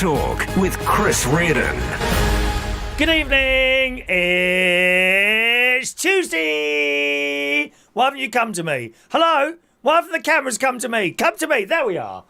Talk with Chris Reardon. Good evening. It's Tuesday. Why haven't you come to me? Hello? Why haven't the cameras come to me? Come to me. There we are.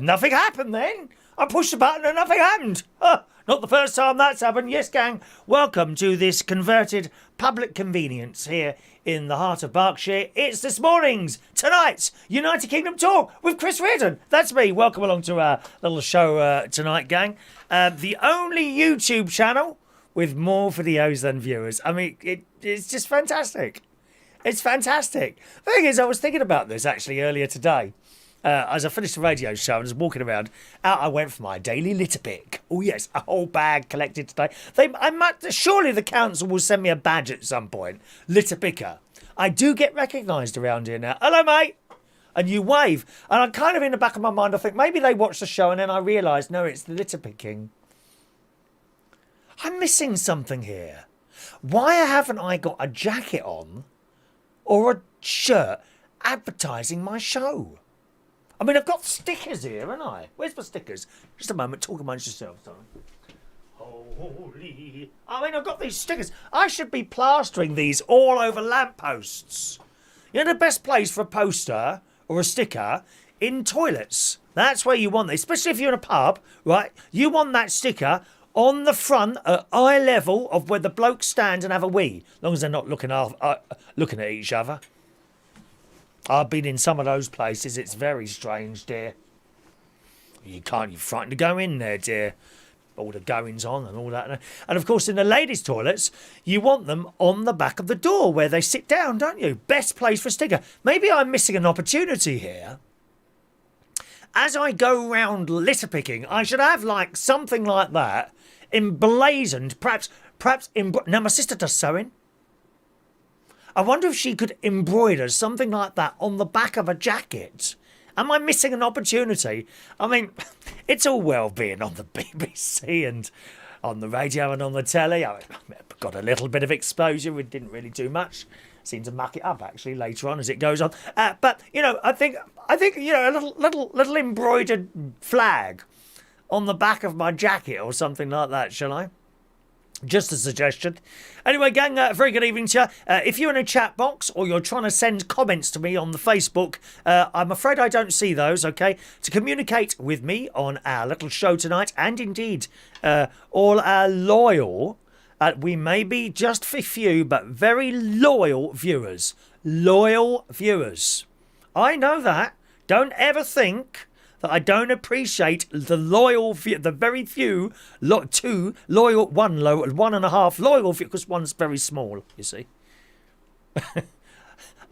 Nothing happened then. I pushed the button and nothing happened. Not the first time that's happened. Yes, gang. Welcome to this converted public convenience here in the heart of Berkshire. It's this morning's, tonight's United Kingdom Talk with Chris Reardon. That's me. Welcome along to our little show tonight, gang. The only YouTube channel with more videos than viewers. I mean, it's just fantastic. It's fantastic. The thing is, I was thinking about this actually earlier today. As I finished the radio show and was walking around, out I went for my daily litter pick. Oh yes, a whole bag collected today. Surely the council will send me a badge at some point. Litter picker. I do get recognised around here now. Hello, mate. And you wave. And I'm kind of in the back of my mind, I think maybe they watched the show and then I realised, no, it's the litter picking. I'm missing something here. Why haven't I got a jacket on or a shirt advertising my show? I mean, I've got stickers here, haven't I? Where's my stickers? Just a moment, talk amongst yourselves, sorry. Holy... I mean, I've got these stickers. I should be plastering these all over lampposts. You know the best place for a poster or a sticker? In toilets. That's where you want it, especially if you're in a pub, right? You want that sticker on the front at eye level of where the blokes stand and have a wee, as long as they're not looking at each other. I've been in some of those places. It's very strange, dear. You're frightened to go in there, dear. All the goings on and all that. And of course, in the ladies' toilets, you want them on the back of the door where they sit down, don't you? Best place for a sticker. Maybe I'm missing an opportunity here. As I go round litter picking, I should have like something like that emblazoned, perhaps. Now my sister does sewing. I wonder if she could embroider something like that on the back of a jacket. Am I missing an opportunity? I mean, it's all well being on the BBC and on the radio and on the telly. I got a little bit of exposure. We didn't really do much. Seemed to muck it up actually later on as it goes on. But you know, I think you know, a little embroidered flag on the back of my jacket or something like that. Shall I? Just a suggestion. Anyway, gang, very good evening to you. If you're in a chat box or you're trying to send comments to me on the Facebook, I'm afraid I don't see those, okay? To communicate with me on our little show tonight, and indeed all our loyal, we may be just a few, but very loyal viewers. Loyal viewers. I know that. Don't ever think that I don't appreciate the the very few, one and a half loyal, because one's very small, you see.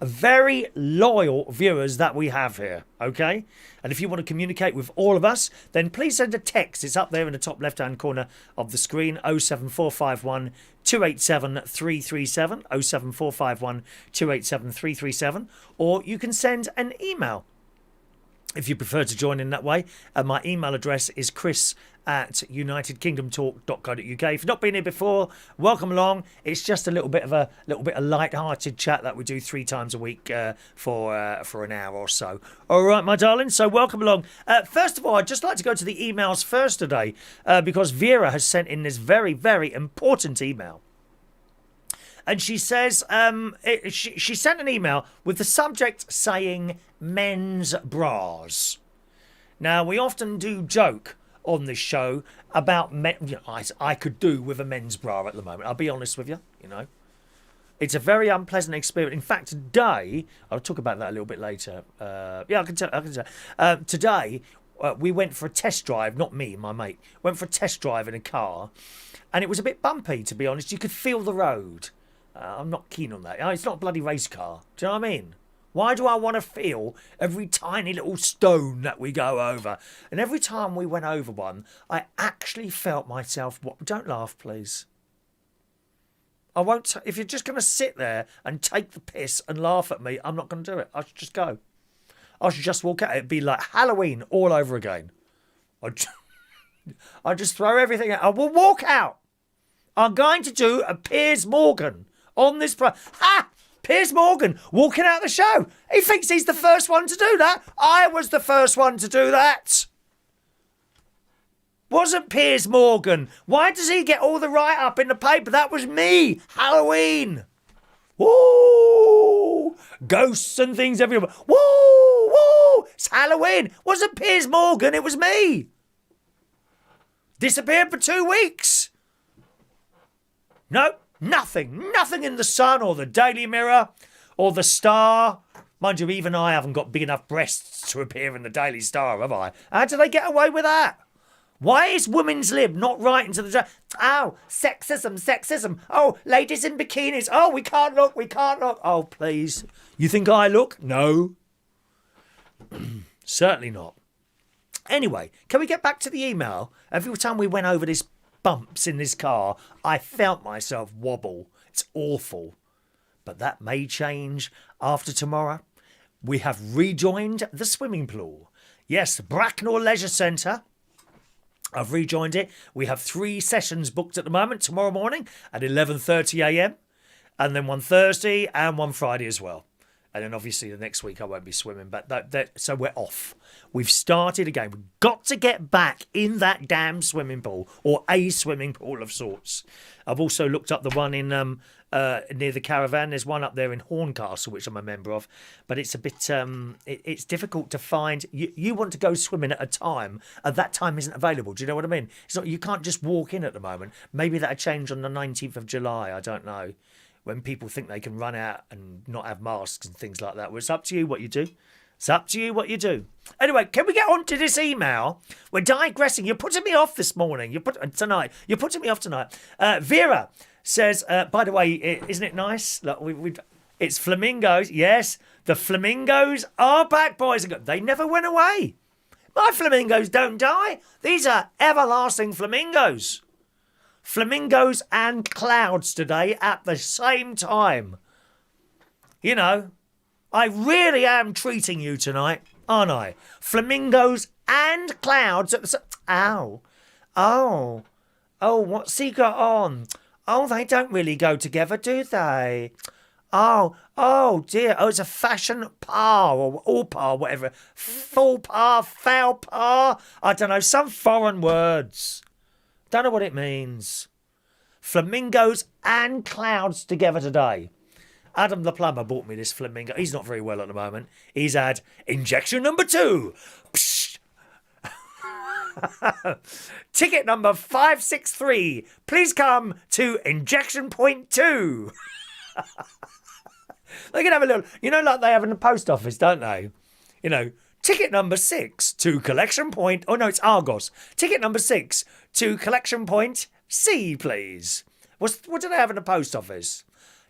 Very loyal viewers that we have here, okay? And if you want to communicate with all of us, then please send a text. It's up there in the top left-hand corner of the screen, 07451 287 337, 07451 287 337, or you can send an email if you prefer to join in that way. My email address is chris@unitedkingdomtalk.co.uk. If you've not been here before, welcome along. It's just a little bit of light-hearted chat that we do 3 times a week for an hour or so. All right, my darling. So welcome along. First of all, I'd just like to go to the emails first today because Vera has sent in this very, very important email. And she says, she sent an email with the subject saying men's bras. Now, we often do joke on this show about men. You know, I could do with a men's bra at the moment. I'll be honest with you, you know. It's a very unpleasant experience. In fact, today, I'll talk about that a little bit later. Yeah, I can tell. Today, we went for a test drive, not me, my mate. Went for a test drive in a car. And it was a bit bumpy, to be honest. You could feel the road. I'm not keen on that. It's not a bloody race car. Do you know what I mean? Why do I want to feel every tiny little stone that we go over? And every time we went over one, I actually felt myself... Don't laugh, please. I won't... If you're just going to sit there and take the piss and laugh at me, I'm not going to do it. I should just go. I should just walk out. It'd be like Halloween all over again. I'd just throw everything out. I will walk out. I'm going to do a Piers Morgan on this... Piers Morgan walking out the show. He thinks he's the first one to do that. I was the first one to do that. Wasn't Piers Morgan. Why does he get all the write-up in the paper? That was me. Halloween. Woo! Ghosts and things everywhere. Woo! Woo! It's Halloween. Wasn't Piers Morgan. It was me. Disappeared for 2 weeks. No, nothing. Nothing in the Sun or the Daily Mirror or the Star. Mind you, even I haven't got big enough breasts to appear in the Daily Star, have I? How do they get away with that? Why is Women's Lib not writing to the... Oh, sexism, sexism. Oh, ladies in bikinis. Oh, we can't look, we can't look. Oh, please. You think I look? No. Certainly not. Anyway, can we get back to the email? Every time we went over these bumps in this car, I felt myself wobble. It's awful. But that may change after tomorrow. We have rejoined the swimming pool. Yes, Bracknell Leisure Centre. I've rejoined it. We have 3 sessions booked at the moment, tomorrow morning at 11:30 a.m. and then one Thursday and one Friday as well. And then obviously the next week I won't be swimming, but so we're off. We've started again. We've got to get back in that damn swimming pool, or a swimming pool of sorts. I've also looked up the one in near the caravan. There's one up there in Horncastle, which I'm a member of, but it's a bit it's difficult to find. You want to go swimming at a time, and that time isn't available. Do you know what I mean? It's not, you can't just walk in at the moment. Maybe that'll change on the 19th of July. I don't know. When people think they can run out and not have masks and things like that. Well, it's up to you what you do. It's up to you what you do. Anyway, can we get on to this email? We're digressing. You're putting me off this morning. You're putting me off tonight. Vera says, by the way, isn't it nice? Look, it's flamingos. Yes, the flamingos are back, boys. They never went away. My flamingos don't die. These are everlasting flamingos. Flamingos and clouds today at the same time. You know, I really am treating you tonight, aren't I? Flamingos and clouds at the same... Ow. Oh, what's he got on? Oh, they don't really go together, do they? Oh dear. Oh, it's a fashion par or all par, whatever. Full par, foul par. I don't know, some foreign words. Don't know what it means. Flamingos and clouds together today. Adam the plumber bought me this flamingo. He's not very well at the moment. He's had injection number 2. Ticket number 563. Please come to injection point 2. They can have a little, you know, like they have in the post office, don't they? You know, ticket number 6 to collection point. Oh no, it's Argos. Ticket number 6 to collection point C, please. What do they have in the post office?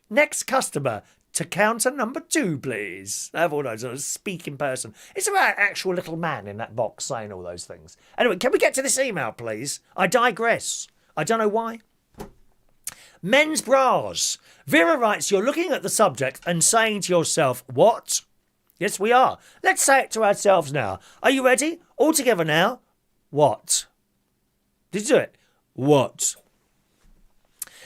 Next customer to counter number 2, please. They have all those sort of speaking person. It's about an actual little man in that box saying all those things. Anyway, can we get to this email, please? I digress. I don't know why. Men's bras. Vera writes, you're looking at the subject and saying to yourself, what? Yes, we are. Let's say it to ourselves now. Are you ready? All together now. What? Did you do it? What?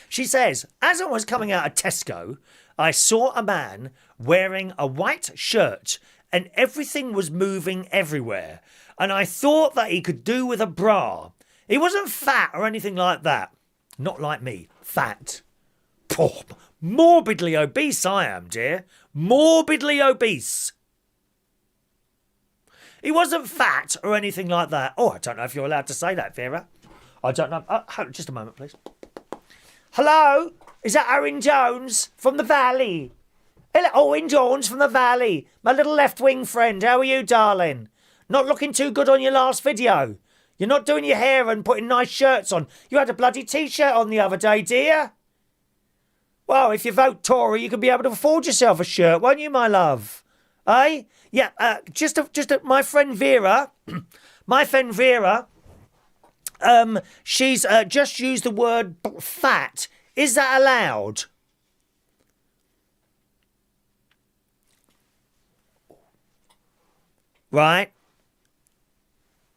She says, as I was coming out of Tesco, I saw a man wearing a white shirt and everything was moving everywhere. And I thought that he could do with a bra. He wasn't fat or anything like that. Not like me. Fat. Oh, morbidly obese I am, dear. Morbidly obese. He wasn't fat or anything like that. Oh, I don't know if you're allowed to say that, Vera. I don't know. Hold on, just a moment, please. Hello? Is that Owen Jones from the Valley? Hello, Owen Jones from the Valley. My little left-wing friend. How are you, darling? Not looking too good on your last video. You're not doing your hair and putting nice shirts on. You had a bloody T-shirt on the other day, dear. Well, if you vote Tory, you can be able to afford yourself a shirt, won't you, my love? Eh? Yeah, my friend Vera, she's just used the word fat. Is that allowed? Right.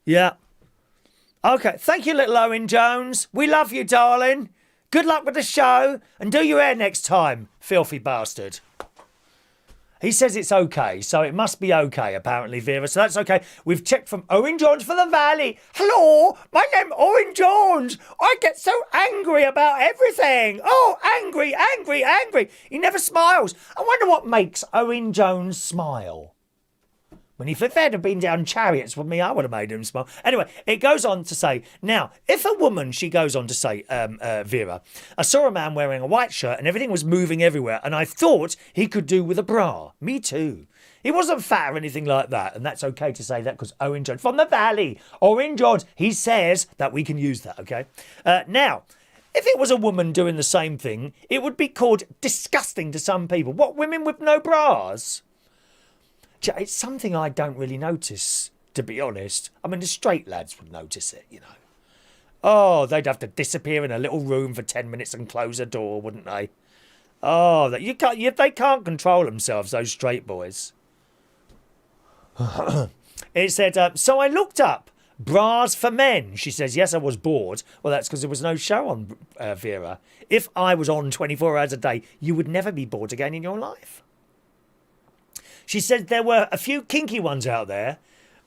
Yeah. Okay, thank you, little Owen Jones. We love you, darling. Good luck with the show, and do your hair next time, filthy bastard. He says it's okay, so it must be okay, apparently, Vera. So that's okay. We've checked from Owen Jones for the Valley. Hello, my name's Owen Jones. I get so angry about everything. Oh, angry, angry, angry. He never smiles. I wonder what makes Owen Jones smile. When if they'd have been down chariots with me, I would have made him smile. Anyway, it goes on to say, now, if a woman, she goes on to say, Vera, I saw a man wearing a white shirt and everything was moving everywhere and I thought he could do with a bra. Me too. He wasn't fat or anything like that. And that's okay to say that because Owen Jones, from the Valley, Owen Jones, he says that we can use that, okay? Now, if it was a woman doing the same thing, it would be called disgusting to some people. What, women with no bras? It's something I don't really notice, to be honest. I mean, the straight lads would notice it, you know. Oh, they'd have to disappear in a little room for 10 minutes and close a door, wouldn't they? Oh, they can't control themselves, those straight boys. It said, so I looked up bras for men. She says, yes, I was bored. Well, that's because there was no show on, Vera. If I was on 24 hours a day, you would never be bored again in your life. She said there were a few kinky ones out there,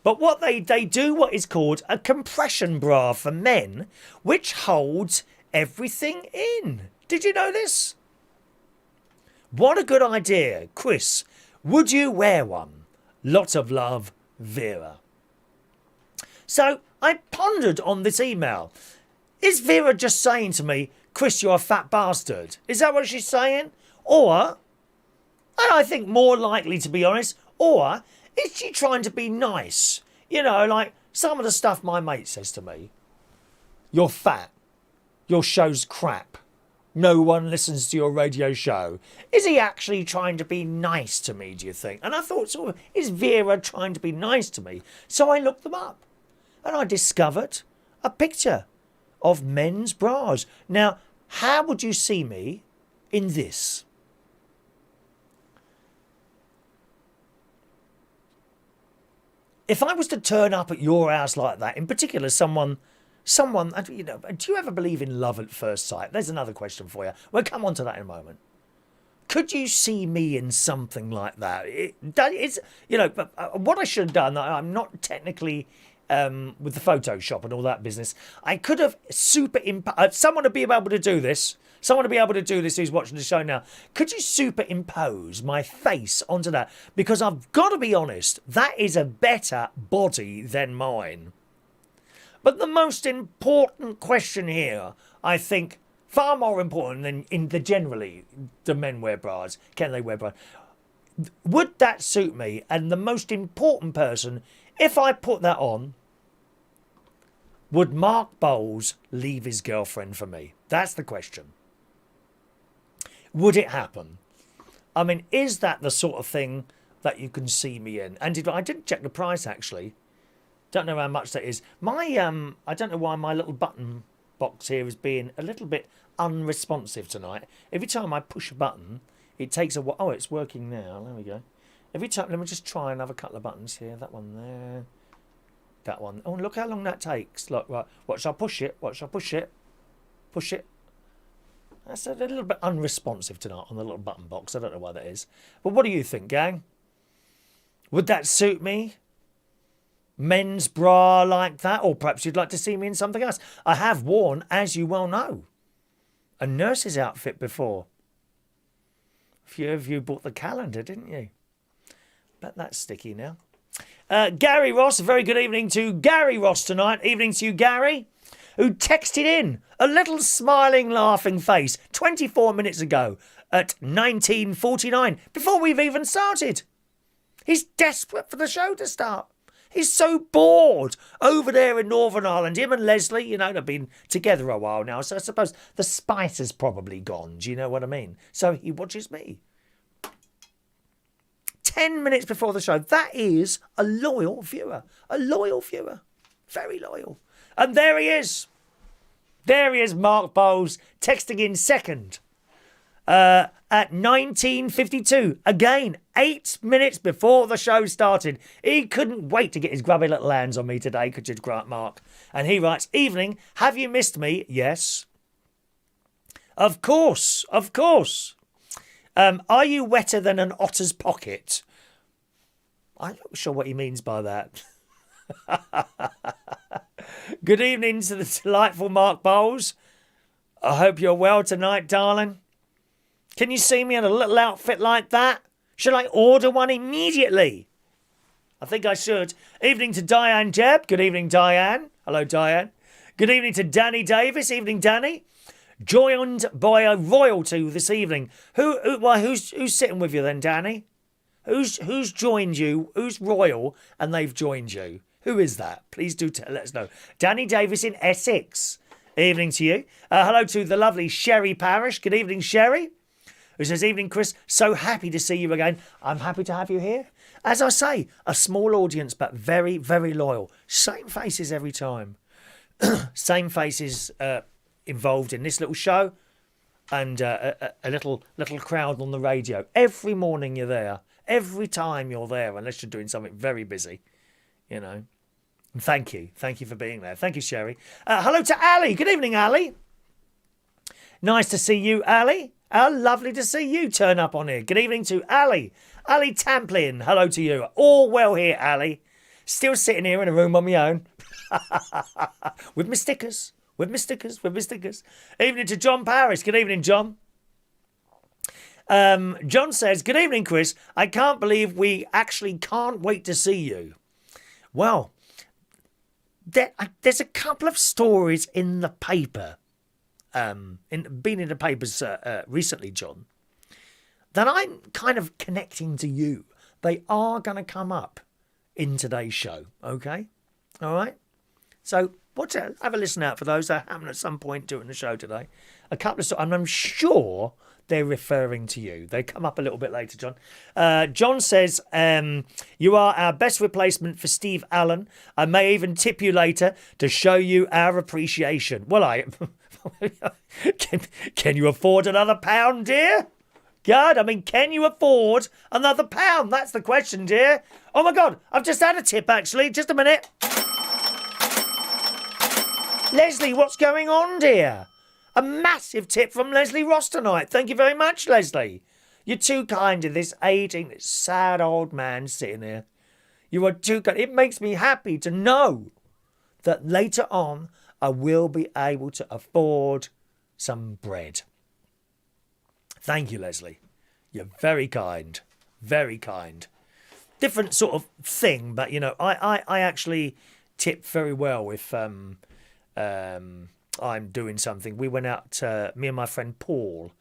but what they do what is called a compression bra for men, which holds everything in. Did you know this? What a good idea. Chris, would you wear one? Lots of love, Vera. So I pondered on this email. Is Vera just saying to me, Chris, you're a fat bastard? Is that what she's saying? Or... and I think more likely, to be honest, or is she trying to be nice? You know, like some of the stuff my mate says to me. You're fat. Your show's crap. No one listens to your radio show. Is he actually trying to be nice to me, do you think? And I thought, sort of, is Vera trying to be nice to me? So I looked them up. And I discovered a picture of men's bras. Now, how would you see me in this? If I was to turn up at your house like that, in particular, someone, you know, do you ever believe in love at first sight? There's another question for you. We'll come on to that in a moment. Could you see me in something like that? It's, you know, what I should have done, I'm not technically with the Photoshop and all that business. I could have someone would be able to do this. Someone to be able to do this who's watching the show now. Could you superimpose my face onto that? Because I've got to be honest, that is a better body than mine. But the most important question here, I think, far more important than in the generally, do men wear bras? Can they wear bras? Would that suit me? And the most important person, if I put that on, would Mark Bowles leave his girlfriend for me? That's the question. Would it happen? I mean, is that the sort of thing that you can see me in? And I didn't check the price, actually. Don't know how much that is. I don't know why my little button box here is being a little bit unresponsive tonight. Every time I push a button, it takes a while. Oh, it's working now. There we go. Every time, let me just try another couple of buttons here. That one there. That one. Oh, look how long that takes. Look, right. Watch, I'll push it. Watch, I'll push it. Push it. That's a little bit unresponsive tonight on the little button box. I don't know why that is. But what do you think, gang? Would that suit me? Men's bra like that? Or perhaps you'd like to see me in something else. I have worn, as you well know, a nurse's outfit before. A few of you bought the calendar, didn't you? Bet that's sticky now. Gary Ross, a very good evening to Gary Ross tonight. Evening to you, Gary, who texted in a little smiling, laughing face 24 minutes ago at 19:49, before we've even started. He's desperate for the show to start. He's so bored over there in Northern Ireland. Him and Leslie, you know, they've been together a while now, so I suppose the spice has probably gone. Do you know what I mean? So he watches me. 10 minutes before the show. That is a loyal viewer. A loyal viewer. Very loyal. And there he is. There he is, Mark Bowles, texting in second. At 19:52. Again, 8 minutes before the show started. He couldn't wait to get his grubby little hands on me today, could you, Mark? And he writes, evening, have you missed me? Yes. Of course, of course. Are you wetter than an otter's pocket? I'm not sure what he means by that. Good evening to the delightful Mark Bowles. I hope you're well tonight, darling. Can you see me in a little outfit like that? Should I order one immediately? I think I should. Evening to Diane Jebb. Good evening, Diane. Hello, Diane. Good evening to Danny Davis. Evening, Danny. Joined by a royalty this evening. Who's sitting with you then, Danny? Who's joined you? Who's royal and they've joined you? Who is that? Please do let us know. Danny Davis in Essex. Evening to you. Hello to the lovely Sherry Parish. Good evening, Sherry. Who says, evening, Chris. So happy to see you again. I'm happy to have you here. As I say, a small audience, but very, very loyal. Same faces every time. Same faces involved in this little show. And a little crowd on the radio. Every morning you're there. Every time you're there, unless you're doing something very busy. You know. And thank you. Thank you for being there. Thank you, Sherry. Hello to Ali. Good evening, Ali. Nice to see you, Ali. Lovely to see you turn up on here. Good evening to Ali. Ali Tamplin. Hello to you. All well here, Ali. Still sitting here in a room on my own. With my stickers. With my stickers. Evening to John Paris. Good evening, John. John says, good evening, Chris. I can't believe we actually can't wait to see you. Well, there's a couple of stories in the paper, been in the papers recently, John, that I'm kind of connecting to you. They are going to come up in today's show, okay? All right? So have a listen out for those that happen at some point during the show today. A couple of stories, and I'm sure they're referring to you. They come up a little bit later, John. John says, you are our best replacement for Steve Allen. I may even tip you later to show you our appreciation. Well, can you afford another pound, dear? God, I mean, can you afford another pound? That's the question, dear. Oh, my God, I've just had a tip, actually. Just a minute. Leslie, what's going on, dear? A massive tip from Leslie Ross tonight. Thank you very much, Leslie. You're too kind to this aging, this sad old man sitting there. You are too kind. It makes me happy to know that later on I will be able to afford some bread. Thank you, Leslie. You're very kind. Very kind. Different sort of thing, but, you know, I actually tip very well if I'm doing something. We went out, me and my friend Paul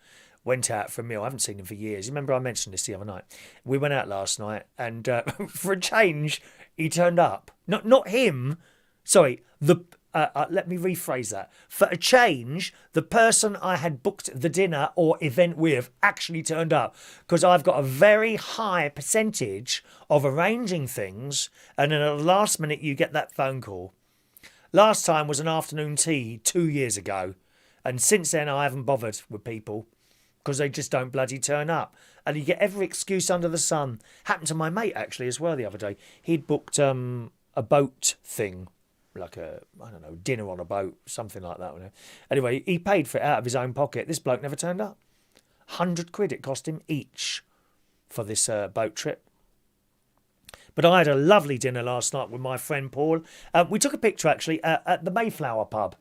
went out for a meal. I haven't seen him for years. You remember I mentioned this the other night. We went out last night and for a change, he turned up. Not him. Sorry, let me rephrase that. For a change, the person I had booked the dinner or event with actually turned up, because I've got a very high percentage of arranging things, and then at the last minute you get that phone call. Last time was an afternoon tea 2 years ago, and since then I haven't bothered with people because they just don't bloody turn up. And you get every excuse under the sun. Happened to my mate actually as well the other day. He'd booked a boat thing, like dinner on a boat, something like that. Anyway, he paid for it out of his own pocket. This bloke never turned up. £100 it cost him each for this boat trip. But I had a lovely dinner last night with my friend Paul. We took a picture, actually, at the Mayflower pub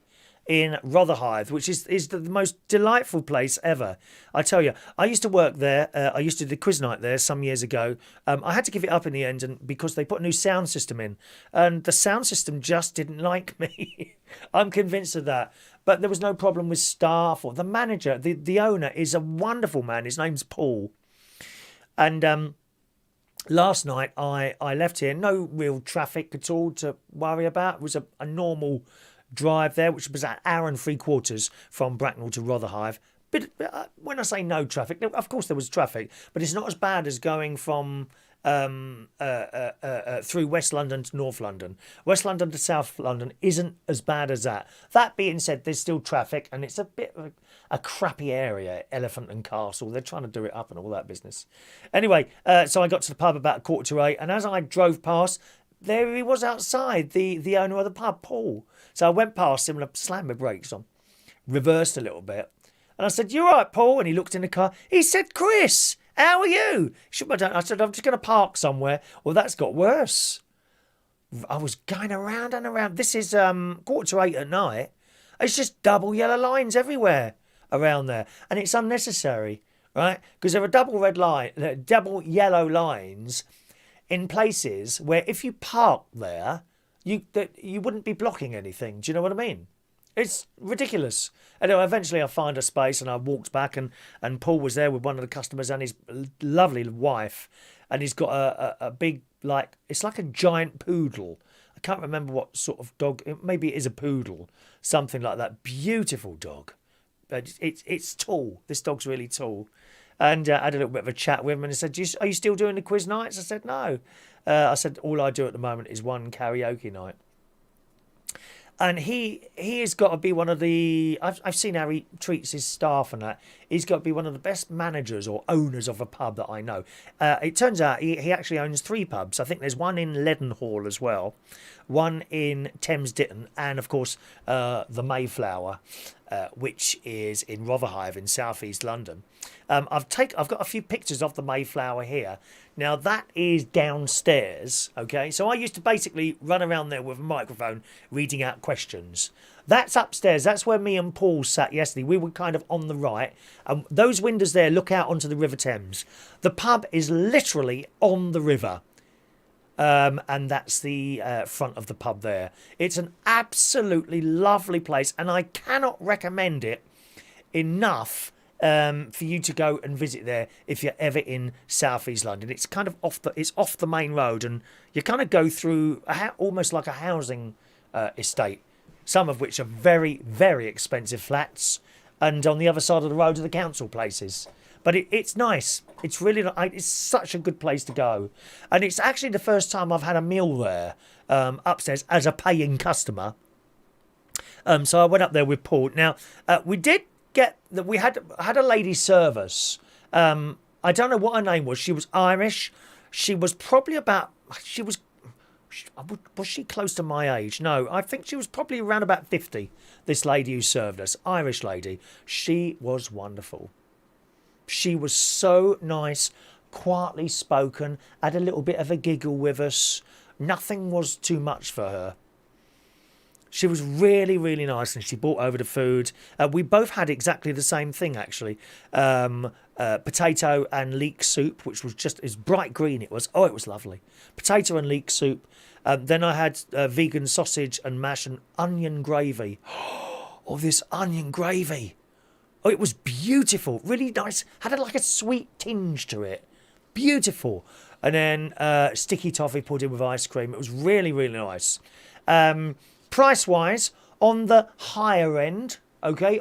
in Rotherhithe, which is the most delightful place ever. I tell you, I used to work there. I used to do the quiz night there some years ago. I had to give it up in the end because they put a new sound system in. And the sound system just didn't like me. I'm convinced of that. But there was no problem with staff or the manager. The owner is a wonderful man. His name's Paul. And last night, I left here. No real traffic at all to worry about. It was a normal drive there, which was an hour and 3/4 from Bracknell to Rotherhithe. But when I say no traffic, of course there was traffic, but it's not as bad as going from through West London to North London. West London to South London isn't as bad as that. That being said, there's still traffic, and it's a bit of a crappy area, Elephant and Castle. They're trying to do it up and all that business. Anyway, so I got to the pub about 7:45, and as I drove past, there he was outside, the owner of the pub, Paul. So I went past him and I slammed my brakes on, reversed a little bit, And I said, "You all right, Paul?" And he looked in the car. He said, "Chris, how are you?" I said, "I'm just going to park somewhere." Well, that's got worse. I was going around and around. This is 7:45 at night. It's just double yellow lines everywhere around there. And it's unnecessary, right? Because there are double yellow lines in places where if you park there, you wouldn't be blocking anything. Do you know what I mean? It's ridiculous. Anyway, eventually I found a space and I walked back and Paul was there with one of the customers and his lovely wife. And he's got a big, it's like a giant poodle. I can't remember what sort of dog. Maybe it is a poodle. Something like that. Beautiful dog. But it's tall. This dog's really tall. And I had a little bit of a chat with him and he said, "Are you still doing the quiz nights?" I said, "No." I said, "All I do at the moment is one karaoke night." And he has got to be one of the... I've seen how he treats his staff and that. He's got to be one of the best managers or owners of a pub that I know. It turns out he actually owns 3 pubs. I think there's one in Leadenhall as well, one in Thames Ditton, and of course the Mayflower, which is in Rotherhithe in southeast London. I've got a few pictures of the Mayflower here. Now that is downstairs, okay? So I used to basically run around there with a microphone reading out questions. That's upstairs. That's where me and Paul sat yesterday. We were kind of on the right. And those windows there look out onto the River Thames. The pub is literally on the river. And that's the front of the pub there. It's an absolutely lovely place. And I cannot recommend it enough for you to go and visit there if you're ever in southeast London. It's kind of off the main road, and you kind of go through almost like a housing estate, some of which are very, very expensive flats, and on the other side of the road are the council places. But it's nice. It's really it's such a good place to go, and it's actually the first time I've had a meal there upstairs as a paying customer. So I went up there with Paul. Now we did get that we had a lady service. I don't know what her name was. She was Irish. She was probably was she close to my age? No, I think she was probably around about 50. This lady who served us, Irish lady. She was wonderful. She was so nice, quietly spoken, had a little bit of a giggle with us. Nothing was too much for her. She was really, really nice, and she brought over the food. We both had exactly the same thing, actually. Potato and leek soup, which was it's bright green. It was. Oh, it was lovely. Potato and leek soup. Then I had vegan sausage and mash and onion gravy. Oh, this onion gravy. Oh, it was beautiful. Really nice. Had like a sweet tinge to it. Beautiful. And then sticky toffee pudding with ice cream. It was really, really nice. Price-wise, on the higher end, okay,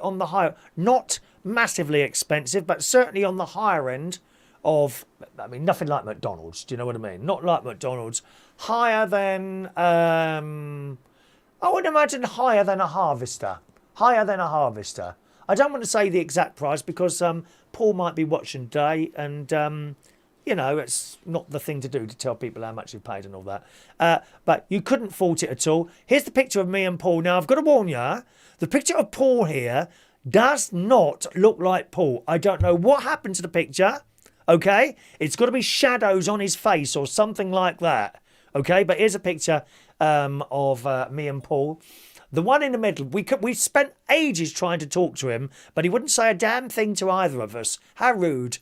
not massively expensive, but certainly on the higher end of, nothing like McDonald's, do you know what I mean? Not like McDonald's. Higher than, I would imagine higher than a Harvester. Higher than a Harvester. I don't want to say the exact price because Paul might be watching today and... it's not the thing to do to tell people how much you've paid and all that. But you couldn't fault it at all. Here's the picture of me and Paul. Now, I've got to warn you, the picture of Paul here does not look like Paul. I don't know what happened to the picture, okay? It's got to be shadows on his face or something like that, okay? But here's a picture of me and Paul. The one in the middle, we spent ages trying to talk to him, but he wouldn't say a damn thing to either of us. How rude.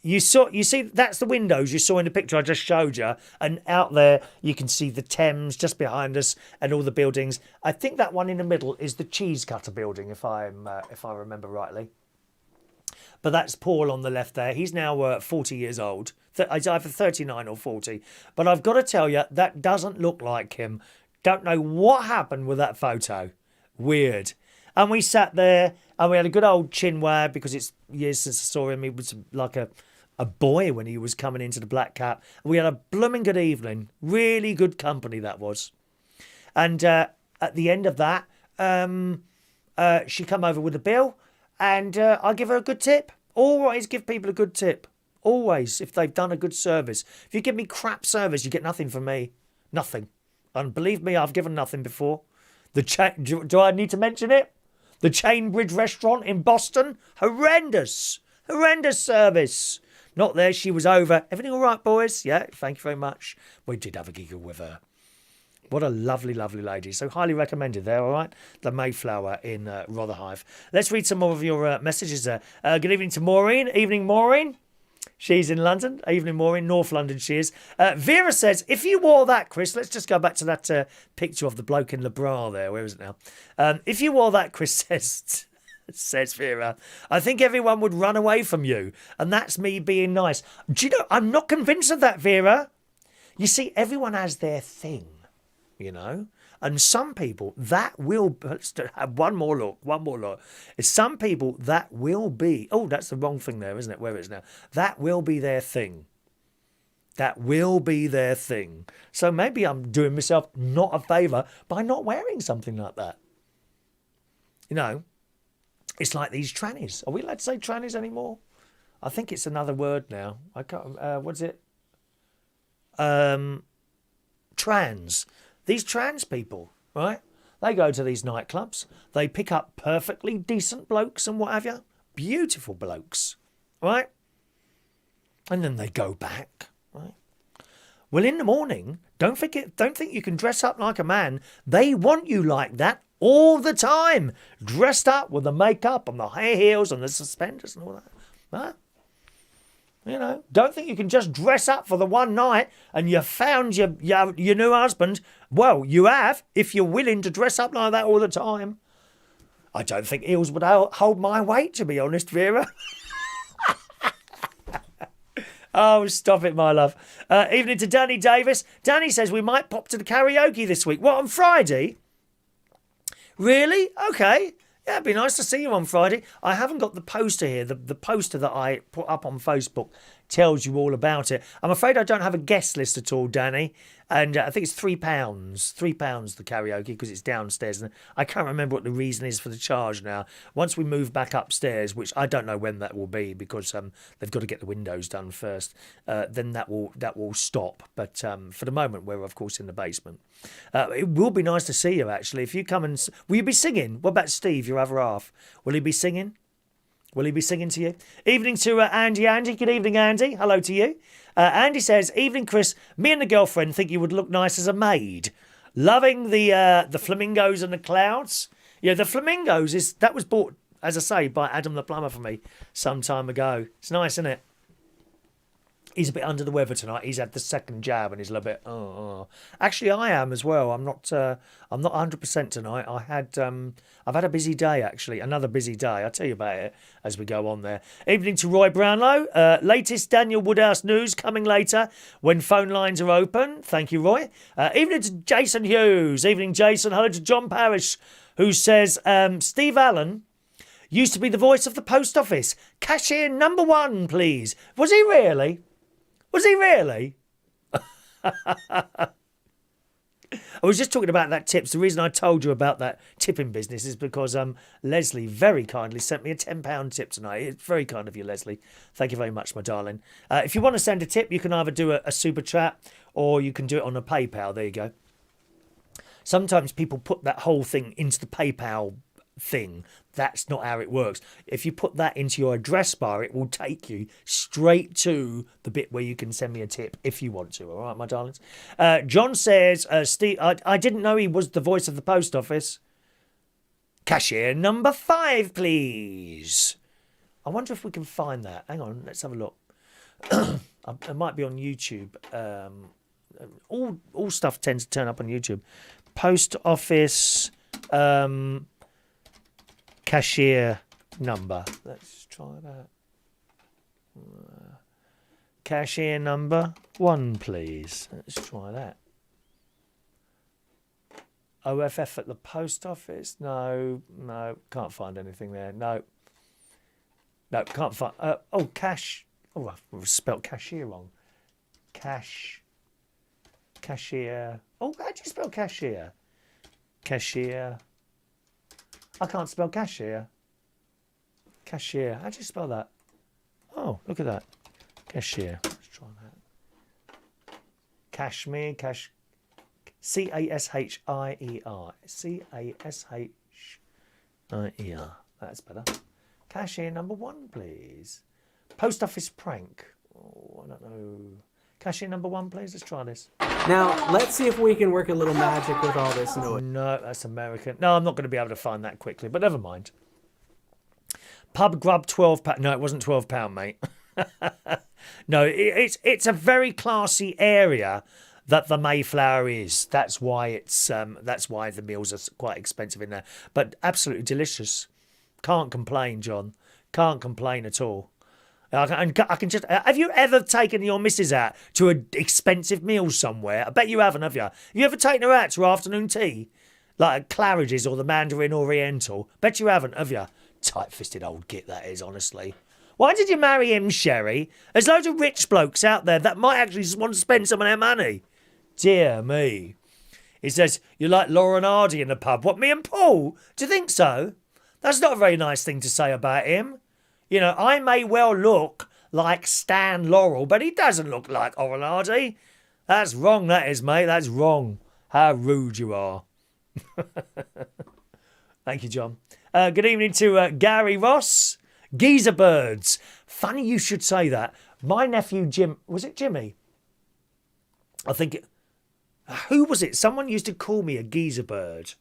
You see, that's the windows you saw in the picture I just showed you, and out there you can see the Thames just behind us and all the buildings. I think that one in the middle is the cheese cutter building, if I remember rightly. But that's Paul on the left there. He's now 40 years old. He's either 39 or 40. But I've got to tell you, that doesn't look like him. Don't know what happened with that photo. Weird. And we sat there and we had a good old chin wag because it's years since I saw him. He was like a boy when he was coming into the Black Cap. We had a blooming good evening. Really good company that was. And at the end of that, she come over with a bill and I give her a good tip. Always give people a good tip. Always, if they've done a good service. If you give me crap service, you get nothing from me. Nothing. And believe me, I've given nothing before. Do I need to mention it? The Chain Bridge restaurant in Boston, horrendous service. Not there, she was over. Everything all right, boys? Yeah, thank you very much. We did have a giggle with her. What a lovely, lovely lady. So highly recommended there, all right? The Mayflower in Rotherhithe. Let's read some more of your messages there. Good evening to Maureen. Evening, Maureen. She's in London. Evening, Maureen. North London she is. Vera says, if you wore that, Chris, let's just go back to that picture of the bloke in Le Bras there. Where is it now? If you wore that, Chris says Vera, I think everyone would run away from you. And that's me being nice. Do you know, I'm not convinced of that, Vera. You see, everyone has their thing, you know. And some people, that will... Let's have one more look. Some people, that will be... Oh, that's the wrong thing there, isn't it? Where is it now? That will be their thing. That will be their thing. So maybe I'm doing myself not a favour by not wearing something like that. You know, it's like these trannies. Are we allowed to say trannies anymore? I think it's another word now. I can't... what's it? Trans. These trans people, right? They go to these nightclubs. They pick up perfectly decent blokes and what have you. Beautiful blokes, right? And then they go back, right? Well, in the morning, don't think you can dress up like a man. They want you like that all the time. Dressed up with the makeup and the high heels and the suspenders and all that. Huh? You know, don't think you can just dress up for the one night and you found your new husband. Well, you have, if you're willing to dress up like that all the time. I don't think heels would hold my weight, to be honest, Vera. Oh, stop it, my love. Evening to Danny Davis. Danny says we might pop to the karaoke this week. What, on Friday? Really? Okay. Yeah, it'd be nice to see you on Friday. I haven't got the poster here. The poster that I put up on Facebook tells you all about it. I'm afraid I don't have a guest list at all, Danny. And I think it's £3. £3 the karaoke because it's downstairs. And I can't remember what the reason is for the charge now. Once we move back upstairs, which I don't know when that will be because they've got to get the windows done first, then that will stop. But for the moment, we're of course in the basement. It will be nice to see you actually. If you come and will you be singing? What about Steve, your other half? Will he be singing? Will he be singing to you? Evening to Andy. Andy, good evening, Andy. Hello to you. Andy says, evening, Chris. Me and the girlfriend think you would look nice as a maid. Loving the flamingos and the clouds. Yeah, the flamingos, that was bought, as I say, by Adam the plumber for me some time ago. It's nice, isn't it? He's a bit under the weather tonight. He's had the second jab and he's a little bit. Actually, I am as well. I'm not 100% tonight. I've had a busy day actually. Another busy day. I'll tell you about it as we go on there. Evening to Roy Brownlow. Latest Daniel Woodhouse news coming later when phone lines are open. Thank you, Roy. Evening to Jason Hughes. Evening, Jason. Hello to John Parrish, who says Steve Allen used to be the voice of the post office. Cashier number 1, please. Was he really? Was he really? I was just talking about that tips. The reason I told you about that tipping business is because Leslie very kindly sent me a £10 tip tonight. It's very kind of you, Leslie. Thank you very much, my darling. If you want to send a tip, you can either do a super chat or you can do it on a PayPal. There you go. Sometimes people put that whole thing into the PayPal thing. That's not how it works. If you put that into your address bar, it will take you straight to the bit where you can send me a tip if you want to. All right, my darlings. John says, Steve, I didn't know he was the voice of the post office. Cashier number 5, please. I wonder if we can find that. Hang on, let's have a look. It might be on YouTube. All stuff tends to turn up on YouTube. Post office cashier number. Let's try that. Cashier number 1, please. Let's try that. OFF at the post office? No, can't find anything there. No, can't find. Cash. Oh, I've spelled cashier wrong. Cashier. Oh, how do you spell cashier? Cashier. I can't spell cashier. Cashier. How do you spell that? Oh, look at that. Cashier. Let's try that. Cashmere. C-A-S-H-I-E-R. C-A-S-H. Yeah, that's better. Cashier number 1, please. Post office prank. Oh, I don't know. Cashier number 1, please. Let's try this. Now, let's see if we can work a little magic with all this noise. No, that's American. No, I'm not going to be able to find that quickly, but never mind. Pub grub £12. No, it wasn't £12, mate. No, it's a very classy area that the Mayflower is. That's why the meals are quite expensive in there. But absolutely delicious. Can't complain, John. Can't complain at all. I can just. Have you ever taken your missus out to an expensive meal somewhere? I bet you haven't, have you? Have you ever taken her out to her afternoon tea, like at Claridge's or the Mandarin Oriental? Bet you haven't, have you? Tight-fisted old git that is, honestly. Why did you marry him, Sherry? There's loads of rich blokes out there that might actually just want to spend some of their money. Dear me. He says, you like Laura and Hardy in the pub. What, me and Paul? Do you think so? That's not a very nice thing to say about him. You know, I may well look like Stan Laurel, but he doesn't look like Laura and Hardy. That's wrong, that is, mate. That's wrong. How rude you are. Thank you, John. Good evening to Gary Ross. Geezer birds. Funny you should say that. My nephew Jim, was it Jimmy? I think who was it? Someone used to call me a geezer bird.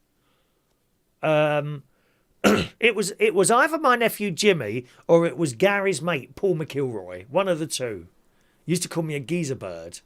It was either my nephew Jimmy or it was Gary's mate Paul McIlroy. One of the two. Used to call me a geezer bird.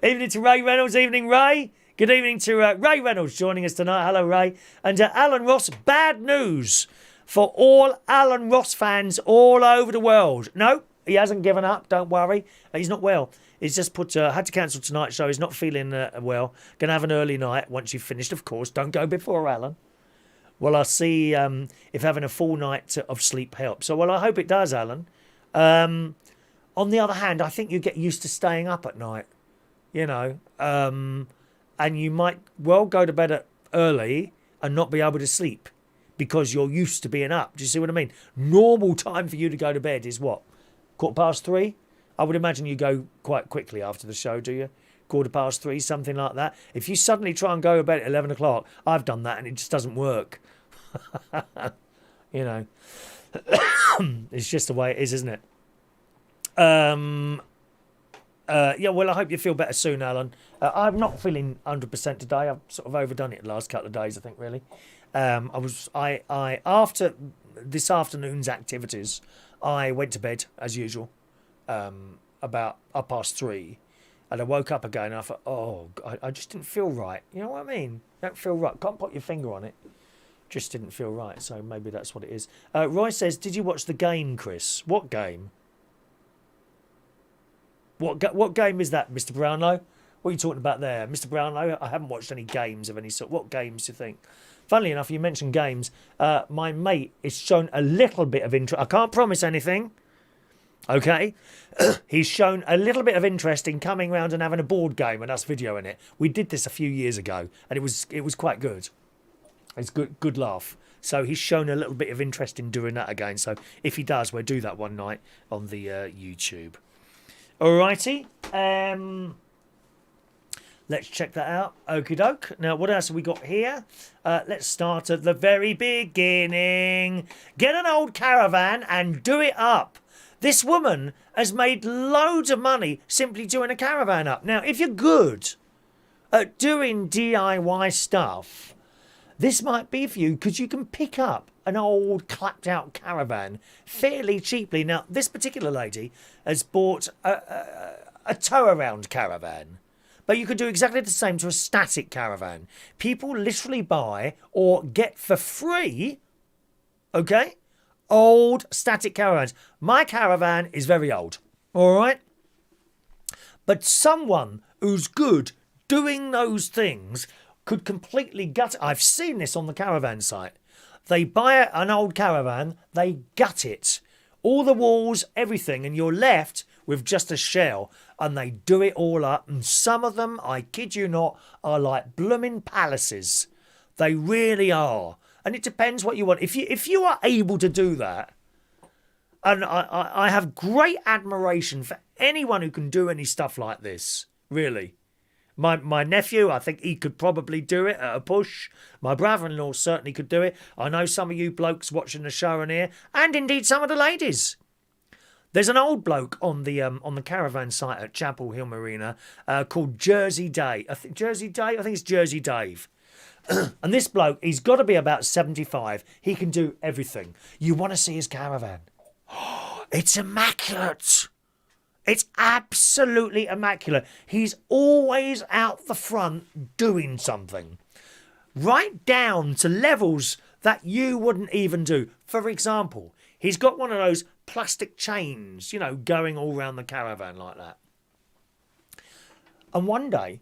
Evening to Ray Reynolds. Evening, Ray. Good evening to Ray Reynolds joining us tonight. Hello, Ray. And Alan Ross, bad news for all Alan Ross fans all over the world. No, he hasn't given up. Don't worry. He's not well. He's just had to cancel tonight's show. He's not feeling well. Going to have an early night once you've finished, of course. Don't go before, Alan. Well, I'll see if having a full night of sleep helps. So, well, I hope it does, Alan. On the other hand, I think you get used to staying up at night, you know. And you might well go to bed early and not be able to sleep because you're used to being up. Do you see what I mean? Normal time for you to go to bed is what? 3:15? I would imagine you go quite quickly after the show, do you? 3:15, something like that. If you suddenly try and go to bed at 11 o'clock, I've done that and it just doesn't work. You know. It's just the way it is, isn't it? Yeah, well, I hope you feel better soon, Alan. I'm not feeling 100% today. I've sort of overdone it the last couple of days, I think, really. After this afternoon's activities, I went to bed as usual, about 3:30, and I woke up again and I thought, oh, I just didn't feel right. You know what I mean? Don't feel right. Can't put your finger on it. Just didn't feel right. So maybe that's what it is. Roy says, did you watch the game, Chris? What game? What game is that, Mr. Brownlow? What are you talking about there? Mr. Brownlow, I haven't watched any games of any sort. What games do you think? Funnily enough, you mentioned games. My mate has shown a little bit of interest. I can't promise anything. Okay? He's shown a little bit of interest in coming round and having a board game and us videoing it. We did this a few years ago, and it was quite good. It's good laugh. So he's shown a little bit of interest in doing that again. So if he does, we'll do that one night on the YouTube. Alrighty. Let's check that out. Okie doke. Now, what else have we got here? Let's start at the very beginning. Get an old caravan and do it up. This woman has made loads of money simply doing a caravan up. Now, if you're good at doing DIY stuff, this might be for you because you can pick up an old clapped out caravan fairly cheaply. Now, this particular lady has bought a tow around caravan, but you could do exactly the same to a static caravan. People literally buy or get for free, okay, old static caravans. My caravan is very old, all right? But someone who's good doing those things could completely gut it. I've seen this on the caravan site. They buy an old caravan, they gut it. All the walls, everything, and you're left with just a shell. And they do it all up. And some of them, I kid you not, are like blooming palaces. They really are. And it depends what you want. If you are able to do that, and I have great admiration for anyone who can do any stuff like this, really. My nephew, I think he could probably do it at a push. My brother-in-law certainly could do it. I know some of you blokes watching the show in here, and indeed some of the ladies. There's an old bloke on the caravan site at Chapel Hill Marina called Jersey Dave. I think it's Jersey Dave. And this bloke, he's got to be about 75. He can do everything. You want to see his caravan? It's immaculate. It's absolutely immaculate. He's always out the front doing something. Right down to levels that you wouldn't even do. For example, he's got one of those plastic chains, going all around the caravan like that. And one day,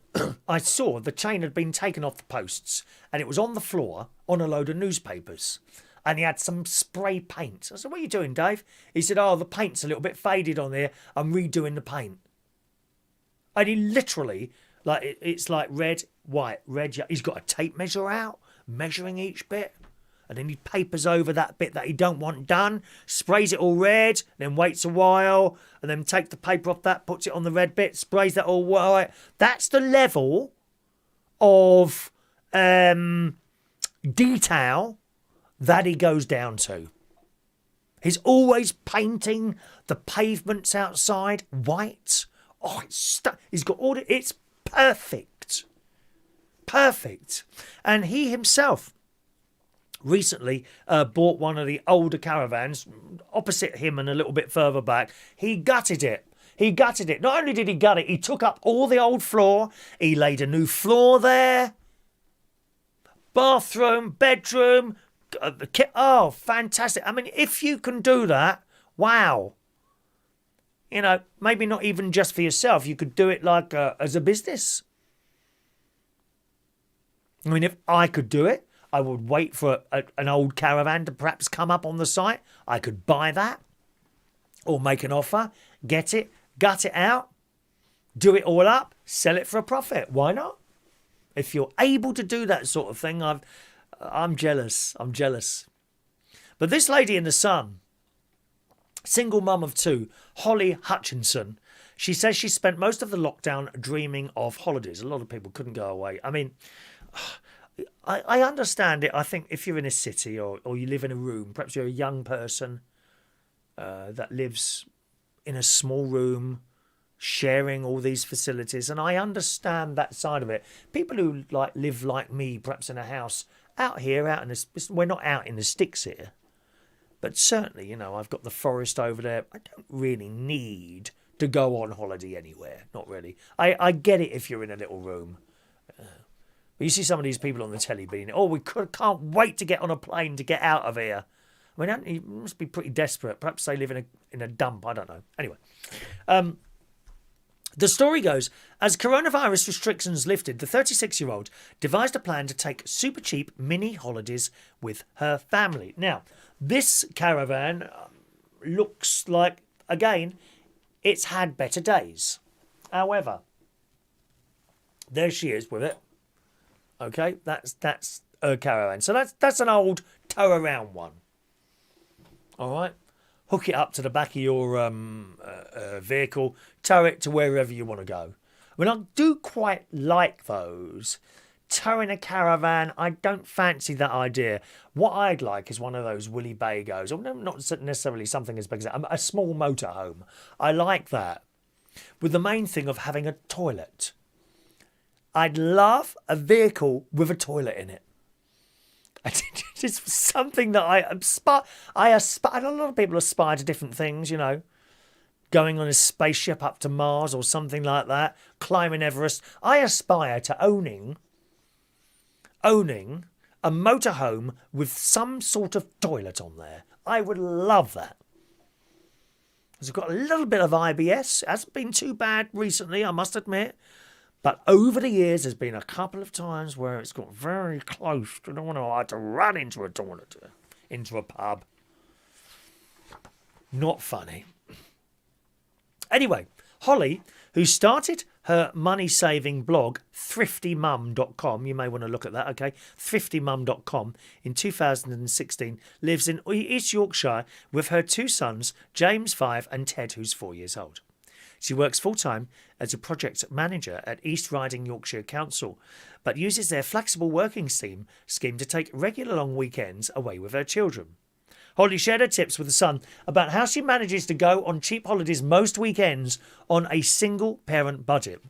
I saw the chain had been taken off the posts and it was on the floor on a load of newspapers. And he had some spray paint. I said, what are you doing, Dave? He said, the paint's a little bit faded on there. I'm redoing the paint. And he literally, it's like red, white, red, yellow. He's got a tape measure out, measuring each bit. And then he papers over that bit that he don't want done, sprays it all red, then waits a while, and then takes the paper off that, puts it on the red bit, sprays that all white. That's the level of detail that he goes down to. He's always painting the pavements outside white. He's got all it's perfect. Perfect. And he himself recently bought one of the older caravans opposite him and a little bit further back. He gutted it. Not only did he gut it, he took up all the old floor. He laid a new floor there. Bathroom, bedroom. Oh, fantastic. I mean, if you can do that, wow. Maybe not even just for yourself. You could do it as a business. I mean, if I could do it, I would wait for an old caravan to perhaps come up on the site. I could buy that or make an offer, get it, gut it out, do it all up, sell it for a profit. Why not? If you're able to do that sort of thing, I'm jealous. But this lady in the sun, single mum of two, Holly Hutchinson, she says she spent most of the lockdown dreaming of holidays. A lot of people couldn't go away. I mean, I understand it. I think if you're in a city or you live in a room, perhaps you're a young person that lives in a small room, sharing all these facilities, and I understand that side of it. People who live like me, perhaps in a house out here, we're not out in the sticks here, but certainly, I've got the forest over there. I don't really need to go on holiday anywhere. Not really. I get it if you're in a little room. But you see some of these people on the telly being, can't wait to get on a plane to get out of here. I mean, you must be pretty desperate. Perhaps they live in a dump. I don't know. Anyway, the story goes, as coronavirus restrictions lifted, the 36-year-old devised a plan to take super cheap mini holidays with her family. Now, this caravan looks like, again, it's had better days. However, there she is with it. Okay, that's a caravan. So that's an old tow around one. All right, hook it up to the back of your vehicle, tow it to wherever you want to go. I mean, I do quite like those. Towing a caravan, I don't fancy that idea. What I'd like is one of those Willy Bagos, or not necessarily something as big as that, a small motorhome. I like that, with the main thing of having a toilet. I'd love a vehicle with a toilet in it. It's something that I aspire. A lot of people aspire to different things, going on a spaceship up to Mars or something like that, climbing Everest. I aspire to owning a motorhome with some sort of toilet on there. I would love that. It's got a little bit of IBS. Hasn't been too bad recently, I must admit. But over the years, there's been a couple of times where it's got very close. I don't want to have to run into a toilet, into a pub. Not funny. Anyway, Holly, who started her money-saving blog, ThriftyMum.com, you may want to look at that, okay? ThriftyMum.com, in 2016, lives in East Yorkshire with her two sons, James, 5, and Ted, who's 4 years old. She works full-time as a project manager at East Riding Yorkshire Council, but uses their flexible working scheme to take regular long weekends away with her children. Holly shared her tips with The Sun about how she manages to go on cheap holidays most weekends on a single-parent budget.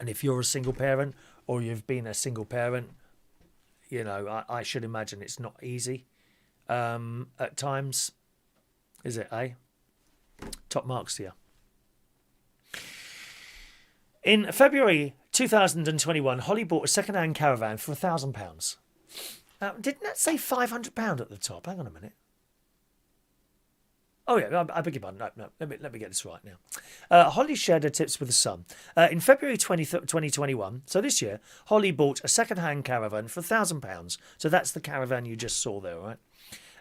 And if you're a single parent or you've been a single parent, you know, I should imagine it's not easy at times. Is it, eh? Top marks to you. In February 2021, Holly bought a second-hand caravan for £1,000. Didn't that say £500 at the top? Hang on a minute. Oh, yeah, I beg your pardon. No. Let me get this right now. Holly shared her tips with The Sun. In February 2021, so this year, Holly bought a second-hand caravan for £1,000. So that's the caravan you just saw there, right?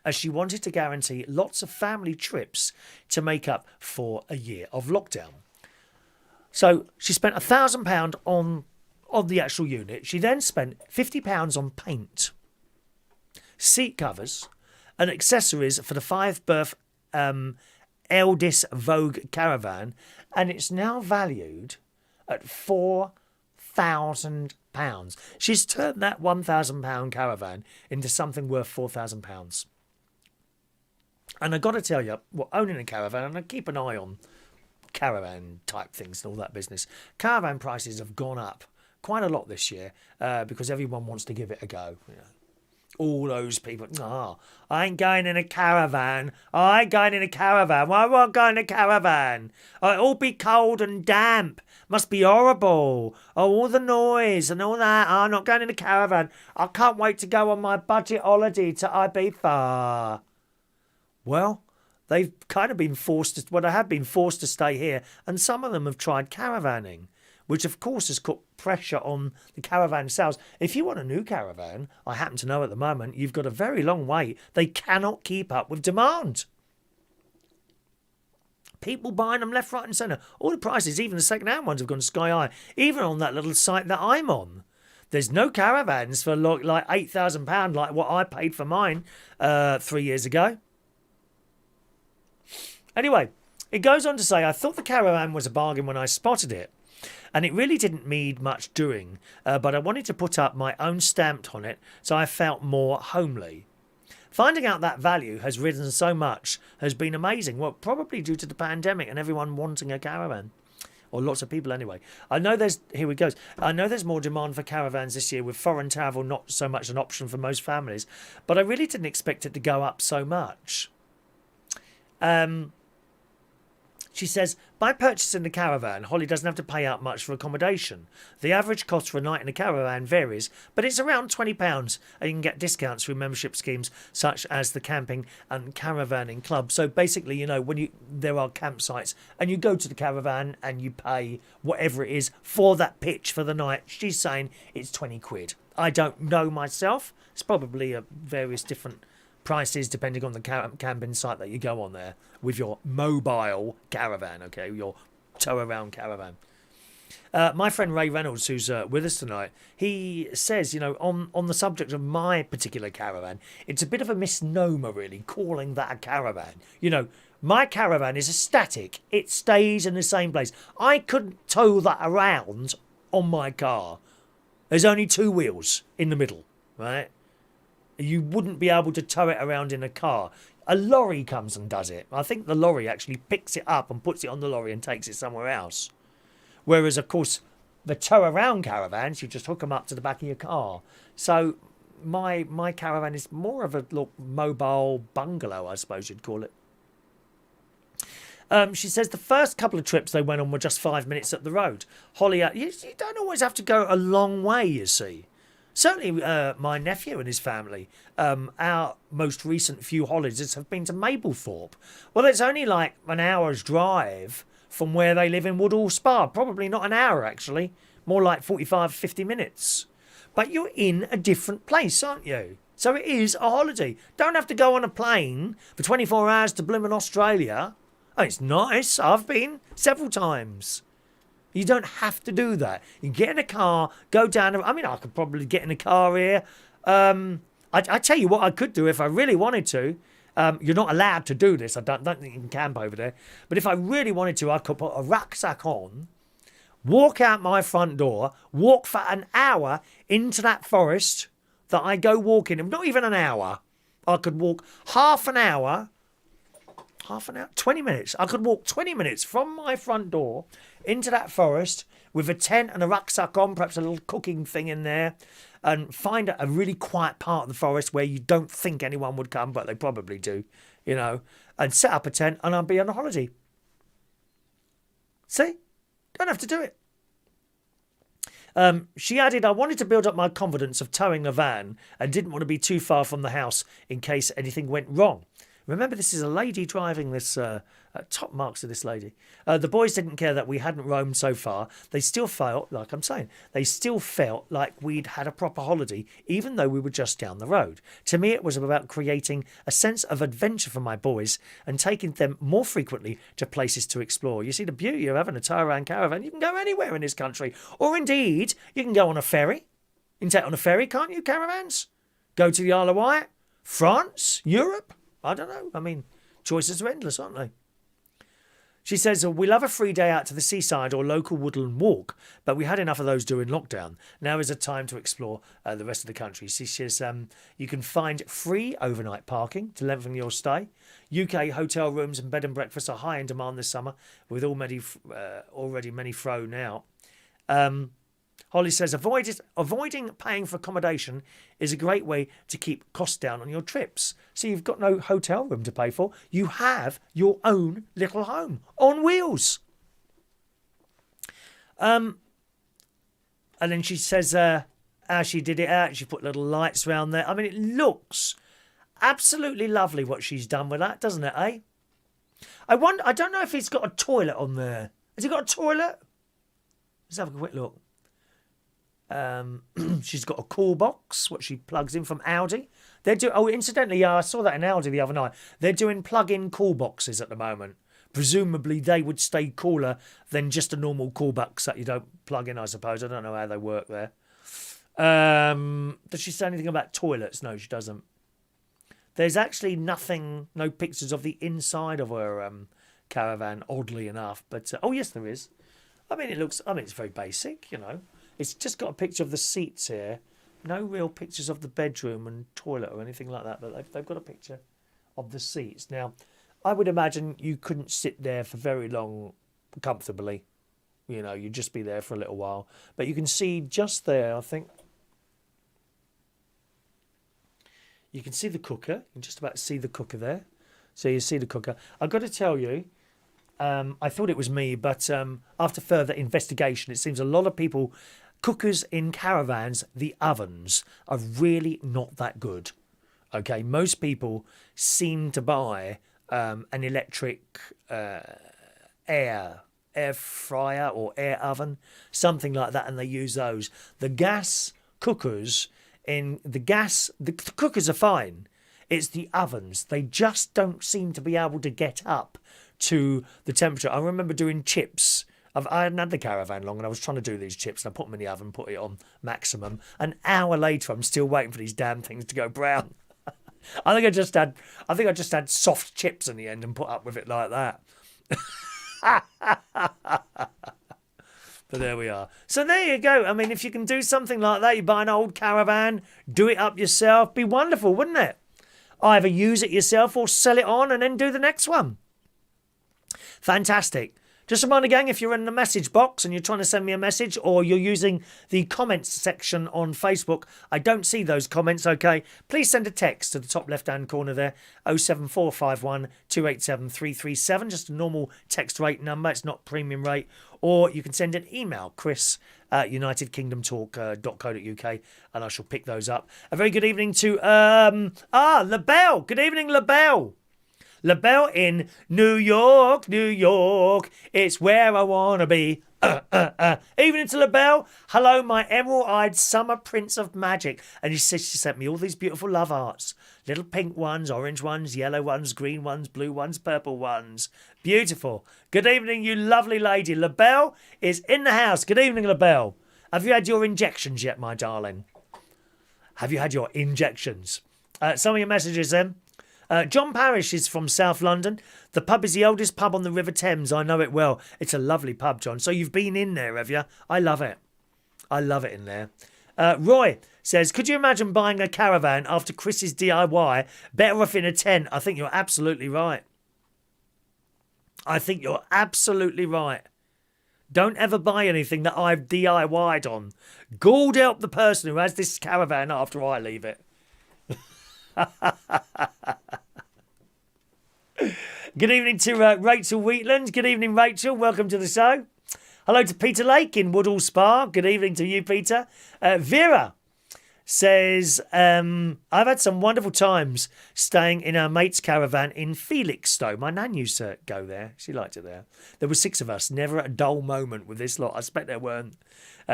As she wanted to guarantee lots of family trips to make up for a year of lockdown. So she spent £1,000 on the actual unit. She then spent £50 on paint, seat covers, and accessories for the 5-berth Eldis Vogue caravan, and it's now valued at £4,000. She's turned that £1,000 caravan into something worth £4,000. And I got to tell you, owning a caravan, and I keep an eye on caravan type things and all that business. Caravan prices have gone up quite a lot this year because everyone wants to give it a go. You know. All those people, I ain't going in a caravan. I ain't going in a caravan. Why won't I go in a caravan? It'll all be cold and damp. Must be horrible. Oh, all the noise and all that. I'm not going in a caravan. I can't wait to go on my budget holiday to Ibiza. Well, they've kind of been forced to, they have been forced to stay here, and some of them have tried caravanning, which of course has put pressure on the caravan sales. If you want a new caravan, I happen to know at the moment, you've got a very long wait. They cannot keep up with demand. People buying them left, right and centre. All the prices, even the second-hand ones, have gone sky high. Even on that little site that I'm on. There's no caravans for like £8,000 like what I paid for mine 3 years ago. Anyway, it goes on to say, I thought the caravan was a bargain when I spotted it. And it really didn't need much doing, but I wanted to put up my own stamp on it, so I felt more homely. Finding out that value has risen so much has been amazing. Well, probably due to the pandemic and everyone wanting a caravan. Or lots of people anyway. Here we go. I know there's more demand for caravans this year with foreign travel not so much an option for most families, but I really didn't expect it to go up so much. She says, by purchasing the caravan, Holly doesn't have to pay out much for accommodation. The average cost for a night in a caravan varies, but it's around £20, and you can get discounts through membership schemes such as the Camping and Caravanning Club. So basically, you know, when there are campsites and you go to the caravan and you pay whatever it is for that pitch for the night, she's saying it's £20. I don't know myself. It's probably various different prices depending on the camping site that you go on there with your mobile caravan, okay, your tow around caravan. My friend Ray Reynolds, who's with us tonight, he says, you know, on the subject of my particular caravan, it's a bit of a misnomer really calling that a caravan. You know, my caravan is a static. It stays in the same place. I couldn't tow that around on my car. There's only 2 wheels in the middle, right? You wouldn't be able to tow it around in a car. A lorry comes and does it. I think the lorry actually picks it up and puts it on the lorry and takes it somewhere else. Whereas, of course, the tow-around caravans, you just hook them up to the back of your car. So my caravan is more of a little mobile bungalow, I suppose you'd call it. She says the first couple of trips they went on were just 5 minutes up the road. Holly, you don't always have to go a long way, you see. Certainly my nephew and his family, our most recent few holidays have been to Mablethorpe. Well, it's only like an hour's drive from where they live in Woodhall Spa. Probably not an hour, actually. More like 45, 50 minutes. But you're in a different place, aren't you? So it is a holiday. Don't have to go on a plane for 24 hours to Bloomin' Australia. Oh, it's nice. I've been several times. You don't have to do that. You can get in a car, go down. I mean, I could probably get in a car here. I tell you what I could do if I really wanted to. You're not allowed to do this. I don't think you can camp over there. But if I really wanted to, I could put a rucksack on, walk out my front door, walk for an hour into that forest that I go walking in. Not even an hour. I could walk half an hour, 20 minutes. I could walk 20 minutes from my front door into that forest with a tent and a rucksack on, perhaps a little cooking thing in there, and find a really quiet part of the forest where you don't think anyone would come, but they probably do, and set up a tent, and I'll be on a holiday. See? Don't have to do it. She added, I wanted to build up my confidence of towing a van and didn't want to be too far from the house in case anything went wrong. Remember, this is a lady driving this, top marks of this lady. The boys didn't care that we hadn't roamed so far. They still felt, like I'm saying, like we'd had a proper holiday, even though we were just down the road. To me, it was about creating a sense of adventure for my boys and taking them more frequently to places to explore. You see, the beauty of having a caravan, you can go anywhere in this country. Or indeed, you can go on a ferry. You can take on a ferry, can't you, caravans? Go to the Isle of Wight, France, Europe. I don't know. I mean, choices are endless, aren't they? She says, we love a free day out to the seaside or local woodland walk, but we had enough of those during lockdown. Now is a time to explore the rest of the country. She says, you can find free overnight parking to lengthen your stay. UK hotel rooms and bed and breakfast are high in demand this summer, with already many thrown out. Holly says, avoiding paying for accommodation is a great way to keep costs down on your trips. So you've got no hotel room to pay for. You have your own little home on wheels. And then she says how she did it out. She put little lights around there. I mean, it looks absolutely lovely what she's done with that, doesn't it, eh? I don't know if he's got a toilet on there. Has he got a toilet? Let's have a quick look. She's got a cool box, what she plugs in from Audi. Incidentally, I saw that in Audi the other night. They're doing plug-in cool boxes at the moment. Presumably, they would stay cooler than just a normal cool box that you don't plug in, I suppose. I don't know how they work there. Does she say anything about toilets? No, she doesn't. There's actually no pictures of the inside of her caravan, oddly enough. But, yes, there is. It's very basic, It's just got a picture of the seats here. No real pictures of the bedroom and toilet or anything like that, but they've got a picture of the seats. Now, I would imagine you couldn't sit there for very long comfortably. You'd just be there for a little while. But you can see just there, I think. You can see the cooker. You can just about see the cooker there. So you see the cooker. I've got to tell you, I thought it was me, but after further investigation, it seems a lot of people, cookers in caravans, the ovens, are really not that good. Okay, most people seem to buy an electric air fryer or air oven, something like that, and they use those. The gas cookers, the cookers are fine. It's the ovens. They just don't seem to be able to get up to the temperature. I remember doing chips. I hadn't had the caravan long, and I was trying to do these chips, and I put them in the oven, put it on maximum. An hour later, I'm still waiting for these damn things to go brown. I think I just had soft chips in the end and put up with it like that. But there we are. So there you go. I mean, if you can do something like that, you buy an old caravan, do it up yourself, be wonderful, wouldn't it? Either use it yourself or sell it on and then do the next one. Fantastic. Just a reminder, gang, if you're in the message box and you're trying to send me a message, or you're using the comments section on Facebook, I don't see those comments, okay? Please send a text to the top left-hand corner there, 07451 287 337, just a normal text rate number, it's not premium rate. Or you can send an email, chris@unitedkingdomtalk.co.uk, and I shall pick those up. A very good evening to, LaBelle. Good evening, LaBelle. LaBelle in New York, New York, it's where I want to be. Evening to LaBelle. Hello, my emerald-eyed summer prince of magic. And she says she sent me all these beautiful love hearts. Little pink ones, orange ones, yellow ones, green ones, blue ones, purple ones. Beautiful. Good evening, you lovely lady. LaBelle is in the house. Good evening, LaBelle. Have you had your injections yet, my darling? Have you had your injections? Some of your messages then. John Parrish is from South London. The pub is the oldest pub on the River Thames. I know it well. It's a lovely pub, John. So you've been in there, have you? I love it. I love it in there. Roy says, could you imagine buying a caravan after Chris's DIY? Better off in a tent. I think you're absolutely right. I think you're absolutely right. Don't ever buy anything that I've DIY'd on. God help the person who has this caravan after I leave it. Good evening to Rachel Wheatland. Good evening, Rachel. Welcome to the show. Hello to Peter Lake in Woodhall Spa. Good evening to you, Peter. Vera says, I've had some wonderful times staying in our mate's caravan in Felixstowe. My nan used to go there. She liked it there. There were 6 of us. Never a dull moment with this lot. I expect there weren't.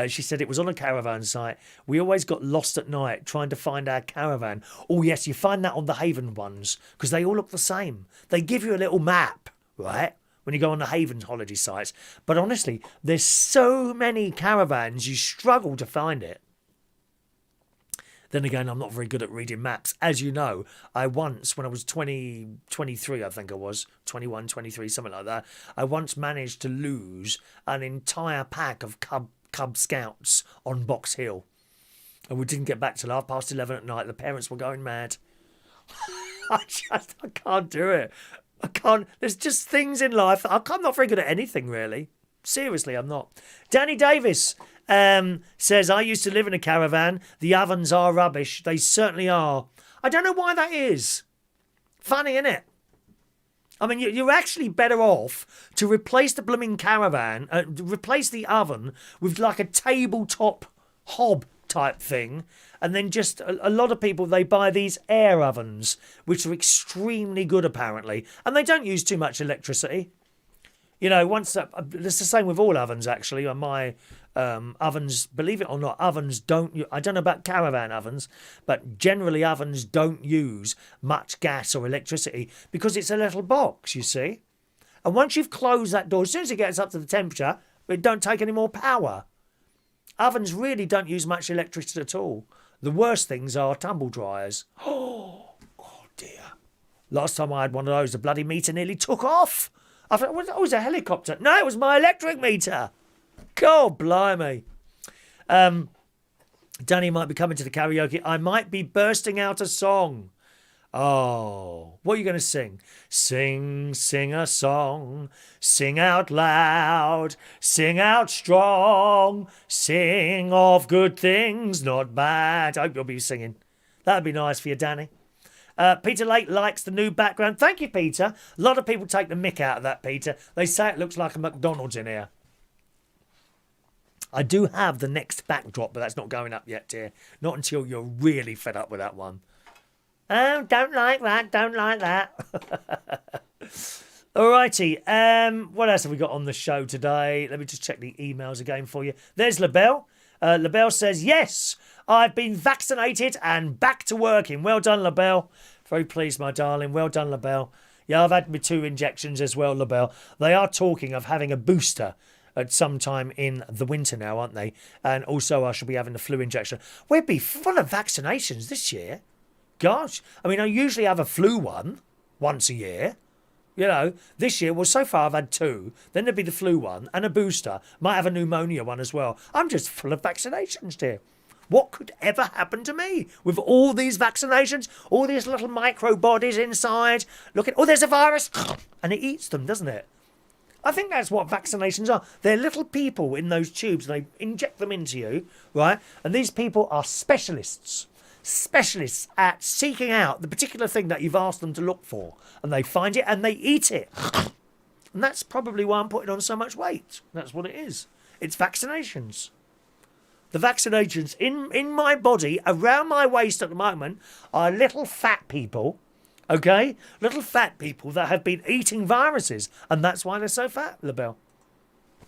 She said it was on a caravan site. We always got lost at night trying to find our caravan. Oh, yes, you find that on the Haven ones because they all look the same. They give you a little map, right, when you go on the Haven holiday sites. But honestly, there's so many caravans, you struggle to find it. Then again, I'm not very good at reading maps. As you know, I once, when I was 23, I think I was, 21, 23, something like that, I once managed to lose an entire pack of Cub Scouts on Box Hill. And we didn't get back till 11:30 at night. The parents were going mad. I can't do it. I can't. There's just things in life. I'm not very good at anything, really. Seriously, I'm not. Danny Davis says, I used to live in a caravan. The ovens are rubbish. They certainly are. I don't know why that is. Funny, isn't it? I mean, you're actually better off to replace the blooming caravan, replace the oven with like a tabletop hob type thing. And then just a lot of people, they buy these air ovens, which are extremely good apparently. And they don't use too much electricity. You know, it's the same with all ovens actually. On my ovens, believe it or not, ovens don't, I don't know about caravan ovens, but generally ovens don't use much gas or electricity because it's a little box, you see. And once you've closed that door, as soon as it gets up to the temperature, it don't take any more power. Ovens really don't use much electricity at all. The worst things are tumble dryers. Oh dear. Last time I had one of those, the bloody meter nearly took off. I thought, it was a helicopter. No, it was my electric meter. God blimey. Danny might be coming to the karaoke. I might be bursting out a song. Oh, what are you going to sing? Sing a song. Sing out loud. Sing out strong. Sing of good things, not bad. I hope you'll be singing. That'd be nice for you, Danny. Peter Lake likes the new background. Thank you, Peter. A lot of people take the mick out of that, Peter. They say it looks like a McDonald's in here. I do have the next backdrop, but that's not going up yet, dear. Not until you're really fed up with that one. Oh, don't like that. Don't like that. Alrighty. What else have we got on the show today? Let me just check the emails again for you. There's LaBelle. LaBelle says, yes, I've been vaccinated and back to working. Well done, LaBelle. Very pleased, my darling. Well done, LaBelle. Yeah, I've had my 2 injections as well, LaBelle. They are talking of having a booster at some time in the winter now, aren't they? And also I shall be having the flu injection. We'll be full of vaccinations this year. Gosh. I mean, I usually have a flu one once a year. You know, this year, well, so far I've had 2. Then there'd be the flu one and a booster. Might have a pneumonia one as well. I'm just full of vaccinations, dear. What could ever happen to me with all these vaccinations? All these little micro bodies inside. Look at, oh, there's a virus. And it eats them, doesn't it? I think that's what vaccinations are. They're little people in those tubes. And they inject them into you, right? And these people are specialists at seeking out the particular thing that you've asked them to look for. And they find it and they eat it. And that's probably why I'm putting on so much weight. That's what it is. It's vaccinations. The vaccinations in my body, around my waist at the moment, are little fat people, okay? Little fat people that have been eating viruses. And that's why they're so fat, LaBelle.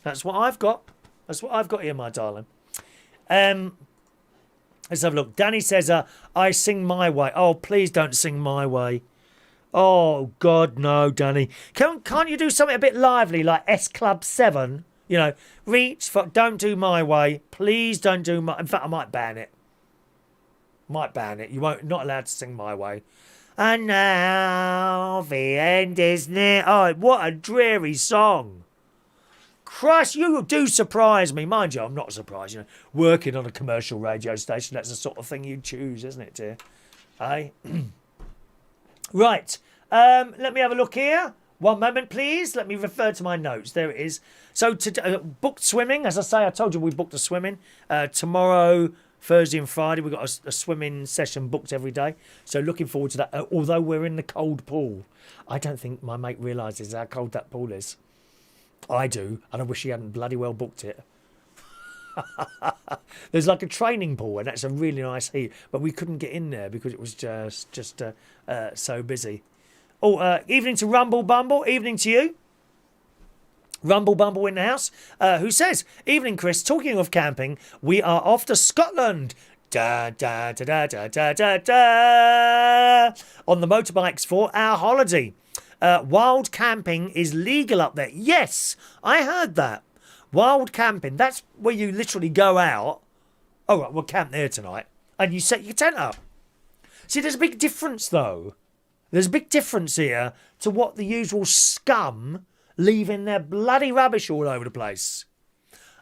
That's what I've got. That's what I've got here, my darling. Let's have a look. Danny says, I sing my way. Oh, please don't sing my way. Oh, God, no, Danny. Can't you do something a bit lively, like S Club 7? You know, reach for, don't do my way. Please don't do my, in fact, I might ban it. You won't, not allowed to sing my way. And now the end is near. Oh, what a dreary song. Christ, you do surprise me. Mind you, I'm not surprised. You know, working on a commercial radio station, that's the sort of thing you choose, isn't it, dear? Eh? Right. Let me have a look here. One moment, please. Let me refer to my notes. There it is. So, booked swimming. As I say, I told you we booked a swimming. Tomorrow, Thursday and Friday, we've got a swimming session booked every day. So, looking forward to that. Although we're in the cold pool. I don't think my mate realises how cold that pool is. I do. And I wish he hadn't bloody well booked it. There's like a training pool, and that's a really nice heat. But we couldn't get in there because it was just so busy. Oh, evening to Rumble Bumble. Evening to you. Rumble Bumble in the house. Who says, evening, Chris. Talking of camping, we are off to Scotland. Da, da, da, da, da, da, da, da, on the motorbikes for our holiday. Wild camping is legal up there. Yes, I heard that. Wild camping. That's where you literally go out. Oh, right, we'll camp there tonight. And you set your tent up. See, there's a big difference, though. There's a big difference here to what the usual scum leaving their bloody rubbish all over the place.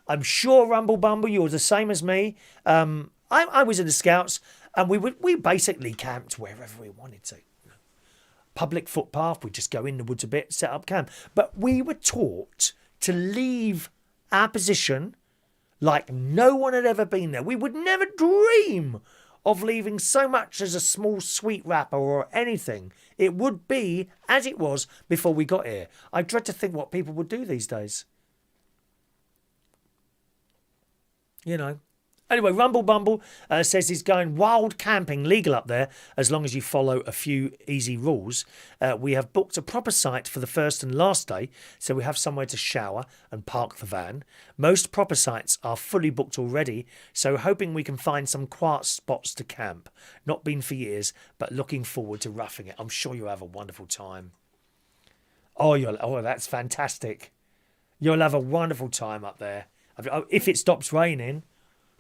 I'm sure, Rumble Bumble, you're the same as me. I was in the Scouts, and we basically camped wherever we wanted to. Public footpath, we'd just go in the woods a bit, set up camp. But we were taught to leave our position like no one had ever been there. We would never dream of leaving so much as a small sweet wrapper or anything. It would be as it was before we got here. I dread to think what people would do these days. You know. Anyway, Rumble Bumble says he's going wild camping legal up there as long as you follow a few easy rules. We have booked a proper site for the first and last day, so we have somewhere to shower and park the van. Most proper sites are fully booked already, so hoping we can find some quiet spots to camp. Not been for years, but looking forward to roughing it. I'm sure you'll have a wonderful time. Oh, that's fantastic. You'll have a wonderful time up there. If it stops raining.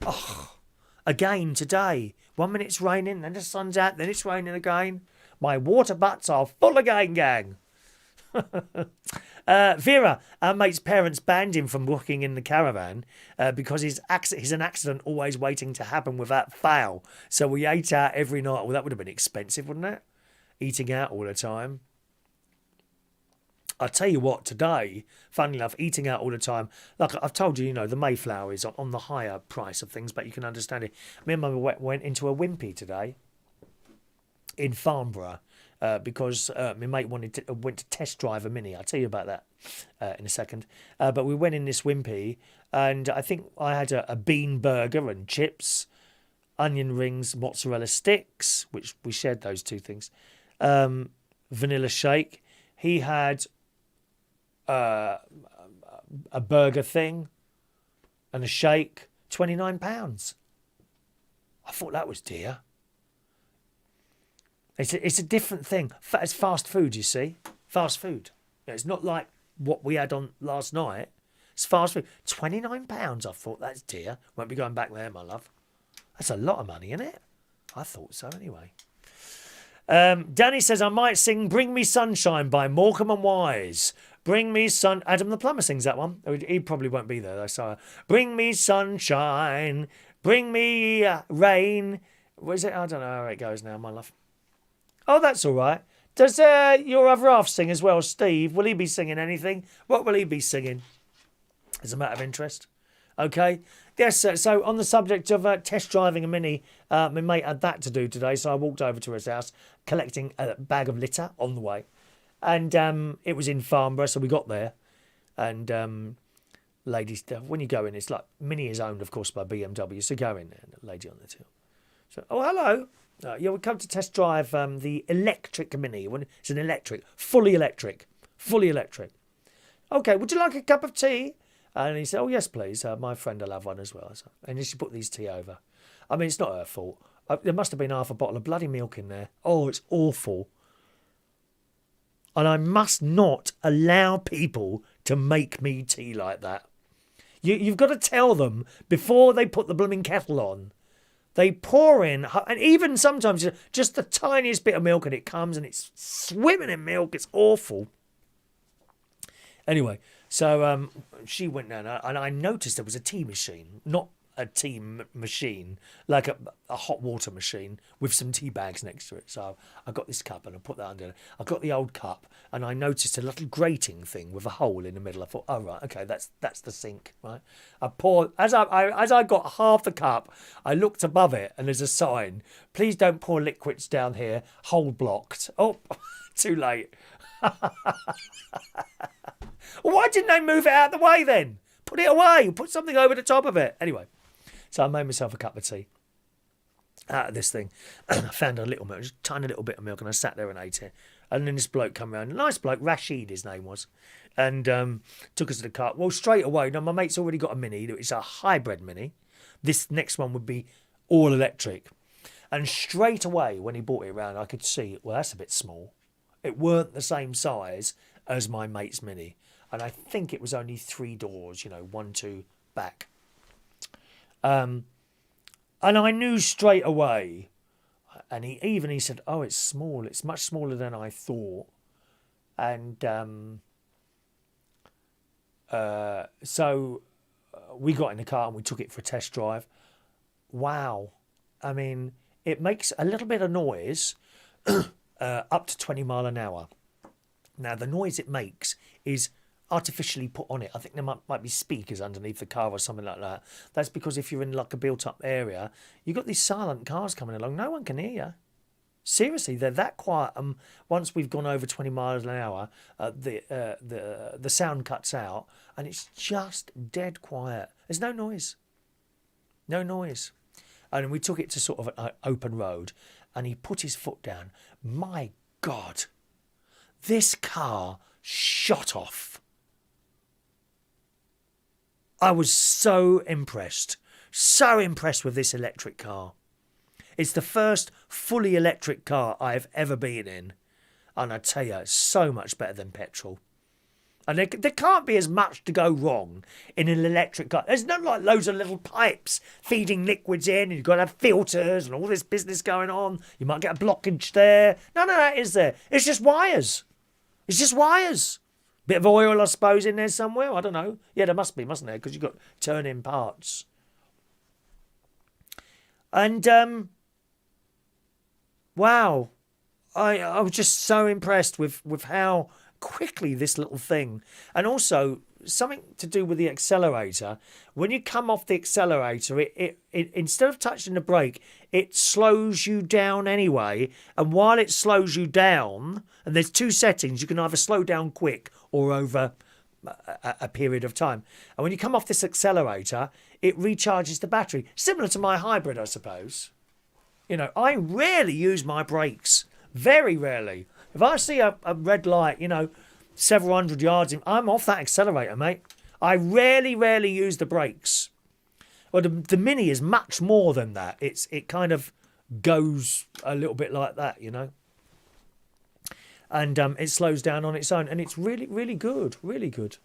Oh, again today. 1 minute it's raining, then the sun's out, then it's raining again. My water butts are full again, gang. Vera, our mate's parents banned him from walking in the caravan because he's an accident always waiting to happen without fail. So we ate out every night. Well, that would have been expensive, wouldn't it? Eating out all the time. I'll tell you what, today, funnily enough, eating out all the time, like I've told you, the Mayflower is on the higher price of things, but you can understand it. Me and Mum went into a Wimpy today in Farnborough because my mate went to test drive a Mini. I'll tell you about that in a second. But we went in this Wimpy, and I think I had a bean burger and chips, onion rings, mozzarella sticks, which we shared those two things, vanilla shake. He had a burger thing and a shake, £29. I thought that was dear. It's a different thing. It's fast food, you see. Fast food. It's not like what we had on last night. It's fast food. £29. I thought that's dear. Won't be going back there, my love. That's a lot of money, isn't it? I thought so anyway. Danny says I might sing Bring Me Sunshine by Morecambe and Wise. Bring me sun... Adam the Plumber sings that one. He probably won't be there, though. So, bring me sunshine. Bring me rain. What is it? I don't know how it goes now, my love. Oh, that's all right. Does your other half sing as well, Steve? Will he be singing anything? What will he be singing? As a matter of interest. Okay. Yes, so on the subject of test driving a Mini, my mate had that to do today, so I walked over to his house, collecting a bag of litter on the way. And it was in Farnborough, so we got there. And ladies, when you go in, it's like, Mini is owned, of course, by BMW, so go in there, and a lady on the till. So, oh, hello. Yeah, we come to test drive the electric Mini. It's an electric, fully electric. Okay, would you like a cup of tea? And he said, oh, yes, please. My friend will have one as well. So, and she put these tea over. I mean, it's not her fault. There must have been half a bottle of bloody milk in there. Oh, it's awful. And I must not allow people to make me tea like that. You've got to tell them before they put the blooming kettle on. They pour in, and even sometimes just the tiniest bit of milk, and it comes and it's swimming in milk. It's awful. Anyway, so she went down, and I noticed there was a tea machine, not a tea machine, like a hot water machine with some tea bags next to it. So I got this cup and I put that under. I got the old cup, and I noticed a little grating thing with a hole in the middle. I thought, oh right, okay, that's the sink, right? I poured as I got half the cup. I looked above it, and there's a sign: please don't pour liquids down here. Hole blocked. Oh, too late. Why didn't they move it out of the way then? Put it away. Put something over the top of it. Anyway, so I made myself a cup of tea out of this thing. I found a little milk, just a tiny little bit of milk, and I sat there and ate it. And then this bloke come round, a nice bloke, Rashid his name was, and took us to the car. Well, straight away, now my mate's already got a Mini. It's a hybrid Mini. This next one would be all electric. And straight away, when he brought it around, I could see, well, that's a bit small. It weren't the same size as my mate's Mini. And I think it was only 3 doors, 1, 2, back. And I knew straight away, and he said, oh, it's small. It's much smaller than I thought. And so we got in the car and we took it for a test drive. Wow. I mean, it makes a little bit of noise up to 20 mile an hour. Now, the noise it makes is artificially put on it. I think there might be speakers underneath the car or something like that. That's because if you're in like a built-up area, you've got these silent cars coming along. No one can hear you. Seriously, they're that quiet. Once we've gone over 20 miles an hour, the sound cuts out, and it's just dead quiet. There's no noise. No noise. And we took it to sort of an open road, and he put his foot down. My God, this car shot off. I was so impressed with this electric car. It's the first fully electric car I've ever been in. And I tell you, it's so much better than petrol. And there can't be as much to go wrong in an electric car. There's not like loads of little pipes feeding liquids in, and you've got to have filters and all this business going on. You might get a blockage there. None of that is there. It's just wires. It's just wires. Bit of oil, I suppose, in there somewhere. I don't know. Yeah, there must be, mustn't there? Because you've got turn-in parts. And, wow. I was just so impressed with how quickly this little thing... And also, something to do with the accelerator. When you come off the accelerator, it instead of touching the brake, it slows you down anyway. And while it slows you down, and there's 2 settings, you can either slow down quick or over a period of time. And when you come off this accelerator, it recharges the battery. Similar to my hybrid, I suppose. I rarely use my brakes. Very rarely. If I see a red light, several hundred yards, I'm off that accelerator, mate. I rarely use the brakes. Well, the Mini is much more than that. It kind of goes a little bit like that, And it slows down on its own. And it's really, really good. Really good.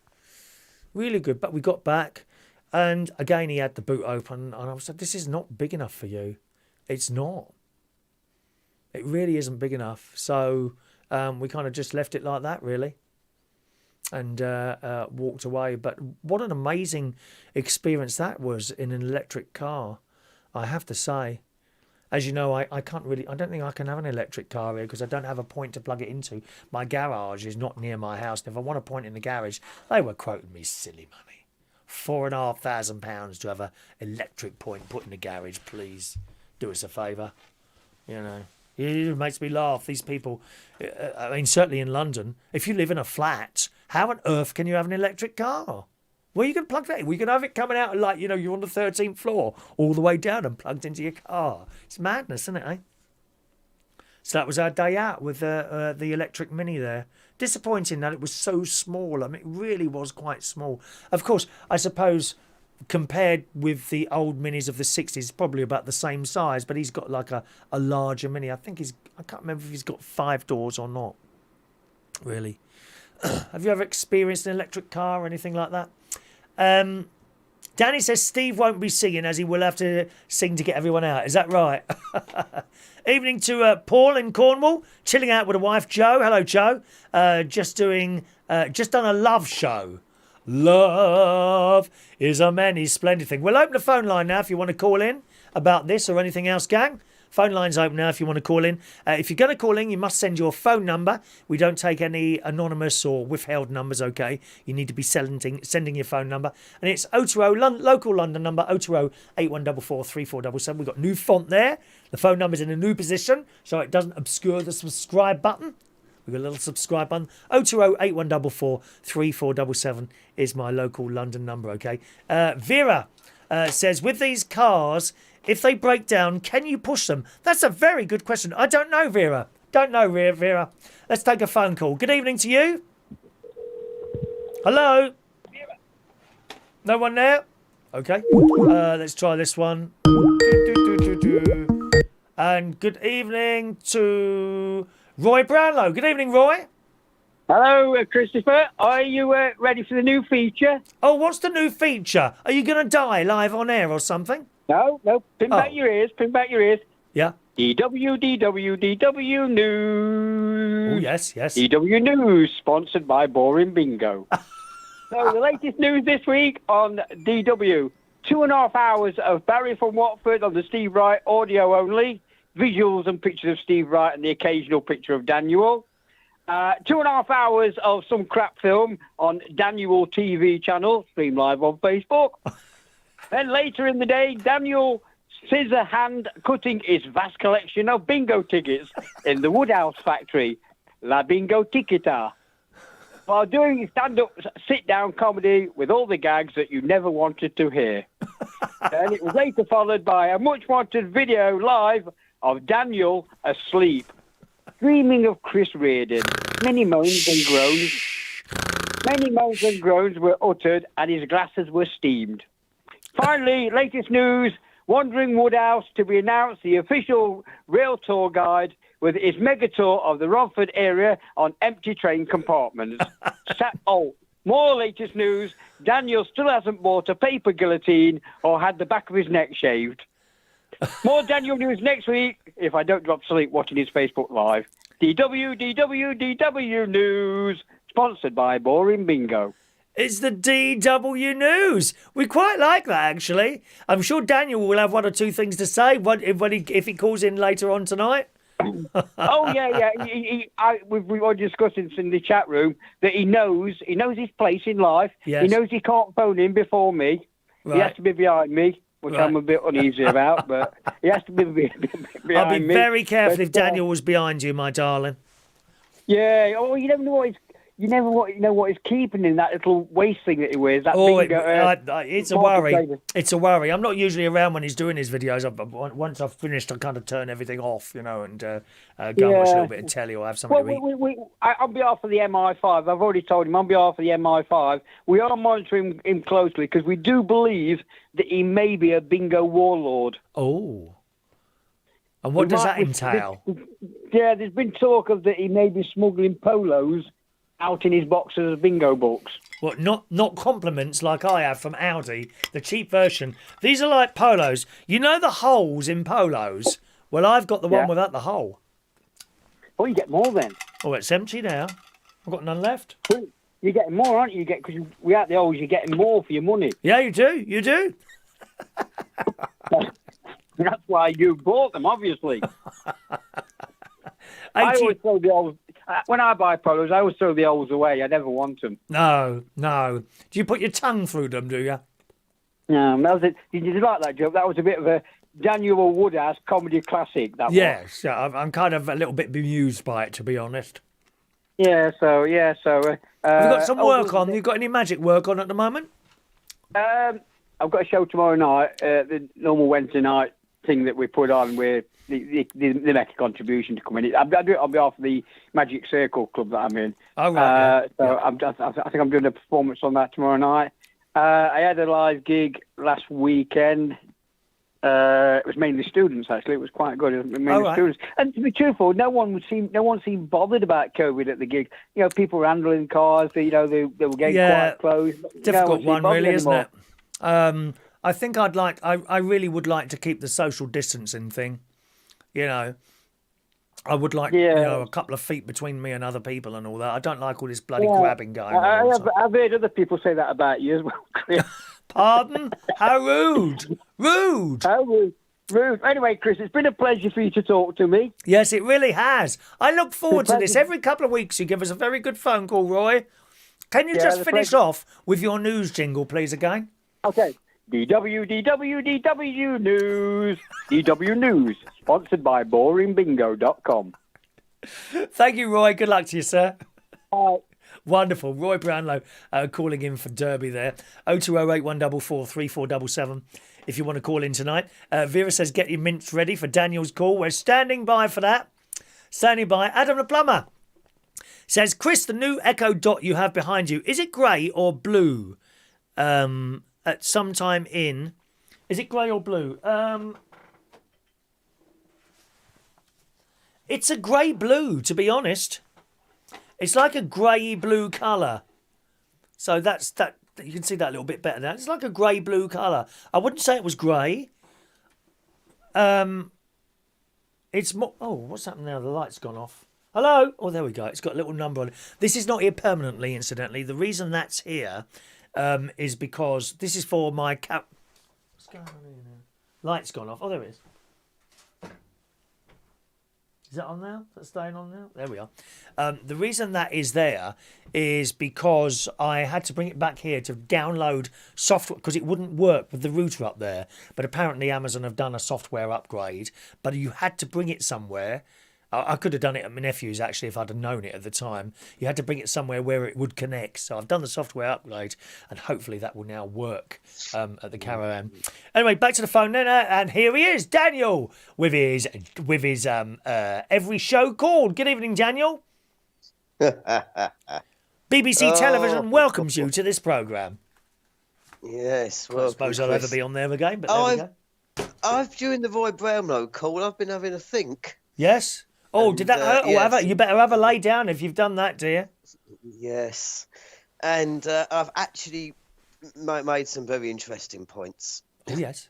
Really good. But we got back. And again, he had the boot open. And I was like, this is not big enough for you. It's not. It really isn't big enough. So we kind of just left it like that, really. And walked away. But what an amazing experience that was in an electric car, I have to say. As you know, I can't really... I don't think I can have an electric car here because I don't have a point to plug it into. My garage is not near my house. And if I want a point in the garage, they were quoting me silly money. £4,500 to have an electric point put in the garage, please. Do us a favour. It makes me laugh. These people, I mean, certainly in London, if you live in a flat, how on earth can you have an electric car? Where are you going to plug that in? We can have it coming out like, you're on the 13th floor all the way down and plugged into your car. It's madness, isn't it, eh? So that was our day out with the electric Mini there. Disappointing that it was so small. I mean, it really was quite small. Of course, I suppose... compared with the old Minis of the 60s, it's probably about the same size, but he's got like a larger Mini. I can't remember if he's got 5 doors or not, really. Have you ever experienced an electric car or anything like that? Danny says Steve won't be singing as he will have to sing to get everyone out. Is that right? Evening to Paul in Cornwall, chilling out with a wife, Joe. Hello, Joe. Just done a love show. Love is a many splendid thing. We'll open the phone line now if you want to call in about this or anything else, gang. Phone line's open now if you want to call in. If you're going to call in, you must send your phone number. We don't take any anonymous or withheld numbers, okay? You need to be sending your phone number. And it's 020, local London number, 020 8144 3477. We've got new font there. The phone number's in a new position, so it doesn't obscure the subscribe button. We've got a little subscribe button. 020 8144 3477 is my local London number, okay? Vera says, with these cars, if they break down, can you push them? That's a very good question. I don't know, Vera. Vera. Let's take a phone call. Good evening to you. Hello? No one there? Okay. Let's try this one. And good evening to Roy Brownlow. Good evening, Roy. Hello, Christopher. Are you ready for the new feature? Oh, what's the new feature? Are you going to die live on air or something? No. Pin back your ears. Yeah. DW News. Oh, yes. DW News, sponsored by Boring Bingo. So the latest news this week on DW. 2.5 hours of Barry from Watford on the Steve Wright audio only. Visuals and pictures of Steve Wright and the occasional picture of Daniel. 2.5 hours of some crap film on Daniel TV channel, stream live on Facebook. Then later in the day, Daniel scissor hand cutting his vast collection of bingo tickets in the Woodhouse factory, La Bingo Ticketa, while doing stand-up, sit-down comedy with all the gags that you never wanted to hear. And it was later followed by a much-wanted video live of Daniel asleep, dreaming of Chris Reardon. Many moans and groans were uttered, and his glasses were steamed. Finally, latest news, Wandering Woodhouse to be announced, the official rail tour guide with his mega tour of the Romford area on empty train compartments. More latest news, Daniel still hasn't bought a paper guillotine or had the back of his neck shaved. More Daniel news next week if I don't drop sleep watching his Facebook Live. DW News, sponsored by Boring Bingo. It's the DW News. We quite like that, actually. I'm sure Daniel will have one or two things to say if he calls in later on tonight. Oh, yeah. We've already discussed this in the chat room that he knows his place in life. Yes. He knows he can't phone in before me. Right. He has to be behind me, which I'm a bit uneasy about, but he has to be behind me. I'll be very careful if Daniel was behind you, my darling. Yeah. Oh, you never know what he's keeping in that little waist thing that he wears. That bingo, it's a worry. It's a worry. I'm not usually around when he's doing his videos. Once I've finished, I kind of turn everything off, and go and watch a little bit of telly or have something to eat. On behalf of the MI5, I've already told him, on behalf of the MI5, we are monitoring him closely because we do believe that he may be a bingo warlord. Oh. And what does that entail? There's been talk of that he may be smuggling polos out in his boxes of bingo books. What, not compliments like I have from Audi, the cheap version. These are like polos. You know the holes in polos? Well, I've got the one without the hole. Oh, you get more then. Oh, it's empty now. I've got none left. You're getting more, aren't you? Because without the holes, you're getting more for your money. Yeah, you do. That's why you bought them, obviously. I always throw the holes. When I buy polos, I always throw the holes away. I never want them. No. Do you put your tongue through them, do you? No, that was it. Did you like that joke? That was a bit of a Daniel Woodhouse comedy classic. That yes, I'm kind of a little bit bemused by it, to be honest. Yeah, so... Have you got some work on? You got any magic work on at the moment? I've got a show tomorrow night, the normal Wednesday night thing that we put on where they make a contribution to come in. I do it on behalf of the Magic Circle Club that I'm in. Oh, right. I think I'm doing a performance on that tomorrow night. I had a live gig last weekend. It was mainly students, actually. It was quite good. It was mainly students. And to be truthful, no one seemed bothered about COVID at the gig. People were handling cars. They were getting quite close. Difficult one, really, isn't it? I think I really would like to keep the social distancing thing. You know, I would like, a couple of feet between me and other people and all that. I don't like all this bloody grabbing going on. All the time. I've heard other people say that about you as well, Chris. Pardon? How rude! Rude! How rude. Rude. Anyway, Chris, it's been a pleasure for you to talk to me. Yes, it really has. I look forward to this. Every couple of weeks you give us a very good phone call, Roy. Can you just finish off with your news jingle, please, again? Okay. DW News. DW News. Sponsored by BoringBingo.com. Thank you, Roy. Good luck to you, sir. Bye. Wonderful. Roy Brownlow calling in for Derby there. 0208 144 3477 if you want to call in tonight. Vera says, get your mints ready for Daniel's call. We're standing by for that. Standing by. Adam the Plumber says, Chris, the new Echo Dot you have behind you, is it grey or blue? At some time in... Is it grey or blue? It's a grey-blue, to be honest. It's like a grey-blue colour. So that's that. You can see that a little bit better now. It's like a grey-blue colour. I wouldn't say it was grey. It's more... Oh, what's happened now? The light's gone off. Hello? Oh, there we go. It's got a little number on it. This is not here permanently, incidentally. The reason that's here is because this is for my cap... What's going on here now? Light's gone off. Oh, there it is. Is that on now? Is that staying on now? There we are. The reason that is there is because I had to bring it back here to download software because it wouldn't work with the router up there. But apparently Amazon have done a software upgrade. But you had to bring it somewhere. I could have done it at my nephew's, actually, if I'd have known it at the time. You had to bring it somewhere where it would connect. So I've done the software upgrade, and hopefully that will now work at the caravan. Anyway, back to the phone then, and here he is, Daniel, with his every show called. Good evening, Daniel. BBC Television welcomes you to this programme. Yes, well, I suppose I'll ever be on there again, but there we go. I've, during the Roy Brownlow call, I've been having a think. Yes? Oh, did that hurt? Yes. You better have a lay down if you've done that, dear. Yes. And I've actually made some very interesting points. Oh, yes.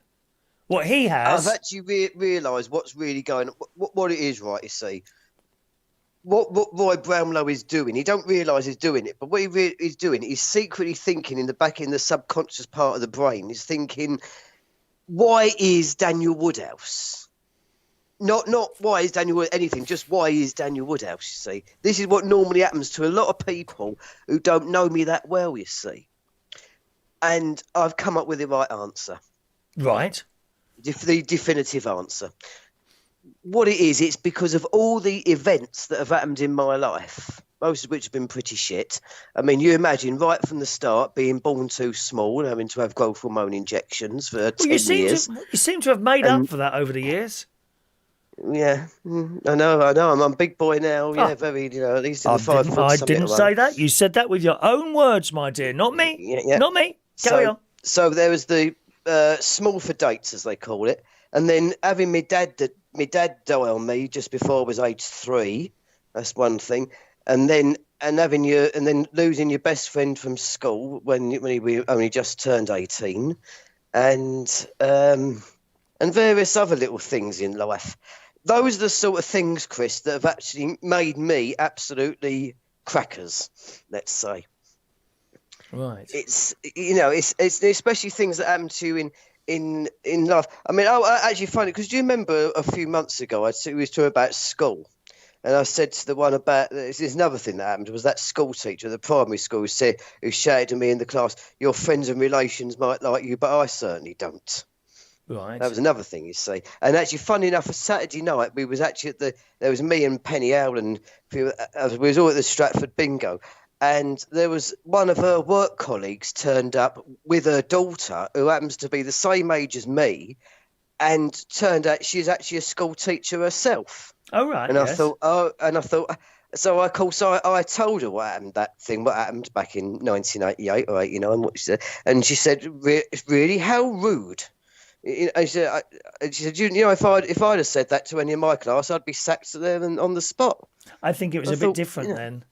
What he has... I've actually realised what's really going on, what it is, right, you see. What Roy Brownlow is doing, he don't realise he's doing it, but what he's doing, he's secretly thinking in the subconscious part of the brain, he's thinking, why is Daniel Woodhouse? Not why is Daniel Wood anything, just why is Daniel Woodhouse, you see. This is what normally happens to a lot of people who don't know me that well, you see. And I've come up with the right answer. Right. The definitive answer. What it is, it's because of all the events that have happened in my life, most of which have been pretty shit. I mean, you imagine right from the start being born too small and having to have growth hormone injections for 10 years. You seem to have made up for that over the years. Yeah, I know. I'm a big boy now. Yeah, very, at least in the 5 foot. I didn't say that. You said that with your own words, my dear. Not me. Yeah. Not me. Carry on. So there was the small for dates, as they call it. And then having my dad die on me just before I was age 3. That's one thing. And then losing your best friend from school when we only just turned 18. And various other little things in life. Those are the sort of things, Chris, that have actually made me absolutely crackers, let's say. Right. It's especially things that happen to you in life. I mean, I actually find it, because do you remember a few months ago we was talking about school, and I said to the one about, there's another thing that happened, was that school teacher at the primary school who shouted at me in the class, your friends and relations might like you, but I certainly don't. Right. That was another thing, you see. And actually, funny enough, for Saturday night, we was actually there was me and Penny Howland, we was all at the Stratford Bingo, and there was one of her work colleagues turned up with her daughter, who happens to be the same age as me, and turned out she's actually a school teacher herself. Oh, right. And yes. I thought, so of course I told her what happened back in 1988 or 89, what she said, and she said, really, how rude. And she said, if I'd have said that to any of my class, I'd be sacked there and on the spot. I think it was a bit different then.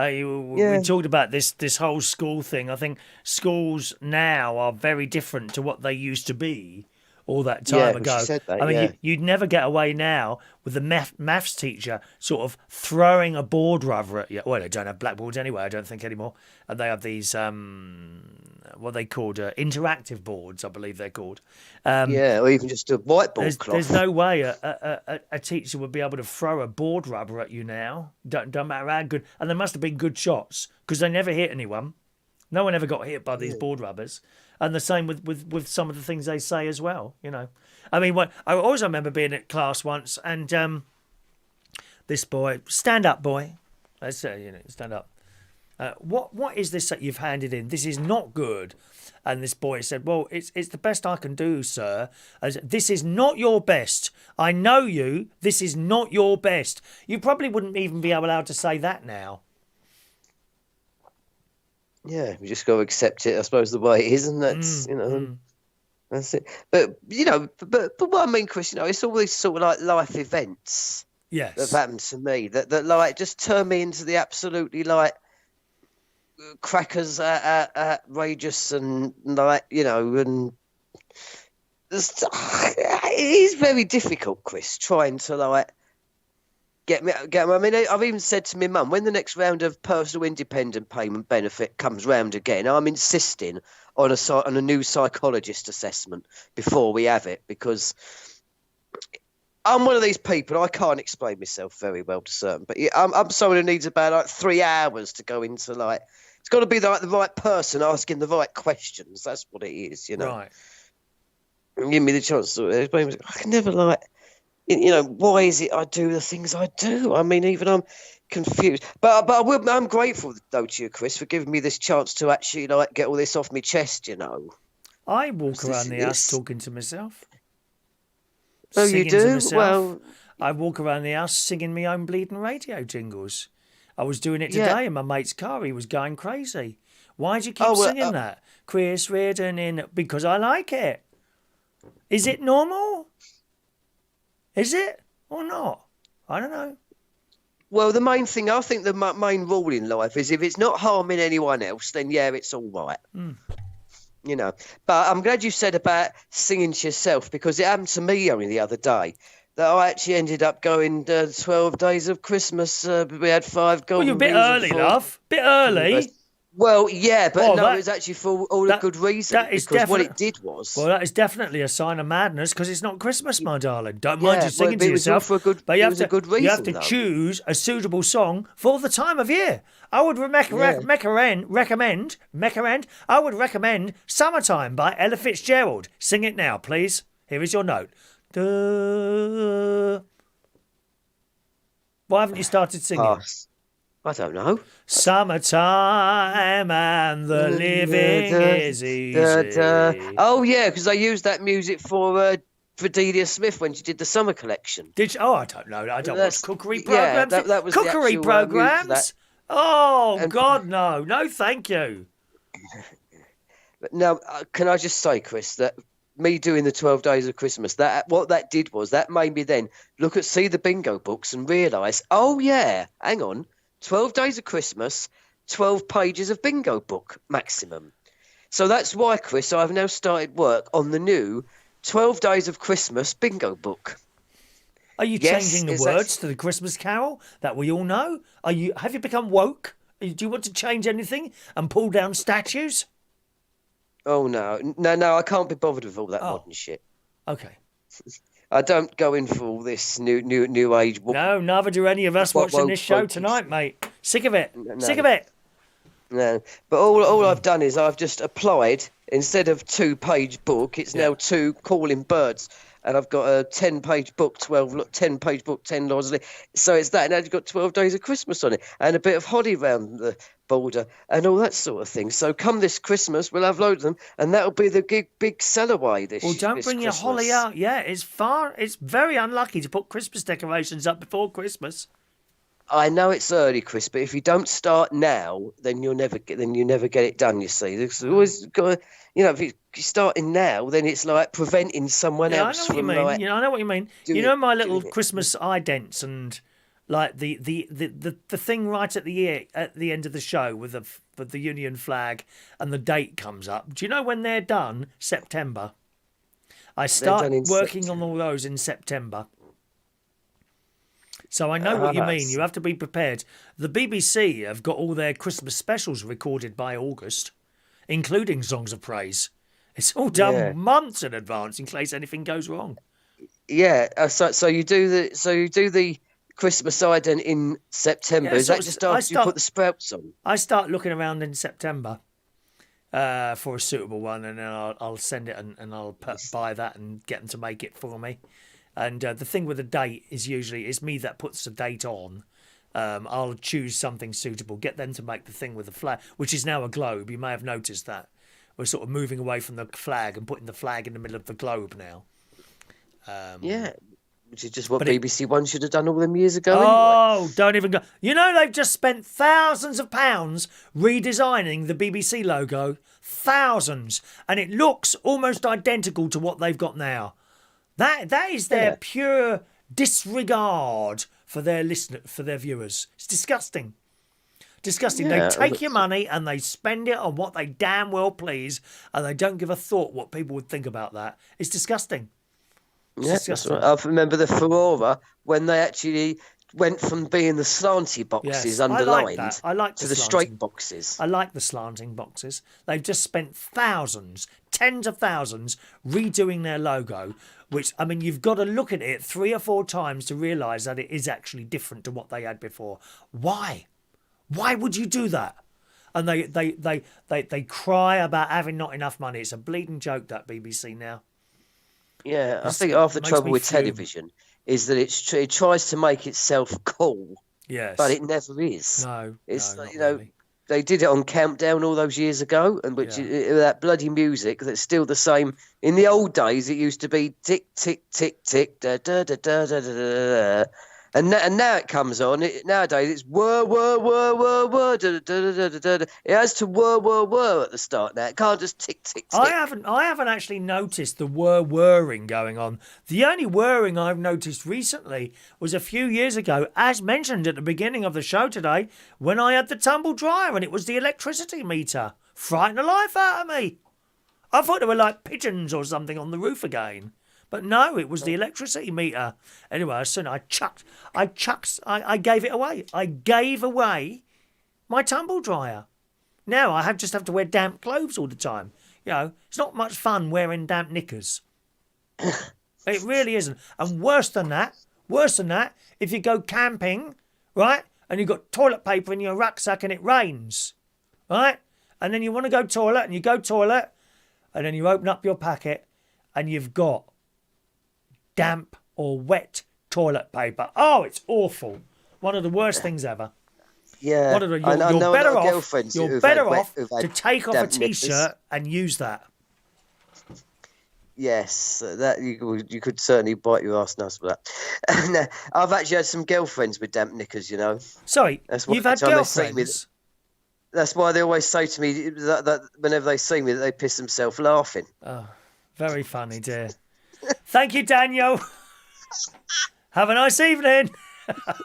We talked about this whole school thing. I think schools now are very different to what they used to be all that time ago. She said that, I mean, you'd never get away now with the maths teacher sort of throwing a board rubber at you. Well, they don't have blackboards anyway, I don't think anymore. And they have these, what they called interactive boards, I believe they're called. Or even just a whiteboard cloth. There's no way a teacher would be able to throw a board rubber at you now. Don't matter how good. And there must have been good shots because they never hit anyone. No one ever got hit by these board rubbers. And the same with some of the things they say as well, you know. I mean, I always remember being at class once and this boy, stand up, boy. Let's say, stand up. What is this that you've handed in? This is not good. And this boy said, well, it's the best I can do, sir. This is not your best. I know you. This is not your best. You probably wouldn't even be allowed to say that now. Yeah, we just got to accept it, I suppose, the way it is, and that's, that's it. But, but what I mean, Chris, it's all these sort of like life events that have happened to me that like just turn me into the absolutely like crackers, outrageous and like, and it is very difficult, Chris, trying to like get me. I mean, I've even said to my mum, when the next round of personal independent payment benefit comes round again, I'm insisting on a new psychologist assessment before we have it, because I'm one of these people, I can't explain myself very well to certain, but I'm someone who needs about like 3 hours to go into like, it's got to be like the right person asking the right questions. That's what it is, Right. And give me the chance to explain. I can never like, why is it I do the things I do? I mean, even I'm confused. But I'm grateful, though, to you, Chris, for giving me this chance to actually like get all this off my chest, I walk around the house talking to myself. Oh, you do? Well, I walk around the house singing my own bleeding radio jingles. I was doing it today in my mate's car. He was going crazy. Why do you keep singing that? Chris Reardon in... Because I like it. Is it normal? Is it or not? I don't know. Well, the main thing, I think the main rule in life is if it's not harming anyone else, then it's all right. But I'm glad you said about singing to yourself, because it happened to me only the other day that I actually ended up going 12 days of Christmas. We had 5 golden. Well, you're a bit early, love. Bit early. Well, yeah, but it was actually for all a good reason. Because what it did was... Well, that is definitely a sign of madness, because it's not Christmas, my darling. Don't mind you singing to yourself. But you have to choose a suitable song for the time of year. I would recommend Summertime by Ella Fitzgerald. Sing it now, please. Here is your note. Why haven't you started singing? I don't know. Summertime and the living is easy. Oh, yeah, because I used that music for Delia Smith when she did the summer collection. Did you? Oh, I don't know. I don't watch cookery programs. Yeah, that was cookery the programs? God, no. No, thank you. Now, can I just say, Chris, that me doing the 12 days of Christmas, what that did was that made me then see the bingo books and realise, hang on, 12 days of Christmas, 12 pages of bingo book maximum. So that's why, Chris, I've now started work on the new 12 days of Christmas bingo book. Are you changing the words to the Christmas Carol that we all know? Have you become woke? Do you want to change anything and pull down statues? Oh, no, I can't be bothered with all that modern shit. Okay. I don't go in for all this new age. No, neither do any of us watching this show tonight, mate. Sick of it. No. Sick of it. No, but all I've done is I've just applied, instead of 2-page book, it's now 2 calling birds. And I've got a 10-page book, 10-page book, 10 dollars. So it's that, and I've got 12 days of Christmas on it, and a bit of holly round the border, and all that sort of thing. So come this Christmas, we'll have loads of them, and that'll be the big sell away this. Well, don't bring your holly out. Yeah, it's very unlucky to put Christmas decorations up before Christmas. I know it's early, Chris, but if you don't start now, then you never get it done. You see, there's always got to, if you're starting now, then it's like preventing someone else from. I know what you mean. You know what you mean. My little Christmas idents and like the thing right at the end of the show with the Union flag and the date comes up. Do you know when they're done? September. I start done in working on September. all those in September. So I know what you mean. You have to be prepared. The BBC have got all their Christmas specials recorded by August, including Songs of Praise. It's all done months in advance in case anything goes wrong. Yeah. So you do the Christmas ident in September. Yeah, Is so that just after you put the sprouts on? I start looking around in September for a suitable one, and then I'll send it and I'll buy that and get them to make it for me. And the thing with the date is usually it's me that puts the date on. I'll choose something suitable, get them to make the thing with the flag, which is now a globe. You may have noticed that. We're sort of moving away from the flag and putting the flag in the middle of the globe now. Yeah, which is just what BBC One should have done all them years ago. Oh, anyway. don't even go. You know, they've just spent thousands of pounds redesigning the BBC logo. Thousands. And it looks almost identical to what they've got now. That is their pure disregard for their for their viewers. It's disgusting. Disgusting. Yeah, They take your money and they spend it on what they damn well please, and they don't give a thought what people would think about that. It's disgusting. Yeah, that's right. I remember the furore when they actually went from being the slanty boxes underlined I like to the straight boxes. I like the slanting boxes. They've just spent thousands, tens of thousands, redoing their logo, which, I mean, you've got to look at it 3 or 4 times to realise that it is actually different to what they had before. Why? Why would you do that? And they cry about having not enough money. It's a bleeding joke, that BBC now. Yeah, I think half the trouble with television is that it tries to make itself cool. Yes. But it never is. No. It's no, not really. They did it on Countdown all those years ago, and that bloody music that's still the same. In the old days, it used to be tick tick tick tick da da da da da da da. And now it comes on. Nowadays it's whir whir whir whir whir da da da da da da. It has to whir whir whir at the start now. It can't just tick tick tick. I haven't actually noticed the whirring going on. The only whirring I've noticed recently was a few years ago, as mentioned at the beginning of the show today, when I had the tumble dryer and it was the electricity meter. Frightened the life out of me. I thought there were like pigeons or something on the roof again. But no, it was the electricity meter. Anyway, as soon as I gave it away. I gave away my tumble dryer. Now I just have to wear damp clothes all the time. You know, it's not much fun wearing damp knickers. It really isn't. And worse than that, if you go camping, right, and you've got toilet paper in your rucksack and it rains, right, and then you want to go toilet and you go toilet, and then you open up your packet and you've got damp or wet toilet paper. Oh, it's awful. One of the worst things ever. Yeah, you're better off to take off a T-shirt and use that. Yes, that you could certainly bite your arse nice with that. And, I've actually had some girlfriends with damp knickers, you know. Sorry, you've had girlfriends? That's why they always say to me that whenever they see me, that they piss themselves laughing. Oh, very funny, dear. Thank you, Daniel. Have a nice evening.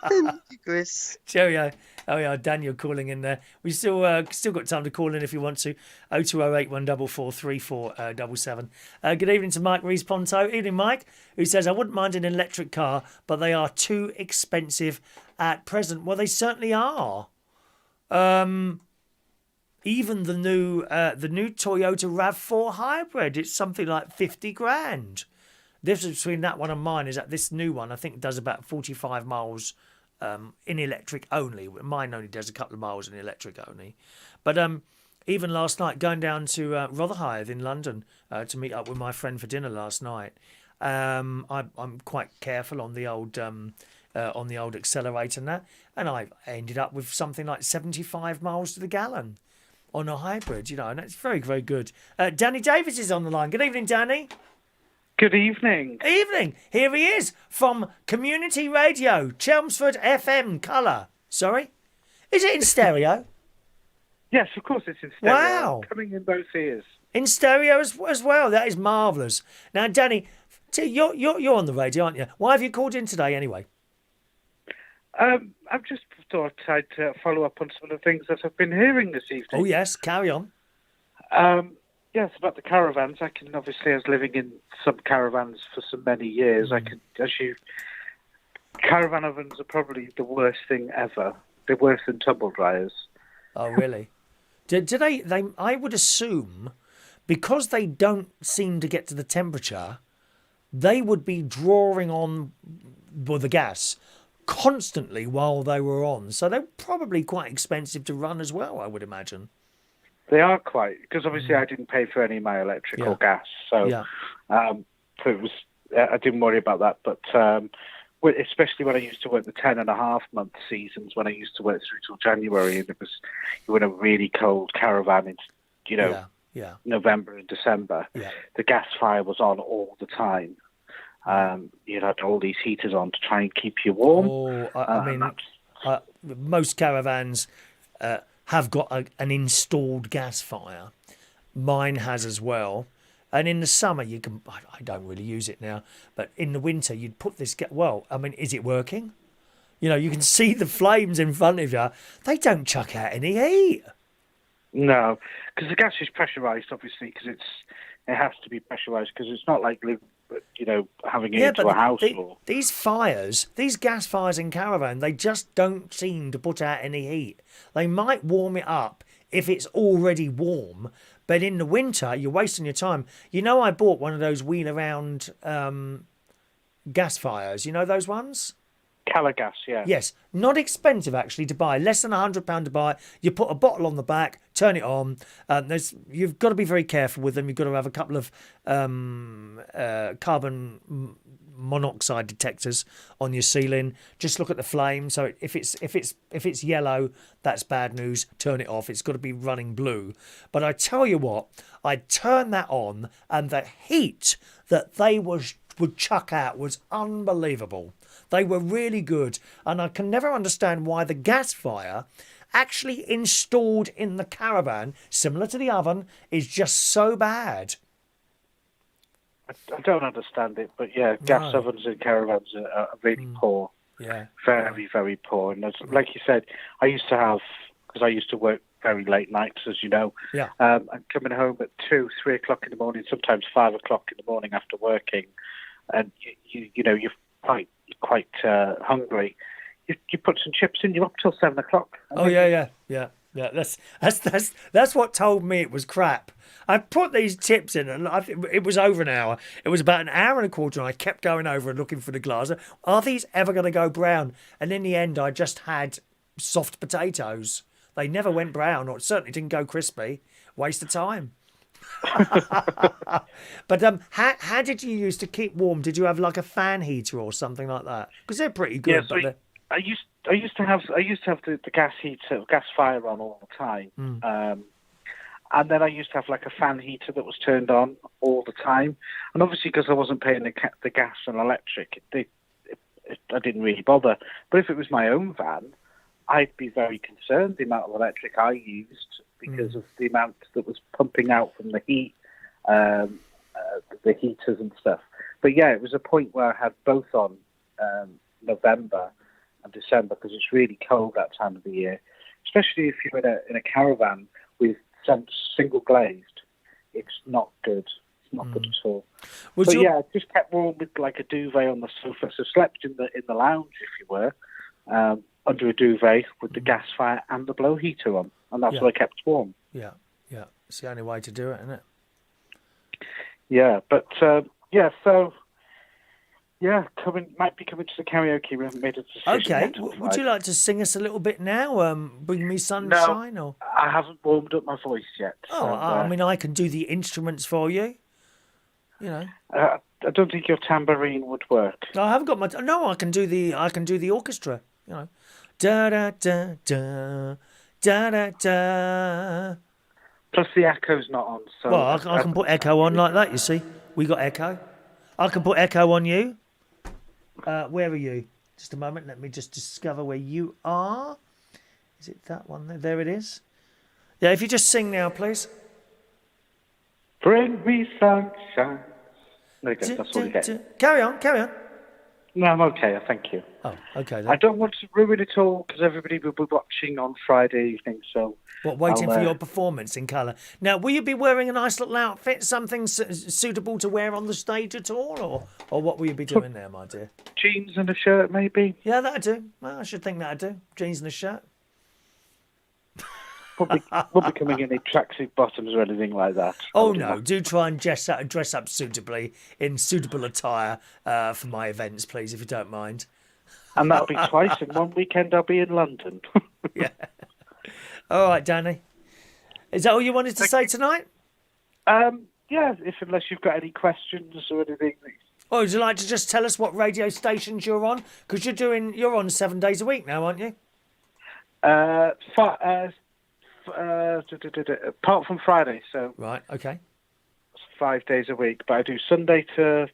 Thank you, Chris. Cheerio. Oh yeah, Daniel calling in there. We still got time to call in if you want to. 0208 144 3477. Good evening to Mike Rees-Ponto. Evening, Mike, who says, I wouldn't mind an electric car, but they are too expensive at present. Well, they certainly are. Even the new Toyota RAV4 hybrid, it's something like 50 grand. The difference between that one and mine is that this new one, I think, does about 45 miles in electric only. Mine only does a couple of miles in electric only. But even last night, going down to Rotherhithe in London to meet up with my friend for dinner last night, I'm quite careful on the old accelerator and that, and I ended up with something like 75 miles to the gallon on a hybrid, you know, and that's very, very good. Danny Davis is on the line. Good evening, Danny. Good evening. Evening. Here he is from Community Radio, Chelmsford FM colour. Sorry? Is it in stereo? Yes, of course it's in stereo. Wow. Coming in both ears. In stereo as well. That is marvellous. Now, Danny, you're on the radio, aren't you? Why have you called in today anyway? I've just thought I'd follow up on some of the things that I've been hearing this evening. Oh, yes, carry on. Yes, about the caravans. I can obviously, I was living in some caravans for so many years. I can, caravan ovens are probably the worst thing ever. They're worse than tumble dryers. Oh, really? do they? I would assume, because they don't seem to get to the temperature, they would be drawing on the gas constantly while they were on. So they're probably quite expensive to run as well, I would imagine. They are quite, because obviously I didn't pay for any of my electric or gas, so so it was, I didn't worry about that. But especially when I used to work the 10.5-month seasons, when I used to work through till January, and you were in a really cold caravan in, November and December. Yeah. The gas fire was on all the time. You had all these heaters on to try and keep you warm. Oh, I mean, most caravans have got an installed gas fire. Mine has as well. And in the summer, you can. I don't really use it now, but in the winter, you'd put this. Well, I mean, is it working? You can see the flames in front of you. They don't chuck out any heat. No, because the gas is pressurised, obviously, because it has to be pressurised, because it's not like having it into a house. These fires, these gas fires in caravan, they just don't seem to put out any heat. They might warm it up if it's already warm, but in the winter, you're wasting your time. I bought one of those wheel around gas fires. You know those ones? Calagas, yeah. Yes, not expensive actually to buy, less than £100 to buy. You put a bottle on the back, turn it on. You've got to be very careful with them. You've got to have a couple of carbon monoxide detectors on your ceiling. Just look at the flame. So if it's yellow, that's bad news. Turn it off. It's got to be running blue. But I tell you what, I turned that on, and the heat that they would chuck out was unbelievable. They were really good, and I can never understand why the gas fire actually installed in the caravan, similar to the oven, is just so bad. I don't understand it, but yeah, gas ovens in caravans are really poor. Yeah. Very, very poor. And like you said, I used to work very late nights, as you know. Yeah. And coming home at 2, 3 o'clock in the morning, sometimes 5 o'clock in the morning after working, and you're quite hungry. You put some chips in, you're up till 7 o'clock. Oh yeah. That's what told me it was crap. I put these chips in, and it was over an hour. It was about an hour and a quarter, and I kept going over and looking for the glass. Are these ever going to go brown? And in the end, I just had soft potatoes. They never went brown, or it certainly didn't go crispy. Waste of time. But how did you use to keep warm? Did you have like a fan heater or something like that? Because they're pretty good. Yeah, so I used to have the gas heater, gas fire on all the time, and then I used to have like a fan heater that was turned on all the time. And obviously, because I wasn't paying the gas and electric, I didn't really bother. But if it was my own van, I'd be very concerned the amount of electric I used, because of the amount that was pumping out from the heat, the heaters and stuff. But yeah, it was a point where I had both on November and December, because it's really cold that time of the year, especially if you're in a caravan with single glazed. It's not good. It's not good at all. I just kept warm with like a duvet on the sofa. So slept in the lounge, if you were, under a duvet with the gas fire and the blow heater on. And that's what I kept warm. Yeah. It's the only way to do it, isn't it? Yeah, but might be coming to the karaoke. We haven't made a decision. Okay, would you like to sing us a little bit now? Bring Me Sunshine? No, or I haven't warmed up my voice yet. Oh, I mean, I can do the instruments for you. I don't think your tambourine would work. I haven't got my. No, I can do the orchestra. Da da da da. Da, da, da. Plus the echo's not on. So well, I can put echo on like that, you see. We got echo. I can put echo on you. Where are you? Just a moment. Let me just discover where you are. Is it that one there? There it is. Yeah, if you just sing now, please. Bring me sunshine. There you go. That's all you get. Carry on. No, I'm okay. Thank you. Oh, okay then. I don't want to ruin it all because everybody will be watching on Friday evening. So, What, waiting for your performance in colour. Now, will you be wearing a nice little outfit, something suitable to wear on the stage at all, or what will you be doing there, my dear? jeans and a shirt, maybe. Yeah, that'd do. Well, I should think that'd do. Jeans and a shirt. Probably won't be coming in any tracksuit bottoms or anything like that. Oh no, do try and dress up suitably in suitable attire for my events, please, if you don't mind. And that'll be twice. In one weekend, I'll be in London. Yeah. All right, Danny. Is that all you wanted to say tonight? Yeah, unless you've got any questions or anything. Or would you like to just tell us what radio stations you're on? Because you're on 7 days a week now, aren't you? Apart from Friday, so Right. Okay. 5 days a week. But I do Sunday to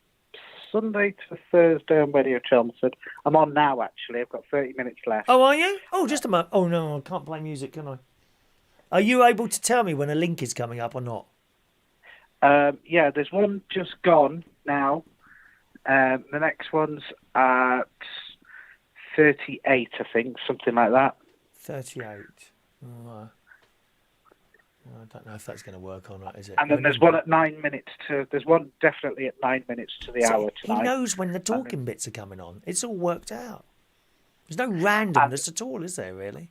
Thursday on Radio Chelmsford. I'm on now, actually. I've got 30 minutes left. Oh, are you? Oh, just a moment. Oh no, I can't play music, can I? Are you able to tell me when a link is coming up or not? Yeah, there's one just gone now. The next one's at 38, I think, something like that. 38. Oh, I don't know if that's going to work or not, is it? And then there's one at 9 minutes to. There's one definitely at 9 minutes to the hour tonight. He knows when the talking bits are coming on. It's all worked out. There's no randomness at all, is there, really?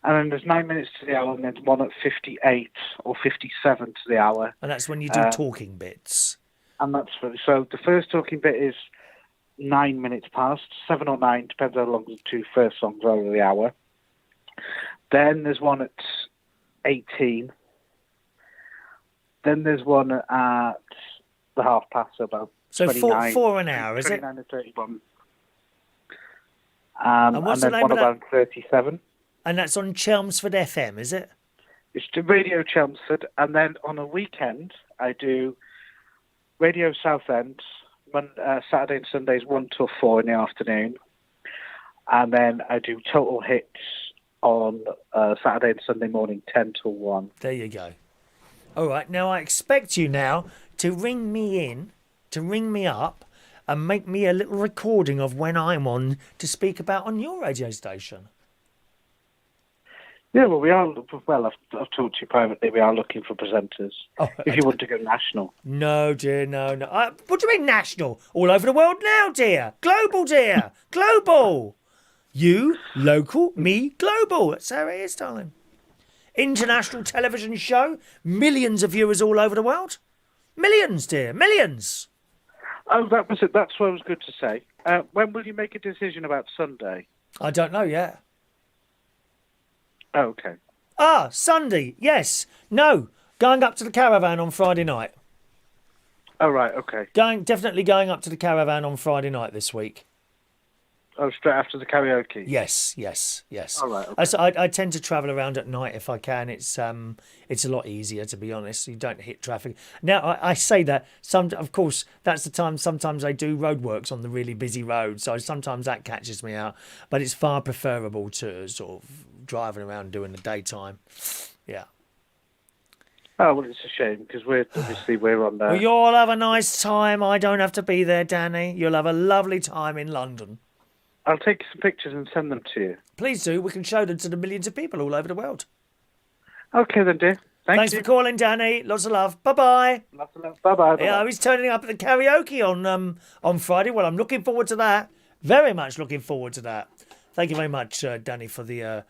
And then there's 9 minutes to the hour, and then one at 58 or 57 to the hour. And that's when you do talking bits. And that's so the first talking bit is 9 minutes past, 7 or 9, depends how long the two first songs are of the hour. Then there's one at 18. Then there's one at the half past, so about so 29. four an hour, is it? 29 and 31. And And what's the then name one of that? around 37. And that's on Chelmsford FM, is it? It's to Radio Chelmsford. And then on a weekend, I do Radio Southend, Saturday and Sundays 1 till 4 in the afternoon. And then I do Total Hits on Saturday and Sunday morning, 10 till 1. There you go. All right. Now, I expect you now to ring me up, and make me a little recording of when I'm on to speak about on your radio station. Yeah, well, we are. Well, I've talked to you privately. We are looking for presenters. Oh, if you want to go national. No, dear, no. What do you mean national? All over the world now, dear. Global, dear. Global. You, local, me, global. That's how it is, darling. International television show. Millions of viewers all over the world. Millions, dear. Millions. Oh, that was it. That's what I was good to say. When will you make a decision about Sunday? I don't know yet. Oh, okay. Ah, Sunday. Yes. No. Going up to the caravan on Friday night. Oh, right. Okay. Definitely going up to the caravan on Friday night this week. Oh, straight after the karaoke. Yes. All right. Okay. I tend to travel around at night if I can. It's a lot easier, to be honest. You don't hit traffic. Now I say that of course that's the time. Sometimes I do roadworks on the really busy roads, so sometimes that catches me out. But it's far preferable to sort of driving around during the daytime. Yeah. Oh, well, it's a shame because we're on there. Well, you'll have a nice time. I don't have to be there, Danny. You'll have a lovely time in London. I'll take some pictures and send them to you. Please do. We can show them to the millions of people all over the world. Okay, then, dear. Thanks you. for calling, Danny. Lots of love. Bye-bye. Lots of love. Bye-bye. Yeah, I was turning up at the karaoke on Friday. Well, I'm looking forward to that. Very much looking forward to that. Thank you very much, Danny, for the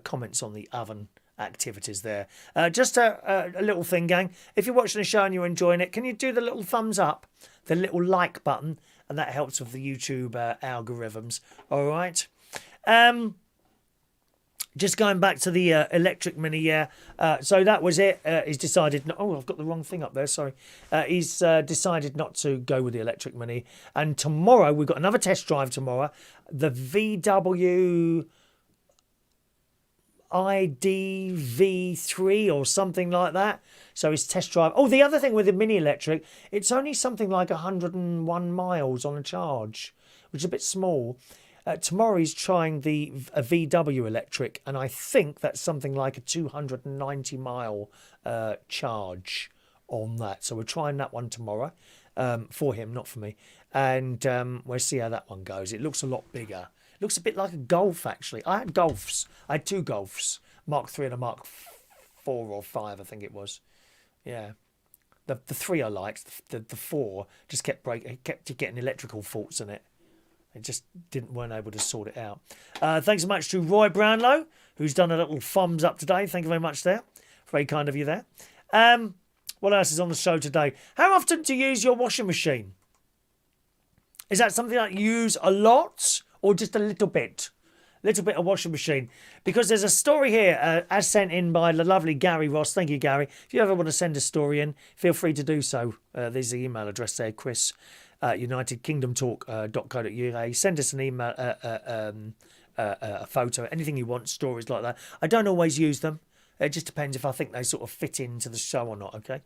comments on the oven activities there. Just a little thing, gang. If you're watching the show and you're enjoying it, can you do the little thumbs up, the little like button? And that helps with the YouTube algorithms. All right. Just going back to the electric mini, yeah. So that was it. He's decided... I've got the wrong thing up there, sorry. He's decided not to go with the electric mini. And tomorrow, we've got another test drive tomorrow. The VW IDV3 or something like that. So his test drive. Oh, the other thing with the mini electric, it's only something like 101 miles on a charge, which is a bit small. Tomorrow he's trying a VW electric, and I think that's something like a 290 mile charge on that. So we're trying that one tomorrow for him, not for me. And we'll see how that one goes. It looks a lot bigger. It looks a bit like a Golf, actually. I had Golfs. I had 2 Golfs, Mark 3 and a Mark 4 or 5, I think it was. Yeah. The 3 I liked. The 4 just kept getting electrical faults in it. They just weren't able to sort it out. Thanks so much to Roy Brownlow, who's done a little thumbs up today. Thank you very much there. Very kind of you there. What else is on the show today? How often do you use your washing machine? Is that something that you use a lot or just a little bit? A little bit of washing machine. Because there's a story here as sent in by the lovely Gary Ross. Thank you, Gary. If you ever want to send a story in, feel free to do so. There's the email address there, Chris at unitedkingdomtalk.co.uk. Send us an email, a photo, anything you want, stories like that. I don't always use them. It just depends if I think they sort of fit into the show or not, okay?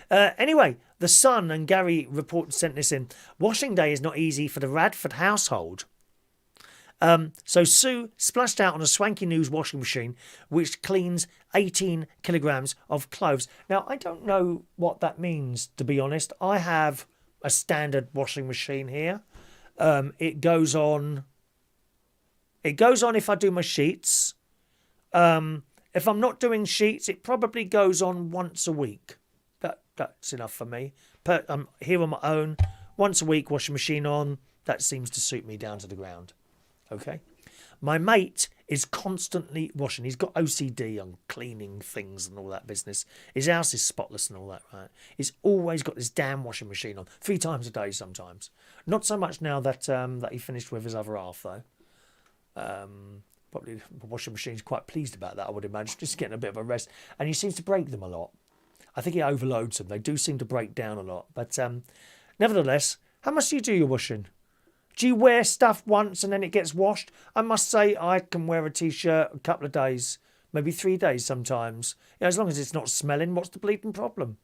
Anyway, The Sun and Gary Report sent this in. Washing day is not easy for the Radford household. So Sue splashed out on a swanky news washing machine which cleans 18 kilograms of clothes. Now, I don't know what that means, to be honest. I have a standard washing machine here. It goes on if I do my sheets. If I'm not doing sheets, it probably goes on once a week. That's enough for me. I'm here on my own. Once a week, washing machine on. That seems to suit me down to the ground. Okay. My mate is constantly washing. He's got OCD on cleaning things and all that business. His house is spotless and all that, right? He's always got this damn washing machine on. 3 times a day sometimes. Not so much now that he finished with his other half, though. Probably the washing machine's quite pleased about that, I would imagine. Just getting a bit of a rest. And he seems to break them a lot. I think he overloads them. They do seem to break down a lot. But nevertheless, how much do you do your washing? Do you wear stuff once and then it gets washed? I must say I can wear a T-shirt a couple of days, maybe 3 days sometimes. As long as it's not smelling, what's the bleeding problem?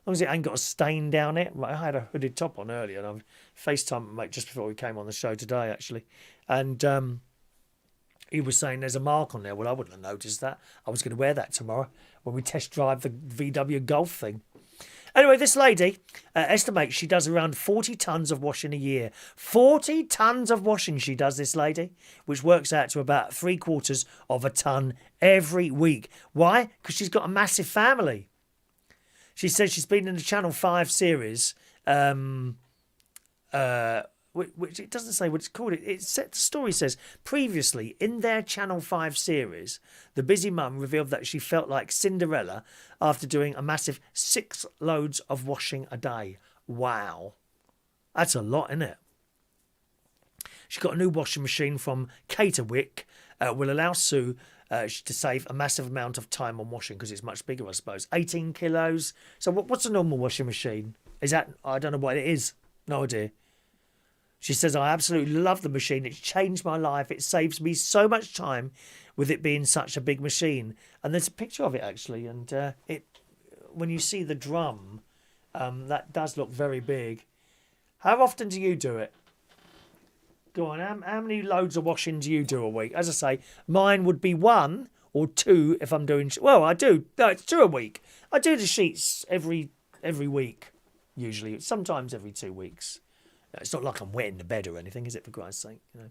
As long as it ain't got a stain down it. I had a hooded top on earlier and I've FaceTimed mate just before we came on the show today, actually. And he was saying there's a mark on there. Well, I wouldn't have noticed that. I was going to wear that tomorrow when we test drive the VW Golf thing. Anyway, this lady estimates she does around 40 tonnes of washing a year. 40 tonnes of washing she does, this lady, which works out to about 3/4 of a tonne every week. Why? Because she's got a massive family. She says she's been in the Channel 5 series, which it doesn't say what it's called. The story says, previously in their Channel 5 series, the busy mum revealed that she felt like Cinderella after doing a massive 6 loads of washing a day. Wow. That's a lot, isn't it? She got a new washing machine from Caterwick. Will allow Sue to save a massive amount of time on washing because it's much bigger, I suppose. 18 kilos. So what's a normal washing machine? Is that, I don't know what it is. No idea. She says, I absolutely love the machine. It's changed my life. It saves me so much time with it being such a big machine. And there's a picture of it, actually. And when you see the drum, that does look very big. How often do you do it? Go on, how many loads of washing do you do a week? As I say, mine would be 1 or 2 if I'm doing... Well, I do. No, it's 2 a week. I do the sheets every week, usually. Sometimes every 2 weeks. It's not like I'm wetting the bed or anything, is it, for Christ's sake? You know.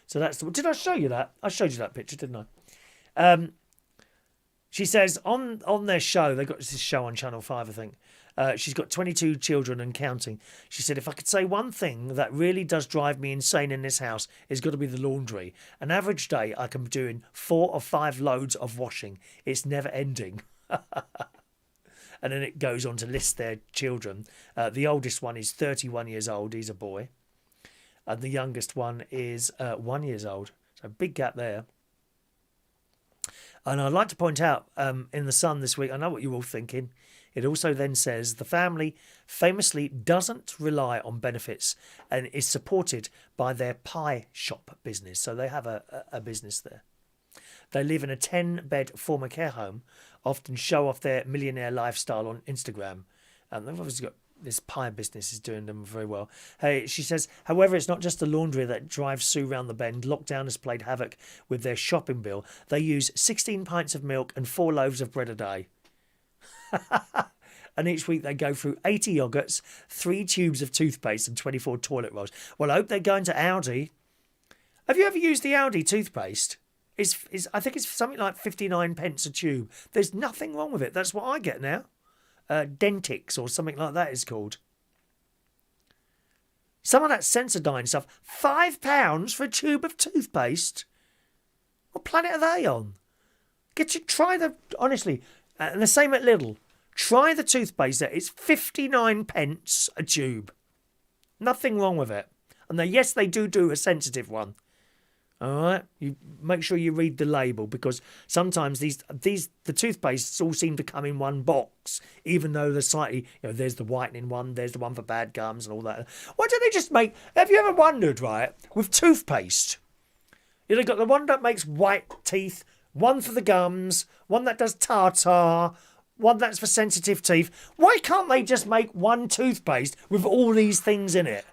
So that's the... Did I show you that? I showed you that picture, didn't I? She says on their show, they got this show on Channel 5, I think. She's got 22 children and counting. She said, if I could say one thing that really does drive me insane in this house, it's got to be the laundry. An average day, I can be doing 4 or 5 loads of washing. It's never ending. And then it goes on to list their children. The oldest one is 31 years old. He's a boy. And the youngest one is 1 year old. So big gap there. And I'd like to point out in The Sun this week, I know what you're all thinking. It also then says the family famously doesn't rely on benefits and is supported by their pie shop business. So they have a business there. They live in a 10-bed former care home, often show off their millionaire lifestyle on Instagram. And they've obviously got this pie business is doing them very well. Hey, she says, however, it's not just the laundry that drives Sue round the bend. Lockdown has played havoc with their shopping bill. They use 16 pints of milk and 4 loaves of bread a day. And each week they go through 80 yogurts, 3 tubes of toothpaste and 24 toilet rolls. Well, I hope they're going to Aldi. Have you ever used the Aldi toothpaste? I think it's something like 59 pence a tube. There's nothing wrong with it. That's what I get now. Dentix or something like that is called. Some of that Sensodyne stuff. £5 for a tube of toothpaste? What planet are they on? Honestly, and the same at Lidl. Try the toothpaste there. It's 59 pence a tube. Nothing wrong with it. And yes, they do a sensitive one. All right, you make sure you read the label, because sometimes the toothpastes all seem to come in one box, even though they're slightly, there's the whitening one, there's the one for bad gums and all that. Why don't they just make? Have you ever wondered, right, with toothpaste? You've got the one that makes white teeth, one for the gums, one that does tartar, one that's for sensitive teeth. Why can't they just make one toothpaste with all these things in it?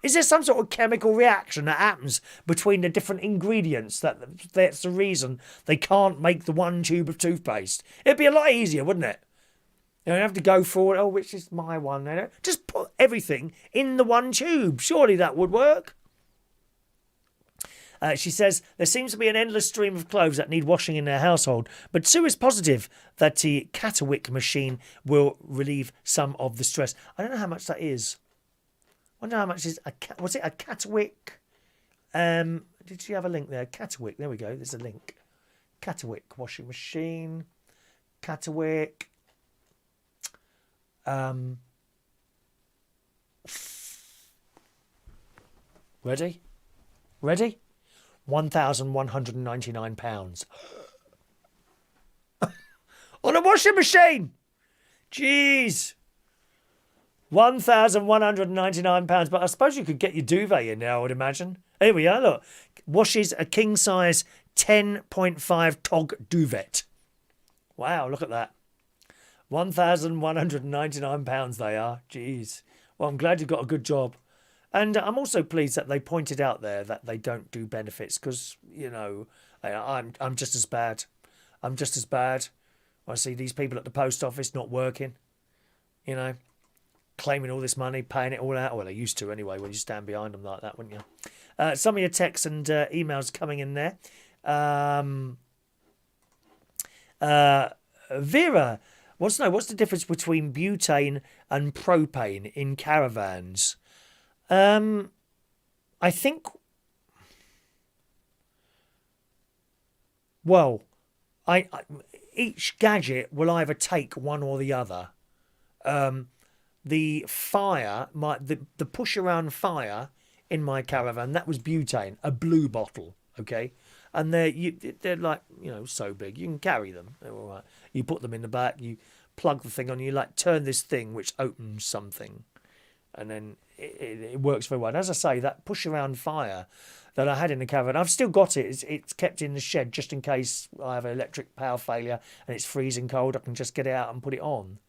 Is there some sort of chemical reaction that happens between the different ingredients that's the reason they can't make the one tube of toothpaste? It'd be a lot easier, wouldn't it? You don't have to go for it. Which is my one? Just put everything in the one tube. Surely that would work. She says, there seems to be an endless stream of clothes that need washing in their household, but Sue is positive that the Catwick machine will relieve some of the stress. I don't know how much that is. I wonder how much is was it a Catwick? Did she have a link there? Catwick. There we go. There's a link. Catwick washing machine. Catwick. Ready? £1,199 on a washing machine. Jeez. £1,199, but I suppose you could get your duvet in there, I would imagine. Here we are, look. Washes a king-size 10.5 tog duvet. Wow, look at that. £1,199 they are. Jeez. Well, I'm glad you've got a good job. And I'm also pleased that they pointed out there that they don't do benefits, because, I'm just as bad. I'm just as bad. I see these people at the post office not working, claiming all this money, paying it all out. Well, they used to anyway, when you stand behind them like that, wouldn't you? Some of your texts and emails coming in there. Vera wants to know, what's the difference between butane and propane in caravans? I think... Well, each gadget will either take one or the other. The fire, the push-around fire in my caravan, that was butane, a blue bottle, okay? And they're like, so big. You can carry them. They're all right. You put them in the back, you plug the thing on, you turn this thing which opens something. And then it works very well. And as I say, that push-around fire that I had in the caravan, I've still got it. It's kept in the shed just in case I have an electric power failure and it's freezing cold. I can just get it out and put it on,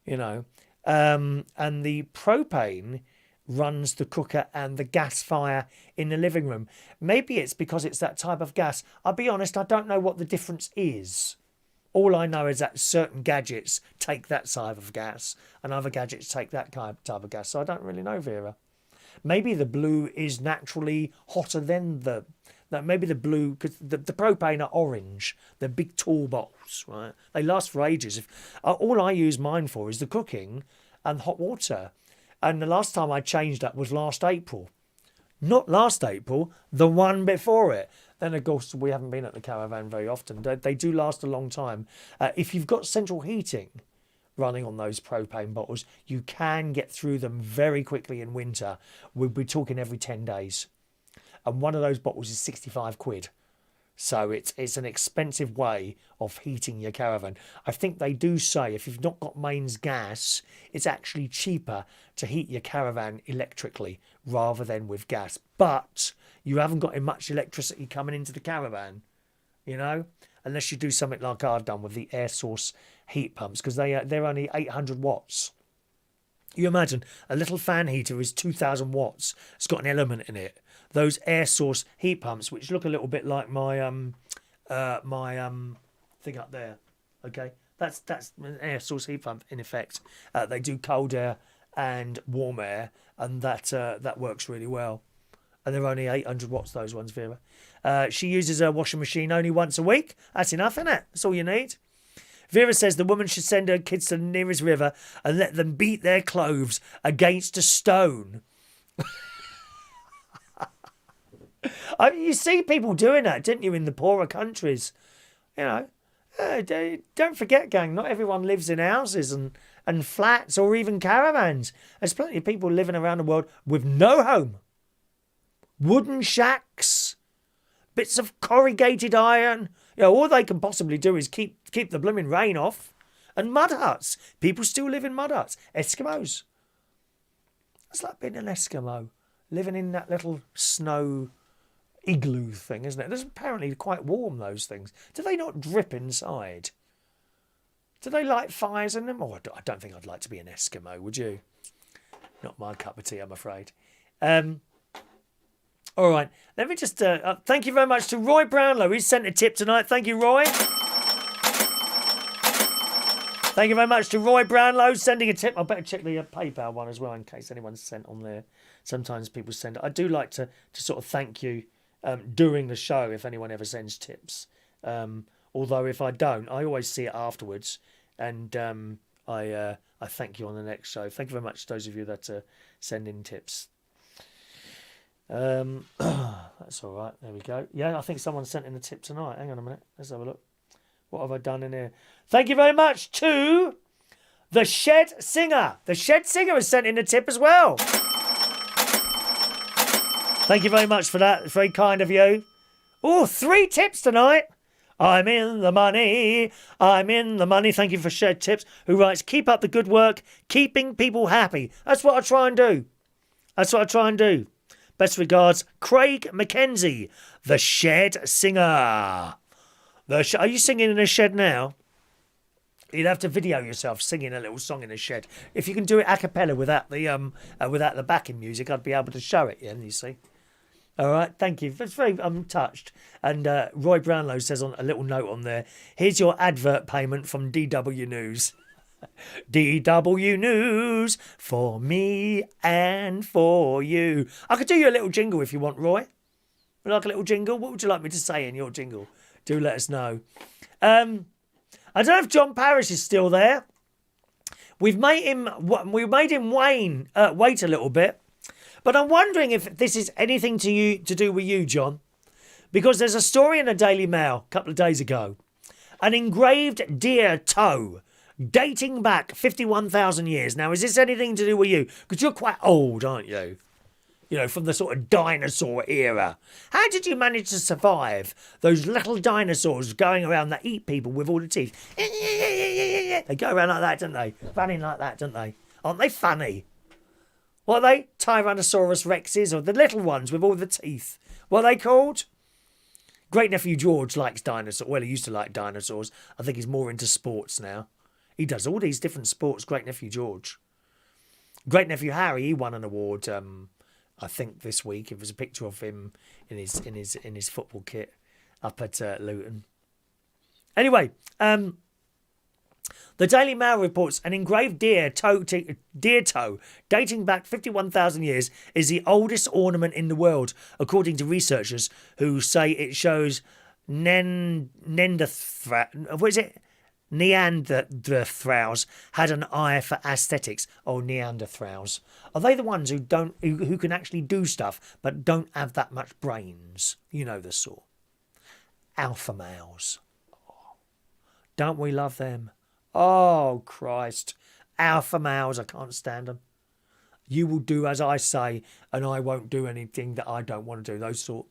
And the propane runs the cooker and the gas fire in the living room. Maybe it's because it's that type of gas. I'll be honest, I don't know what the difference is. All I know is that certain gadgets take that type of gas and other gadgets take that type of gas. So I don't really know, Vera. Maybe the blue is naturally hotter than maybe the blue, because the propane are orange. They're big, tall bottles, right? They last for ages. All I use mine for is the cooking and hot water. And the last time I changed that was last April. Not last April, the one before it. Then, of course, we haven't been at the caravan very often. They do last a long time. If you've got central heating running on those propane bottles, you can get through them very quickly in winter. We'll be talking every 10 days. And one of those bottles is 65 quid. So it's an expensive way of heating your caravan. I think they do say if you've not got mains gas, it's actually cheaper to heat your caravan electrically rather than with gas. But you haven't got much electricity coming into the caravan, unless you do something like I've done with the air source heat pumps, because they're only 800 watts. You imagine a little fan heater is 2,000 watts. It's got an element in it. Those air source heat pumps, which look a little bit like my thing up there, okay? That's an air source heat pump in effect. They do cold air and warm air, and that works really well. And they're only 800 watts, those ones, Vera. She uses her washing machine only once a week. That's enough, isn't it? That's all you need. Vera says the woman should send her kids to the nearest river and let them beat their clothes against a stone. I mean, you see people doing that, didn't you, in the poorer countries? You know, don't forget, gang, not everyone lives in houses and flats or even caravans. There's plenty of people living around the world with no home. Wooden shacks, bits of corrugated iron. You know, all they can possibly do is keep the blooming rain off. And mud huts. People still live in mud huts. Eskimos. It's like being an Eskimo, living in that little snow igloo thing, isn't it? It's apparently quite warm, those things. Do they not drip inside? Do they light fires in them? Oh, I don't think I'd like to be an Eskimo, would you? Not my cup of tea, I'm afraid. All right, let me just... thank you very much to Roy Brownlow. He's sent a tip tonight. Thank you, Roy. Thank you very much to Roy Brownlow sending a tip. I better check the PayPal one as well in case anyone's sent on there. Sometimes people send it. I do like to sort of thank you during the show if anyone ever sends tips. Although if I don't, I always see it afterwards. And I thank you on the next show. Thank you very much to those of you that send in tips. That's all right. There we go. Yeah, I think someone sent in a tip tonight. Hang on a minute. Let's have a look. What have I done in here? Thank you very much to the Shed Singer. The Shed Singer has sent in a tip as well. Thank you very much for that. It's very kind of you. Oh, 3 tips tonight. I'm in the money. I'm in the money. Thank you for Shed Tips, who writes, keep up the good work, keeping people happy. That's what I try and do. That's what I try and do. Best regards, Craig Mackenzie, the Shed Singer. Are you singing in a shed now? You'd have to video yourself singing a little song in a shed. If you can do it a cappella without the backing music, I'd be able to show it. Yeah, you see. All right, thank you. That's very touched. And Roy Brownlow says on a little note on there, here's your advert payment from DW News. DW News for me and for you. I could do you a little jingle if you want, Roy. Would you like a little jingle? What would you like me to say in your jingle? Do let us know. I don't know if John Parrish is still there. We made him wait a little bit, but I'm wondering if this is anything to do with you, John, because there's a story in the Daily Mail a couple of days ago, an engraved deer toe dating back 51,000 years. Now, is this anything to do with you? Because you're quite old, aren't you? You know, from the sort of dinosaur era. How did you manage to survive those little dinosaurs going around that eat people with all the teeth? They go around like that, don't they? Running like that, don't they? Aren't they funny? What are they? Tyrannosaurus rexes, or the little ones with all the teeth? What are they called? Great nephew George likes dinosaurs. Well, he used to like dinosaurs. I think he's more into sports now. He does all these different sports, Great nephew George. Great nephew Harry, he won an award, I think this week. It was a picture of him in his football kit up at Luton. Anyway, the Daily Mail reports an engraved deer toe dating back 51,000 years is the oldest ornament in the world, according to researchers who say it shows Neanderthals had an eye for aesthetics. Oh, Neanderthals. Are they the ones who can actually do stuff but don't have that much brains? You know the sort. Alpha males. Oh, don't we love them? Oh, Christ. Alpha males, I can't stand them. You will do as I say and I won't do anything that I don't want to do. Those sort.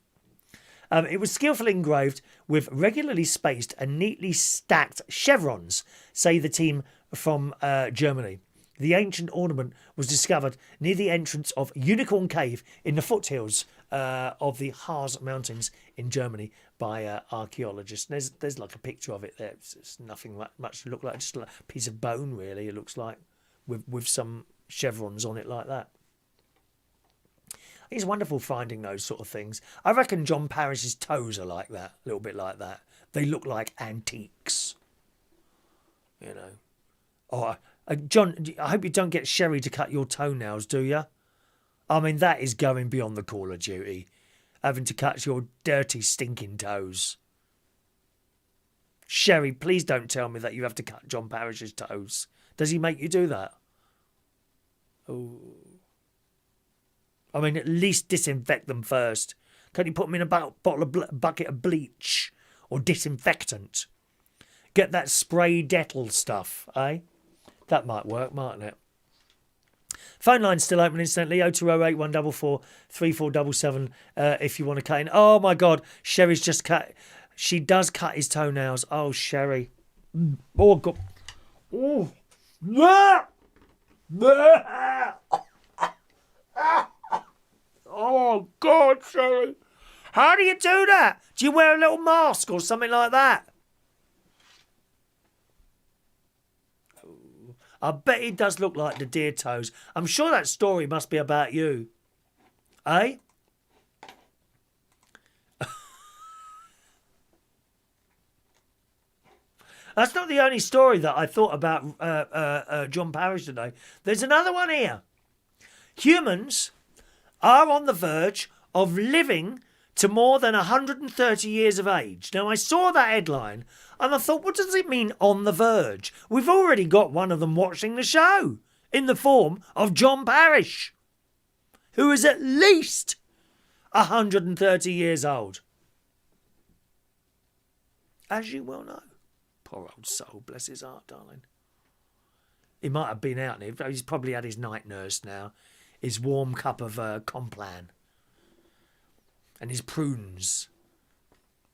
It was skillfully engraved with regularly spaced and neatly stacked chevrons, say the team from Germany. The ancient ornament was discovered near the entrance of Unicorn Cave in the foothills of the Harz Mountains in Germany by archaeologists. There's like a picture of it there. It's nothing much to look like, just like a piece of bone, really, it looks like, with some chevrons on it like that. It's wonderful finding those sort of things. I reckon John Parrish's toes are like that, a little bit like that. They look like antiques. You know. Oh, John, I hope you don't get Sherry to cut your toenails, do you? I mean, that is going beyond the call of duty. Having to cut your dirty, stinking toes. Sherry, please don't tell me that you have to cut John Parrish's toes. Does he make you do that? Oh. I mean, at least disinfect them first. Can't you put them in a bucket of bleach or disinfectant? Get that spray Dettol stuff, eh? That might work, mightn't it? Phone line's still open instantly. 0208 144 3477 if you want to cut in. Oh, my God. Sherry's just cut. She does cut his toenails. Oh, Sherry. Oh, God. Oh. Oh, God, Sherry. How do you do that? Do you wear a little mask or something like that? I bet he does look like the deer toes. I'm sure that story must be about you. Eh? That's not the only story that I thought about John Parrish today. There's another one here. Humans are on the verge of living to more than 130 years of age. Now, I saw that headline and I thought, what does it mean, on the verge? We've already got one of them watching the show in the form of John Parrish, who is at least 130 years old. As you well know. Poor old soul, bless his heart, darling. He might have been out there. He's probably had his night nurse now. His warm cup of Complan. And his prunes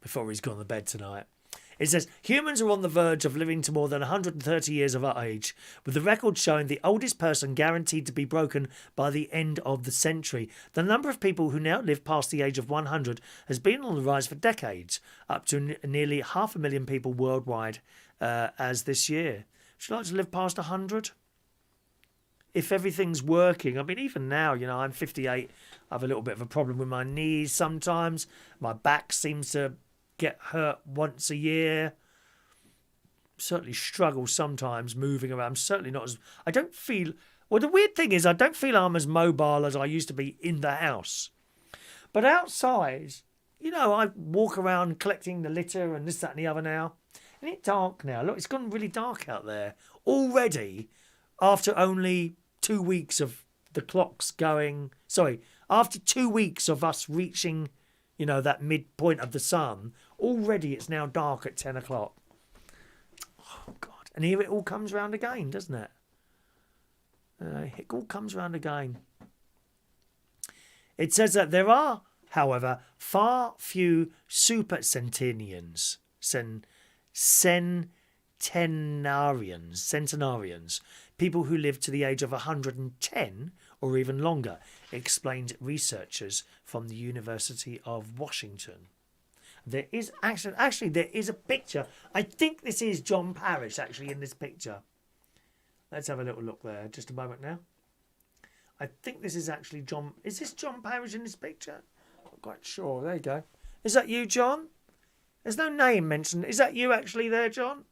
before he's gone to bed tonight. It says, humans are on the verge of living to more than 130 years of age, with the record showing the oldest person guaranteed to be broken by the end of the century. The number of people who now live past the age of 100 has been on the rise for decades, up to nearly 500,000 people worldwide as this year. Would you like to live past 100? If everything's working, I mean, even now, you know, I'm 58, I have a little bit of a problem with my knees sometimes. My back seems to get hurt once a year. Certainly struggle sometimes moving around. I'm certainly not as... I don't feel... Well, the weird thing is I don't feel I'm as mobile as I used to be in the house. But outside, you know, I walk around collecting the litter and this, that and the other now. And it's dark now. Look, it's gone really dark out there. Already, after only 2 weeks of the clocks going... Sorry, after 2 weeks of us reaching, you know, that midpoint of the sun, already it's now dark at 10 o'clock. Oh, God. And here it all comes round again, doesn't it? It all comes round again. It says that there are, however, far few supercentenarians, centenarians, people who live to the age of 110 or even longer, explained researchers from the University of Washington. There is actually there is a picture. I think this is John Parrish actually in this picture. Let's have a little look there. Just a moment now. I think this is actually John. Is this John Parrish in this picture? I'm not quite sure. There you go. Is that you, John? There's no name mentioned. Is that you actually there, John?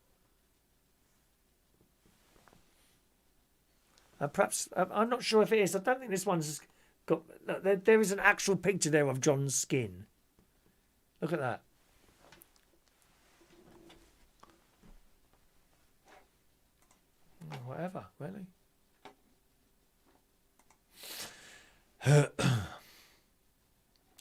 Perhaps, I'm not sure if it is. I don't think this one's got... Look, there is an actual picture there of John's skin. Look at that. Whatever, really.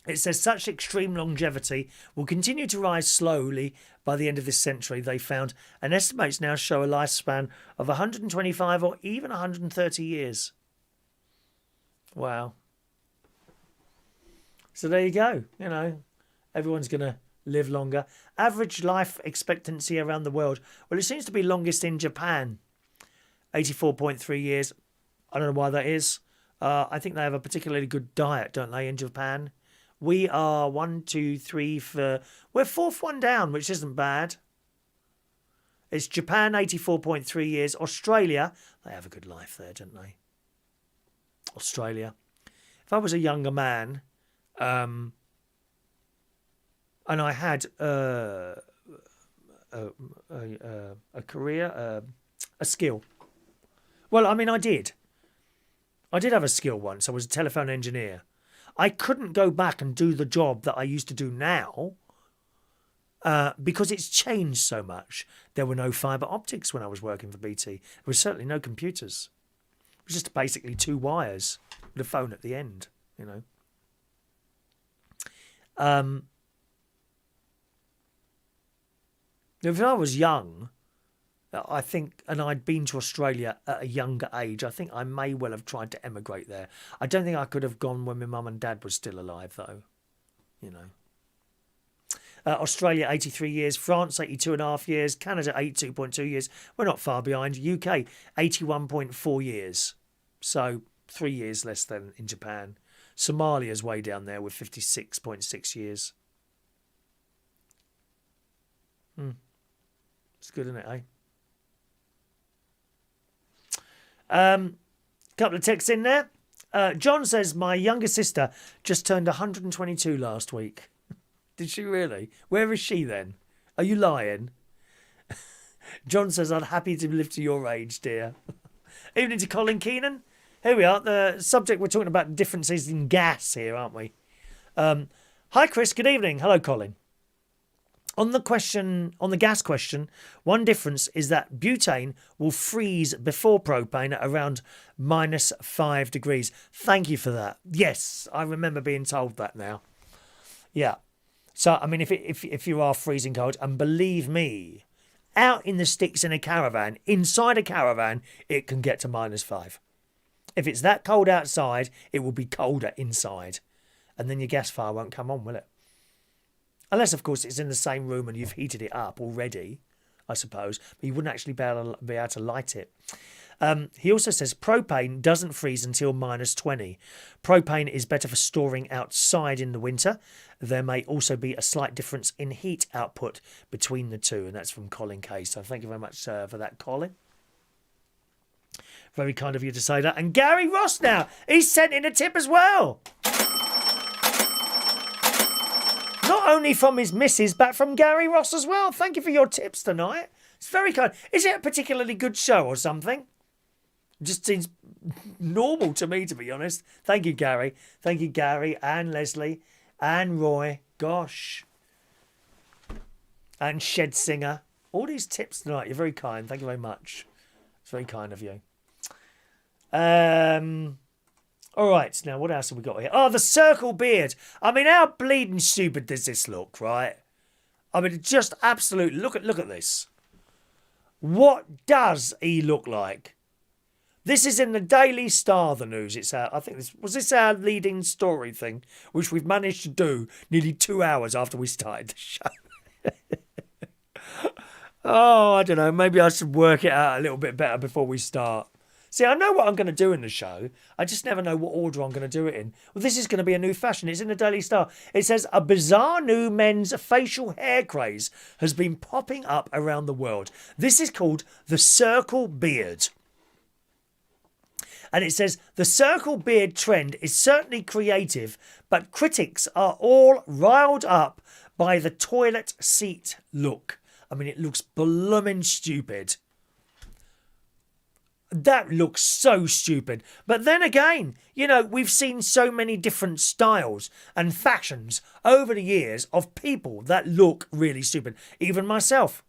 It says such extreme longevity will continue to rise slowly by the end of this century, they found, and estimates now show a lifespan of 125 or even 130 years. Wow. So there you go. You know, everyone's going to live longer. Average life expectancy around the world. Well, it seems to be longest in Japan. 84.3 years. I don't know why that is. I think they have a particularly good diet, don't they, in Japan? We are 1, 2, 3, 4. We're fourth one down, which isn't bad. It's Japan, 84.3 years. Australia, they have a good life there, don't they? Australia. If I was a younger man, and I had a career, a skill. Well, I mean, I did. I did have a skill once. I was a telephone engineer. I couldn't go back and do the job that I used to do now because it's changed so much. There were no fibre optics when I was working for BT. There was certainly no computers. It was just basically 2 wires with a phone at the end, you know. If I was young, I think, and I'd been to Australia at a younger age, I think I may well have tried to emigrate there. I don't think I could have gone when my mum and dad were still alive, though. You know. Australia, 83 years. France, 82.5 years. Canada, 82.2 years. We're not far behind. UK, 81.4 years. So 3 years less than in Japan. Somalia's way down there with 56.6 years. It's good, isn't it, eh? Couple of texts in there. John says, my younger sister just turned 122 last week. Did she really? Where is she then? Are you lying? John says, I'm happy to live to your age, dear. Evening to Colin Keenan. Here we are. The subject, we're talking about differences in gas here, aren't we? Hi, Chris. Good evening. Hello, Colin. On the gas question, one difference is that butane will freeze before propane at around -5 degrees. Thank you for that. Yes, I remember being told that now. Yeah. So, I mean, if you are freezing cold, and believe me, out in the sticks in a caravan, inside a caravan, it can get to -5. If it's that cold outside, it will be colder inside. And then your gas fire won't come on, will it? Unless, of course, it's in the same room and you've heated it up already, I suppose. But you wouldn't actually be able to light it. He also says propane doesn't freeze until -20. Propane is better for storing outside in the winter. There may also be a slight difference in heat output between the two. And that's from Colin Kay. So thank you very much for that, Colin. Very kind of you to say that. And Gary Ross now, he's sent in a tip as well. Not only from his missus, but from Gary Ross as well. Thank you for your tips tonight. It's very kind. Is it a particularly good show or something? It just seems normal to me, to be honest. Thank you, Gary. Thank you, Gary and Leslie and Roy. Gosh. And Shed Singer. All these tips tonight. You're very kind. Thank you very much. It's very kind of you. All right, now what else have we got here? Oh, the circle beard. I mean, how bleeding stupid does this look, right? I mean, just absolutely. Look at this. What does he look like? This is in the Daily Star, the news. It's our, I think this our leading story thing, which we've managed to do nearly 2 hours after we started the show. Oh, I don't know. Maybe I should work it out a little bit better before we start. See, I know what I'm going to do in the show. I just never know what order I'm going to do it in. Well, this is going to be a new fashion. It's in the Daily Star. It says, a bizarre new men's facial hair craze has been popping up around the world. This is called the circle beard. And it says, the circle beard trend is certainly creative, but critics are all riled up by the toilet seat look. I mean, it looks blooming stupid. That looks so stupid. But then again, you know, we've seen so many different styles and fashions over the years of people that look really stupid. Even myself.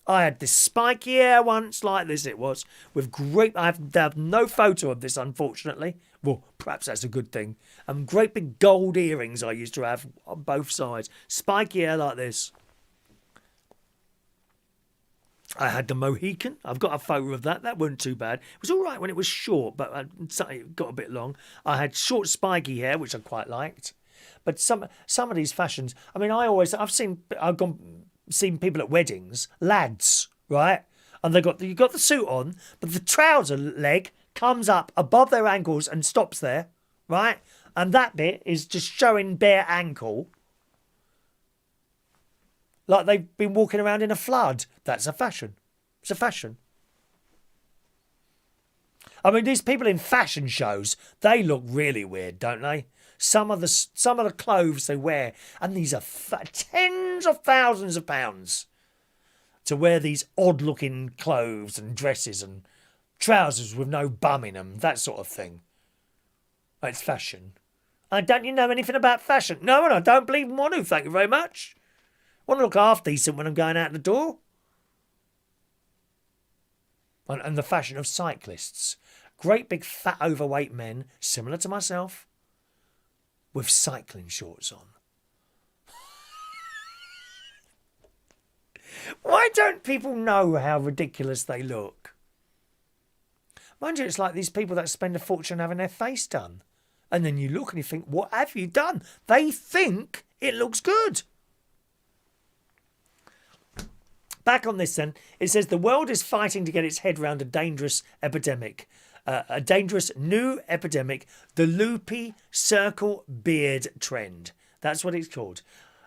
I had this spiky hair once, like this it was, with great... I have no photo of this, unfortunately. Well, perhaps that's a good thing. And great big gold earrings I used to have on both sides. Spiky hair like this. I had the Mohican. I've got a photo of that. That wasn't too bad. It was all right when it was short, but it got a bit long. I had short spiky hair, which I quite liked. But some of these fashions, I mean, I've seen people at weddings, lads, right? And you've got the suit on, but the trouser leg comes up above their ankles and stops there, right? And that bit is just showing bare ankle. Like they've been walking around in a flood. That's a fashion. It's a fashion. I mean, these people in fashion shows, they look really weird, don't they? Some of the clothes they wear, and these are tens of thousands of pounds to wear these odd-looking clothes and dresses and trousers with no bum in them, that sort of thing. It's fashion. Don't you know anything about fashion? No, and I don't believe in want to, thank you very much. I want to look half decent when I'm going out the door. And the fashion of cyclists. Great big fat overweight men, similar to myself, with cycling shorts on. Why don't people know how ridiculous they look? Mind you, it's like these people that spend a fortune having their face done. And then you look and you think, what have you done? They think it looks good. Back on this then, it says the world is fighting to get its head round a dangerous epidemic. A dangerous new epidemic, the loopy circle beard trend. That's what it's called.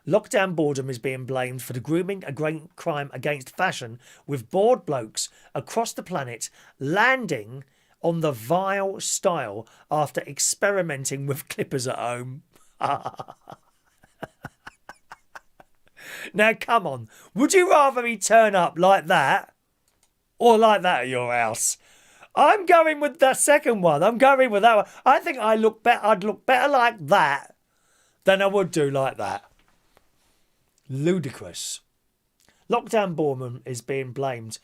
Lockdown boredom is being blamed for the grooming a great crime against fashion, with bored blokes across the planet landing on the vile style after experimenting with clippers at home. Now, come on. Would you rather me turn up like that or like that at your house? I'm going with the second one. I'm going with that one. I think I'd look better like that than I would do like that. Ludicrous. Lockdown boredom is being blamed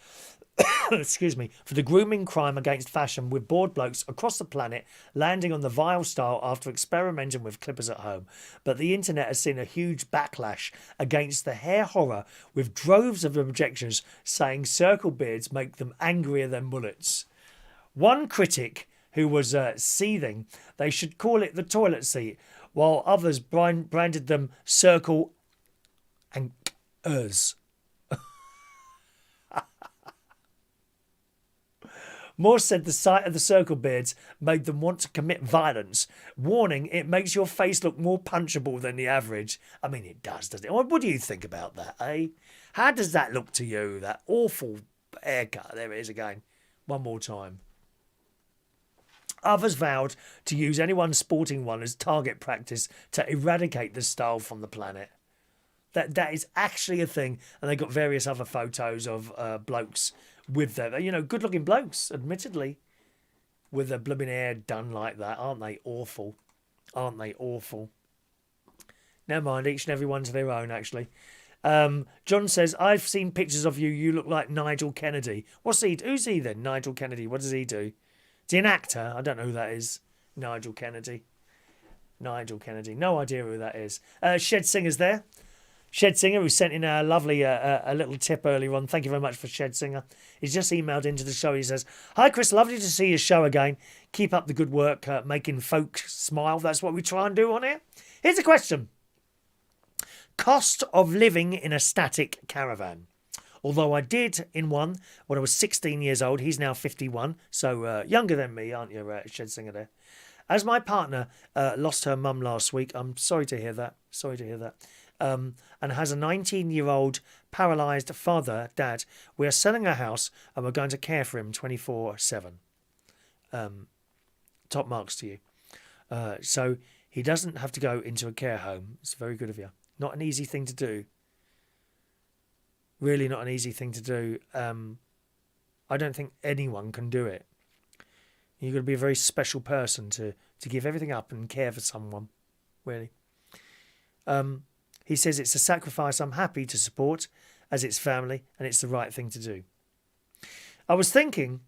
excuse me, for the grooming crime against fashion, with bored blokes across the planet landing on the vile style after experimenting with clippers at home. But the internet has seen a huge backlash against the hair horror, with droves of objections saying circle beards make them angrier than bullets. One critic who was seething, they should call it the toilet seat, while others branded them circle and Moore said the sight of the circle beards made them want to commit violence, warning it makes your face look more punchable than the average. I mean, it does, doesn't it? What do you think about that, eh? How does that look to you, that awful haircut? There it is again. One more time. Others vowed to use anyone sporting one as target practice to eradicate the style from the planet. That is actually a thing, and they got various other photos of blokes with their, good-looking blokes, admittedly, with their blooming hair done like that. Aren't they awful? Aren't they awful? Never mind, each and every one to their own, actually. John says, I've seen pictures of you. You look like Nigel Kennedy. Who's he then? Nigel Kennedy. What does he do? Is he an actor? I don't know who that is. Nigel Kennedy. Nigel Kennedy. No idea who that is. Shed Singer's there. Shed Singer, who sent in a lovely a little tip earlier on. Thank you very much for Shed Singer. He's just emailed into the show. He says, hi, Chris. Lovely to see your show again. Keep up the good work, making folk smile. That's what we try and do on here. Here's a question. Cost of living in a static caravan. Although I did in one when I was 16 years old. He's now 51. So younger than me, aren't you, Shed Singer there? As my partner lost her mum last week. I'm sorry to hear that. Sorry to hear that. And has a 19-year-old paralysed dad. We are selling our house and we're going to care for him 24/7. Top marks to you. So he doesn't have to go into a care home. It's very good of you. Not an easy thing to do. Really not an easy thing to do. I don't think anyone can do it. You've got to be a very special person to give everything up and care for someone. Really. He says it's a sacrifice I'm happy to support as it's family and it's the right thing to do. I was thinking,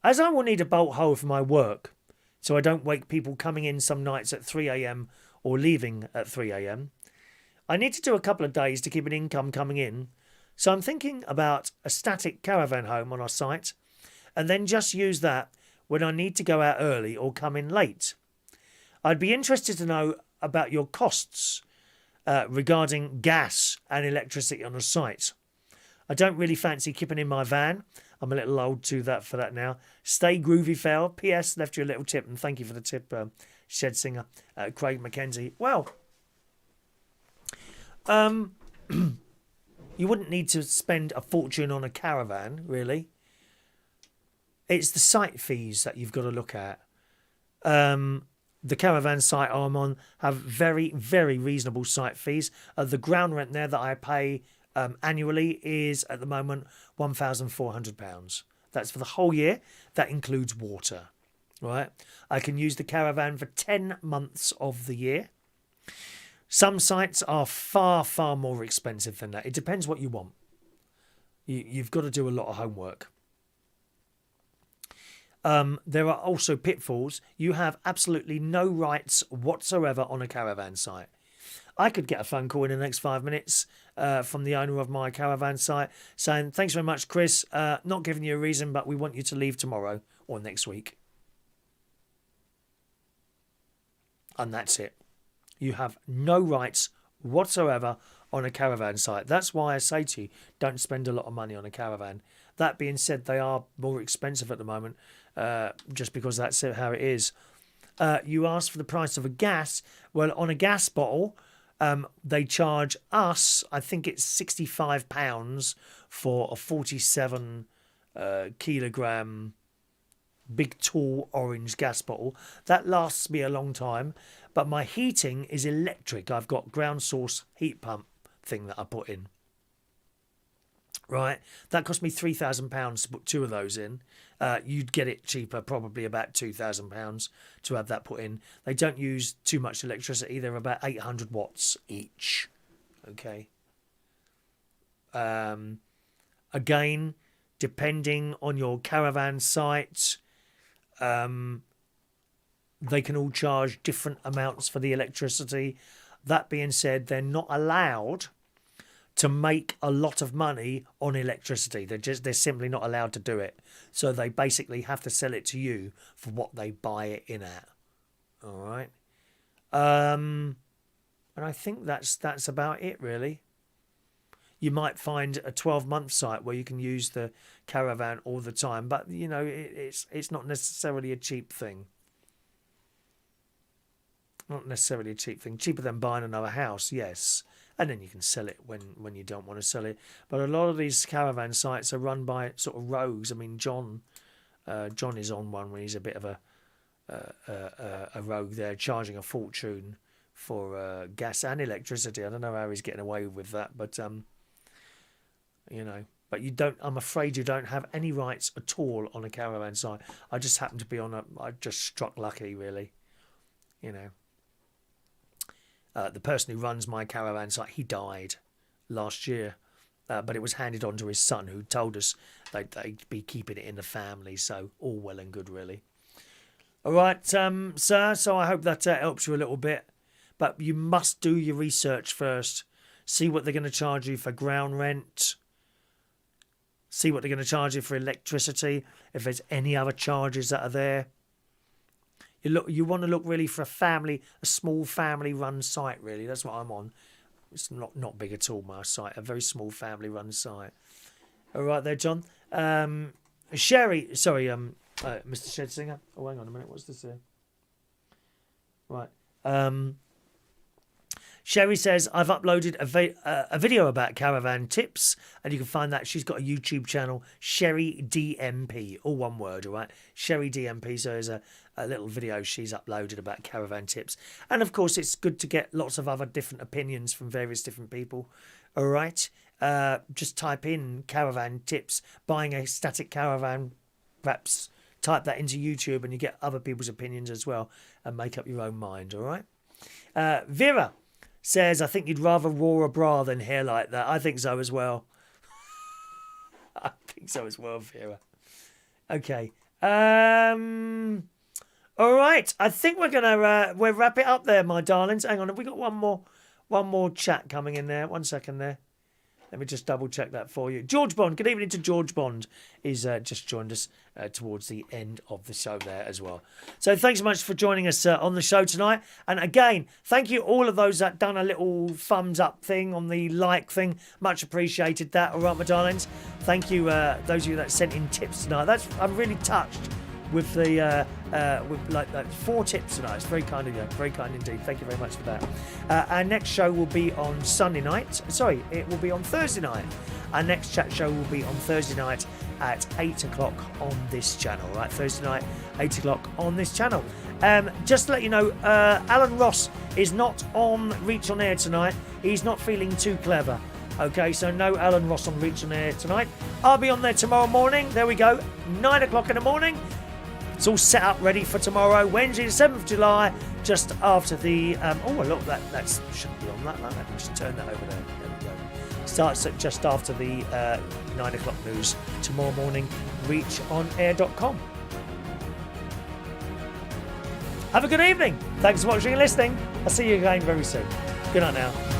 as I will need a bolt hole for my work, so I don't wake people coming in some nights at 3 a.m. or leaving at 3 a.m., I need to do a couple of days to keep an income coming in. So I'm thinking about a static caravan home on our site and then just use that when I need to go out early or come in late. I'd be interested to know about your costs regarding gas and electricity on the site. I don't really fancy keeping in my van. I'm a little old for that now. Stay groovy, fell. P.S. Left you a little tip, and thank you for the tip, Shed Singer, Craig McKenzie. Well, you wouldn't need to spend a fortune on a caravan, really. It's the site fees that you've got to look at. The caravan site I'm on have very, very reasonable site fees. The ground rent there that I pay annually is at the moment £1,400. That's for the whole year. That includes water, right? I can use the caravan for 10 months of the year. Some sites are far, far more expensive than that. It depends what you want. You've got to do a lot of homework. There are also pitfalls. You have absolutely no rights whatsoever on a caravan site. I could get a phone call in the next 5 minutes from the owner of my caravan site saying, thanks very much, Chris. Not giving you a reason, but we want you to leave tomorrow or next week. And that's it. You have no rights whatsoever on a caravan site. That's why I say to you, don't spend a lot of money on a caravan. That being said, they are more expensive at the moment, just because that's how it is. You asked for the price of a gas. Well, on a gas bottle, they charge us, I think it's £65 for a 47 kilogram big tall orange gas bottle. That lasts me a long time, but my heating is electric. I've got ground source heat pump thing that I put in. Right, that cost me £3,000 to put 2 of those in. You'd get it cheaper, probably about £2,000 to have that put in. They don't use too much electricity. They're about 800 watts each. Okay. Again, depending on your caravan site, they can all charge different amounts for the electricity. That being said, they're not allowed to make a lot of money on electricity. They're simply not allowed to do it. So they basically have to sell it to you for what they buy it in at. All right. And I think that's about it, really. You might find a 12-month site where you can use the caravan all the time, but you know it's not necessarily a cheap thing. Not necessarily a cheap thing. Cheaper than buying another house, yes. And then you can sell it when you don't want to sell it. But a lot of these caravan sites are run by sort of rogues. I mean, John is on one where he's a bit of a rogue there, charging a fortune for gas and electricity. I don't know how he's getting away with that, but you know. But you don't. I'm afraid you don't have any rights at all on a caravan site. I just happened to be on a. I just struck lucky, really. You know. The person who runs my caravan site, he died last year, but it was handed on to his son, who told us they'd be keeping it in the family. So all well and good, really. All right, sir. So I hope that helps you a little bit. But you must do your research first. See what they're going to charge you for ground rent. See what they're going to charge you for electricity. If there's any other charges that are there. You want to look really for a small family-run site, really. That's what I'm on. It's not big at all, my site. A very small family-run site. All right there, John. Sherry, sorry, Mr. Shedsinger. Oh, hang on a minute. What's this here? Right. Sherry says, I've uploaded a video about caravan tips, and you can find that. She's got a YouTube channel, Sherry DMP, all one word, all right? Sherry DMP, so there's a little video she's uploaded about caravan tips. And, of course, it's good to get lots of other different opinions from various different people, all right? Just type in caravan tips, buying a static caravan, perhaps type that into YouTube, and you get other people's opinions as well, and make up your own mind, all right? Vera says, I think you'd rather roar a bra than hair like that. I think so as well. I think so as well, Vera. Okay. All right. I think we're gonna we'll wrap it up there, my darlings. Hang on, have we got one more chat coming in there? 1 second there. Let me just double check that for you. George Bond, good evening to George Bond. He's just joined us towards the end of the show there as well. So thanks so much for joining us on the show tonight. And again, thank you all of those that done a little thumbs up thing on the like thing. Much appreciated that. All right, my darlings. Thank you, those of you that sent in tips tonight. I'm really touched with the with like 4 tips tonight. It's very kind of you, very kind indeed. Thank you very much for that. Our next show will be on Sunday night. Sorry, it will be on Thursday night. Our next chat show will be on Thursday night at 8 o'clock on this channel. Right, Thursday night, 8 o'clock on this channel. Just to let you know, Alan Ross is not on Reach on Air tonight. He's not feeling too clever. Okay, so no Alan Ross on Reach on Air tonight. I'll be on there tomorrow morning. There we go. 9 o'clock in the morning. It's all set up ready for tomorrow, Wednesday, the 7th of July, just after the... look, that shouldn't be on that. I can just turn that over there. There we go. Starts at just after the 9 o'clock news tomorrow morning, reachonair.com. Have a good evening. Thanks for watching and listening. I'll see you again very soon. Good night now.